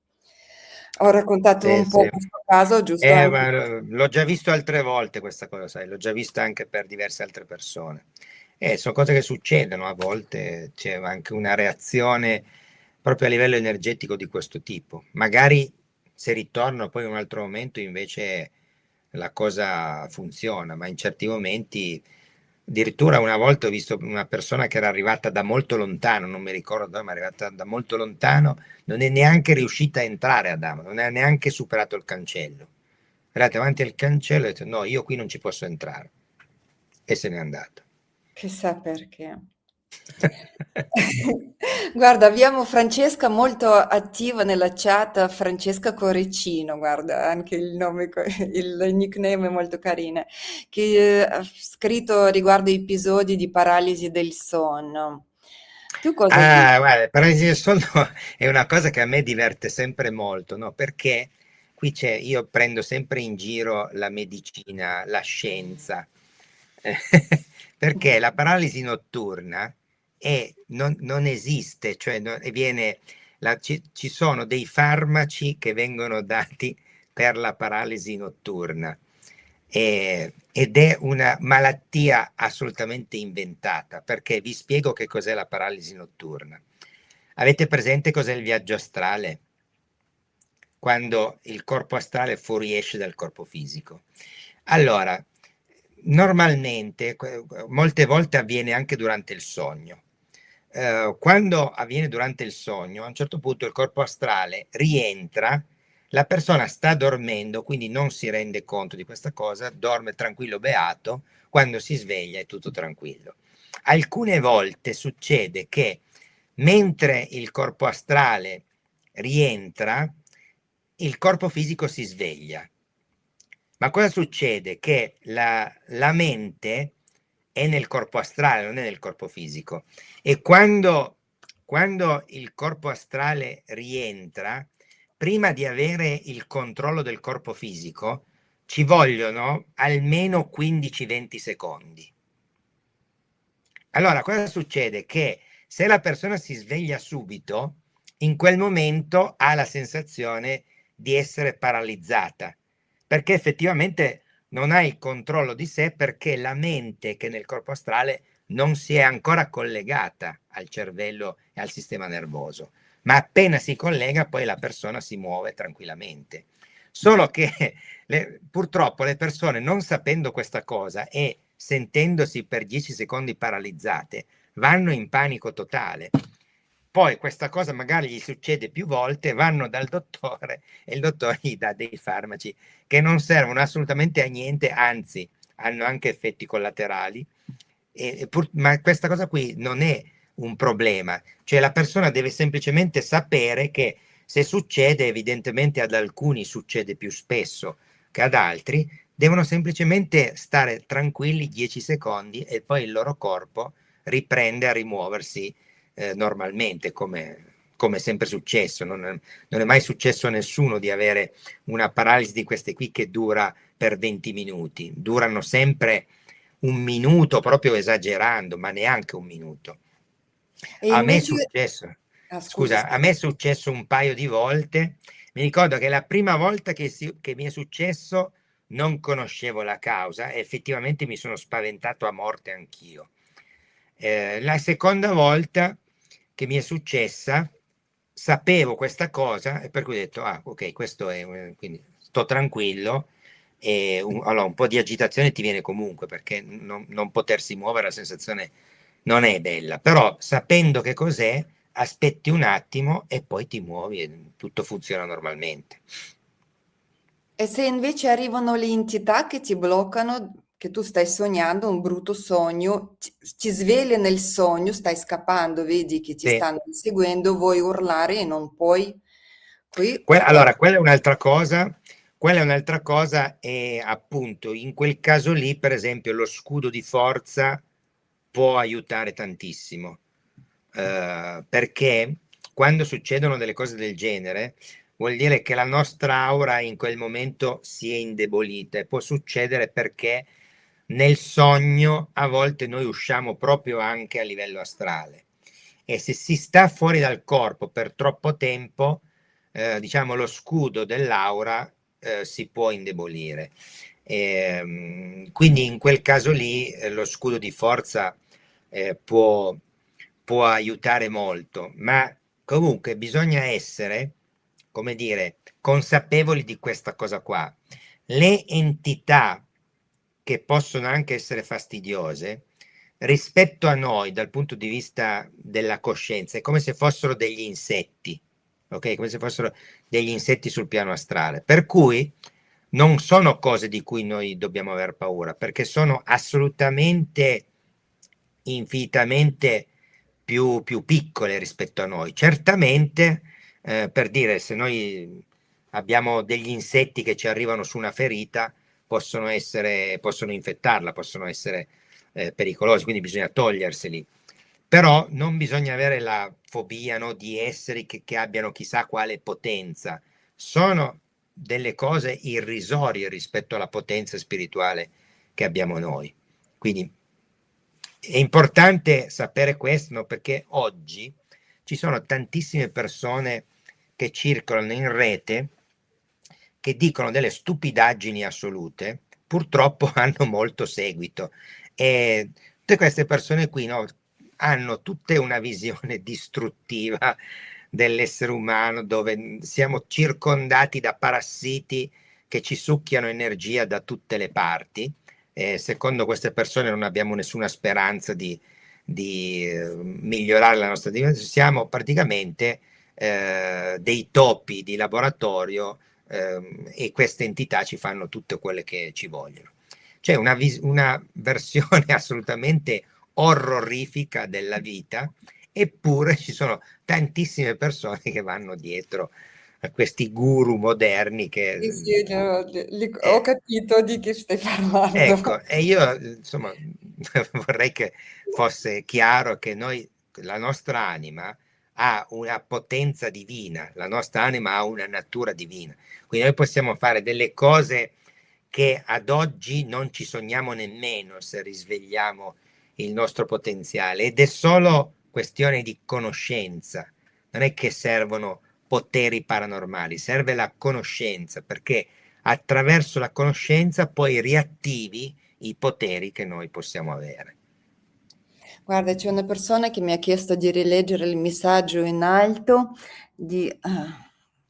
Ho raccontato Sì, un po' sì. questo caso, giusto anche. Ma l'ho già visto altre volte questa cosa, sai, l'ho già vista anche per diverse altre persone. Sono cose che succedono, a volte c'è anche una reazione proprio a livello energetico di questo tipo. Magari se ritorno poi in un altro momento invece la cosa funziona, ma in certi momenti, addirittura una volta ho visto una persona che era arrivata da molto lontano, non mi ricordo dove, ma è arrivata da molto lontano, non è neanche riuscita a entrare ad Ama, non ha neanche superato il cancello. È arrivata davanti al cancello e ha detto no, io qui non ci posso entrare. E se n'è andata. Chissà perché. Guarda, abbiamo Francesca molto attiva nella chat, Francesca Corricino, guarda, anche il nome, il nickname è molto carina, che ha scritto riguardo episodi di paralisi del sonno. Tu cosa dici? Ah, guarda, paralisi del sonno è una cosa che a me diverte sempre molto, no? Perché qui io prendo sempre in giro la medicina, la scienza, eh, perché la paralisi notturna non esiste, cioè ci sono dei farmaci che vengono dati per la paralisi notturna ed è una malattia assolutamente inventata, perché vi spiego che cos'è la paralisi notturna. Avete presente cos'è il viaggio astrale? Quando il corpo astrale fuoriesce dal corpo fisico. Allora, normalmente, molte volte avviene anche durante il sogno. Quando avviene durante il sogno, a un certo punto il corpo astrale rientra, la persona sta dormendo, quindi non si rende conto di questa cosa, dorme tranquillo, beato, quando si sveglia è tutto tranquillo. Alcune volte succede che mentre il corpo astrale rientra, il corpo fisico si sveglia. Ma cosa succede? Che la mente è nel corpo astrale, non è nel corpo fisico. E quando il corpo astrale rientra, prima di avere il controllo del corpo fisico, ci vogliono almeno 15-20 secondi. Allora, cosa succede? Che se la persona si sveglia subito, in quel momento ha la sensazione di essere paralizzata, perché effettivamente non ha il controllo di sé, perché la mente che è nel corpo astrale non si è ancora collegata al cervello e al sistema nervoso, ma appena si collega poi la persona si muove tranquillamente. Solo che purtroppo le persone, non sapendo questa cosa e sentendosi per 10 secondi paralizzate, vanno in panico totale. Poi questa cosa magari gli succede più volte, vanno dal dottore e il dottore gli dà dei farmaci che non servono assolutamente a niente, anzi hanno anche effetti collaterali. Ma questa cosa qui non è un problema, cioè la persona deve semplicemente sapere che se succede, evidentemente ad alcuni succede più spesso che ad altri, devono semplicemente stare tranquilli 10 secondi e poi il loro corpo riprende a rimuoversi normalmente, come è sempre successo. Non è mai successo a nessuno di avere una paralisi di queste qui che dura per 20 minuti. Durano sempre un minuto, proprio esagerando, ma neanche un minuto. E A me è invece, successo, ah, scusa, scusa, a scusa. me è successo un paio di volte. Mi ricordo che la prima volta che mi è successo non conoscevo la causa e effettivamente mi sono spaventato a morte anch'io. La seconda volta che mi è successa, sapevo questa cosa e per cui ho detto, ah, ok, questo è, quindi sto tranquillo. E allora, un po' di agitazione ti viene comunque, perché non potersi muovere, la sensazione non è bella, però sapendo che cos'è, aspetti un attimo e poi ti muovi e tutto funziona normalmente. E se invece arrivano le entità che ti bloccano, che tu stai sognando un brutto sogno, ti svegli nel sogno, stai scappando, vedi che ti Sì. stanno inseguendo, vuoi urlare e non puoi. Qui, Allora, quella è un'altra cosa. Quella è un'altra cosa e appunto in quel caso lì, per esempio, lo scudo di forza può aiutare tantissimo, perché quando succedono delle cose del genere vuol dire che la nostra aura in quel momento si è indebolita e può succedere perché nel sogno a volte noi usciamo proprio anche a livello astrale, e se si sta fuori dal corpo per troppo tempo, diciamo lo scudo dell'aura si può indebolire. Quindi in quel caso lì lo scudo di forza può aiutare molto, ma comunque bisogna essere, come dire, consapevoli di questa cosa qua. Le entità che possono anche essere fastidiose rispetto a noi dal punto di vista della coscienza è come se fossero degli insetti, ok? Come se fossero degli insetti sul piano astrale, per cui non sono cose di cui noi dobbiamo aver paura, perché sono assolutamente, infinitamente più piccole rispetto a noi. Certamente, per dire, se noi abbiamo degli insetti che ci arrivano su una ferita, possono infettarla, possono essere pericolosi, quindi bisogna toglierseli. Però non bisogna avere la fobia, no, di esseri che abbiano chissà quale potenza. Sono delle cose irrisorie rispetto alla potenza spirituale che abbiamo noi. Quindi è importante sapere questo, no, perché oggi ci sono tantissime persone che circolano in rete che dicono delle stupidaggini assolute, purtroppo hanno molto seguito, e tutte queste persone qui, no, hanno tutte una visione distruttiva dell'essere umano, dove siamo circondati da parassiti che ci succhiano energia da tutte le parti. Secondo queste persone non abbiamo nessuna speranza di migliorare la nostra dimensione, siamo praticamente dei topi di laboratorio, e queste entità ci fanno tutte quelle che ci vogliono. C'è una versione assolutamente orrorifica della vita, eppure ci sono tantissime persone che vanno dietro a questi guru moderni Sì, che... sì, ho capito di chi stai parlando. Ecco, e io insomma vorrei che fosse chiaro che noi, la nostra anima ha una potenza divina, la nostra anima ha una natura divina, quindi noi possiamo fare delle cose che ad oggi non ci sogniamo nemmeno se risvegliamo il nostro potenziale, ed è solo questione di conoscenza, non è che servono poteri paranormali, serve la conoscenza, perché attraverso la conoscenza poi riattivi i poteri che noi possiamo avere. Guarda, c'è una persona che mi ha chiesto di rileggere il messaggio in alto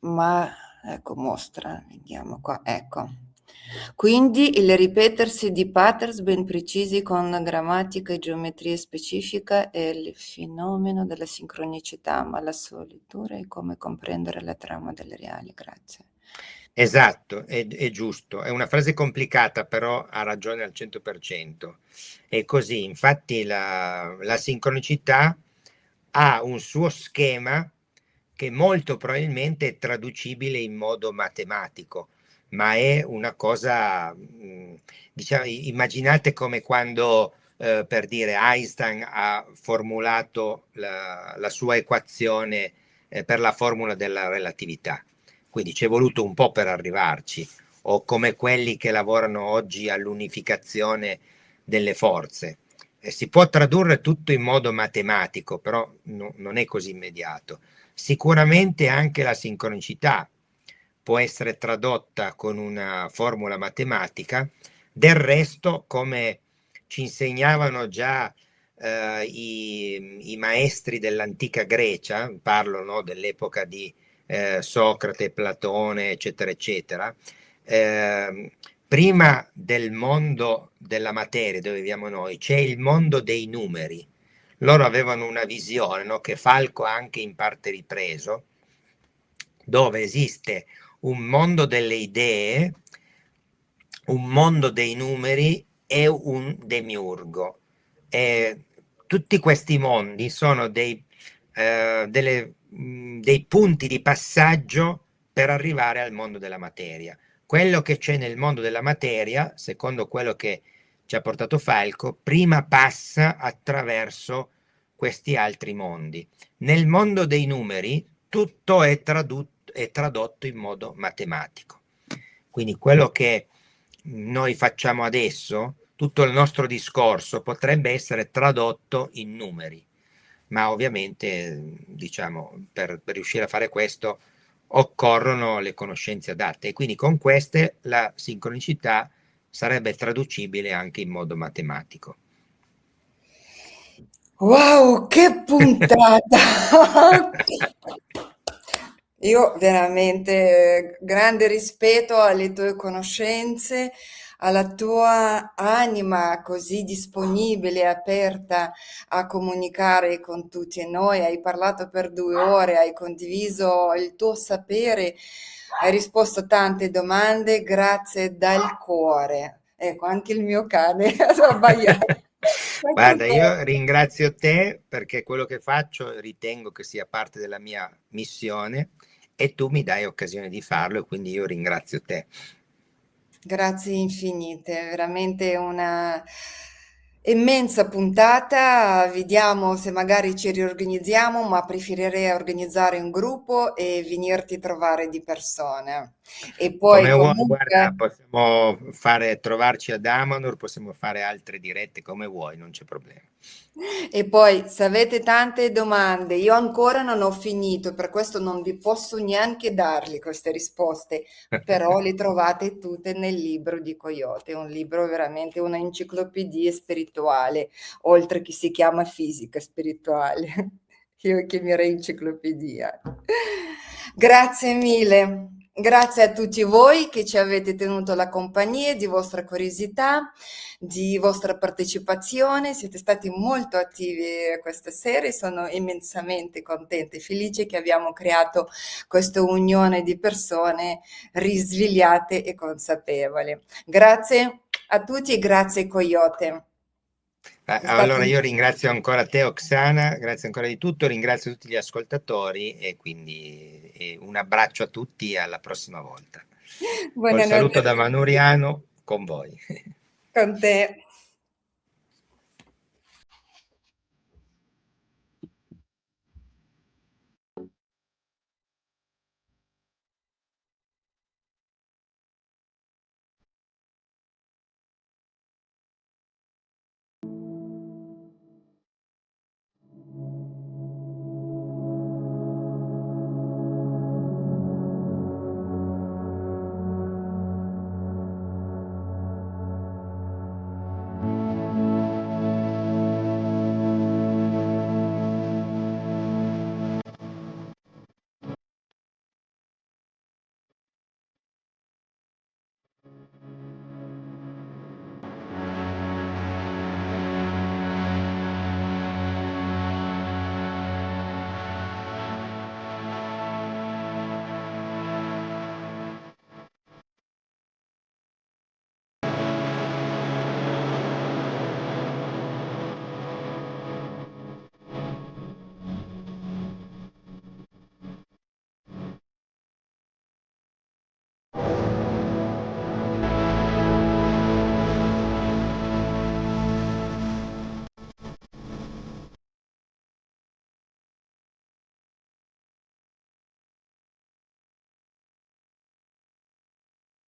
ma ecco, mostra, vediamo qua, ecco. Quindi il ripetersi di patterns ben precisi con grammatica e geometria specifica è il fenomeno della sincronicità, ma la sua lettura è come comprendere la trama del reale. Grazie. Esatto, è giusto. È una frase complicata, però ha ragione al 100%. È così, infatti la sincronicità ha un suo schema che molto probabilmente è traducibile in modo matematico, ma è una cosa, diciamo, immaginate come quando, per dire, Einstein ha formulato la sua equazione per la formula della relatività. Quindi ci è voluto un po' per arrivarci, o come quelli che lavorano oggi all'unificazione delle forze. Si può tradurre tutto in modo matematico, però non è così immediato. Sicuramente anche la sincronicità può essere tradotta con una formula matematica. Del resto, come ci insegnavano già i maestri dell'antica Grecia, parlo, no, dell'epoca di Socrate, Platone, eccetera, eccetera, prima del mondo della materia dove viviamo noi, c'è il mondo dei numeri. Loro avevano una visione, no, che Falco ha anche in parte ripreso, dove esiste un mondo delle idee, un mondo dei numeri e un demiurgo. Tutti questi mondi sono dei punti di passaggio per arrivare al mondo della materia. Quello che c'è nel mondo della materia, secondo quello che ci ha portato Falco, prima passa attraverso questi altri mondi. Nel mondo dei numeri tutto è tradotto in modo matematico. Quindi quello che noi facciamo adesso tutto il nostro discorso potrebbe essere tradotto in numeri, ma ovviamente, diciamo, per riuscire a fare questo occorrono le conoscenze adatte, e quindi con queste la sincronicità sarebbe traducibile anche in modo matematico. Wow, che puntata! Io veramente grande rispetto alle tue conoscenze, alla tua anima così disponibile e aperta a comunicare con tutti noi. Hai parlato per 2 ore, hai condiviso il tuo sapere, hai risposto a tante domande, grazie dal cuore. Ecco, anche il mio cane ha abbaiato. Guarda, io ringrazio te perché quello che faccio ritengo che sia parte della mia missione e tu mi dai occasione di farlo, e quindi io ringrazio te. Grazie infinite, veramente una immensa puntata. Vediamo se magari ci riorganizziamo, ma preferirei organizzare un gruppo e venirti a trovare di persona. E poi Come vuoi, guarda, comunque. possiamo trovarci ad Amanur, possiamo fare altre dirette come vuoi, non c'è problema. E poi, se avete tante domande, io ancora non ho finito, per questo non vi posso neanche darli queste risposte, però le trovate tutte nel libro di Coyote, un libro veramente una enciclopedia spirituale, oltre che si chiama fisica spirituale. Io chiamerei enciclopedia. Grazie mille. Grazie a tutti voi che ci avete tenuto la compagnia, di vostra curiosità, di vostra partecipazione. Siete stati molto attivi questa sera e sono immensamente contenta e felice che abbiamo creato questa unione di persone risvegliate e consapevoli. Grazie a tutti e grazie Coyote. È stato Allora io ringrazio ancora te, Oksana, grazie ancora di tutto, ringrazio tutti gli ascoltatori, e quindi un abbraccio a tutti e alla prossima volta. Col buonanotte saluto a da tutti. Manuriano con voi. Con te.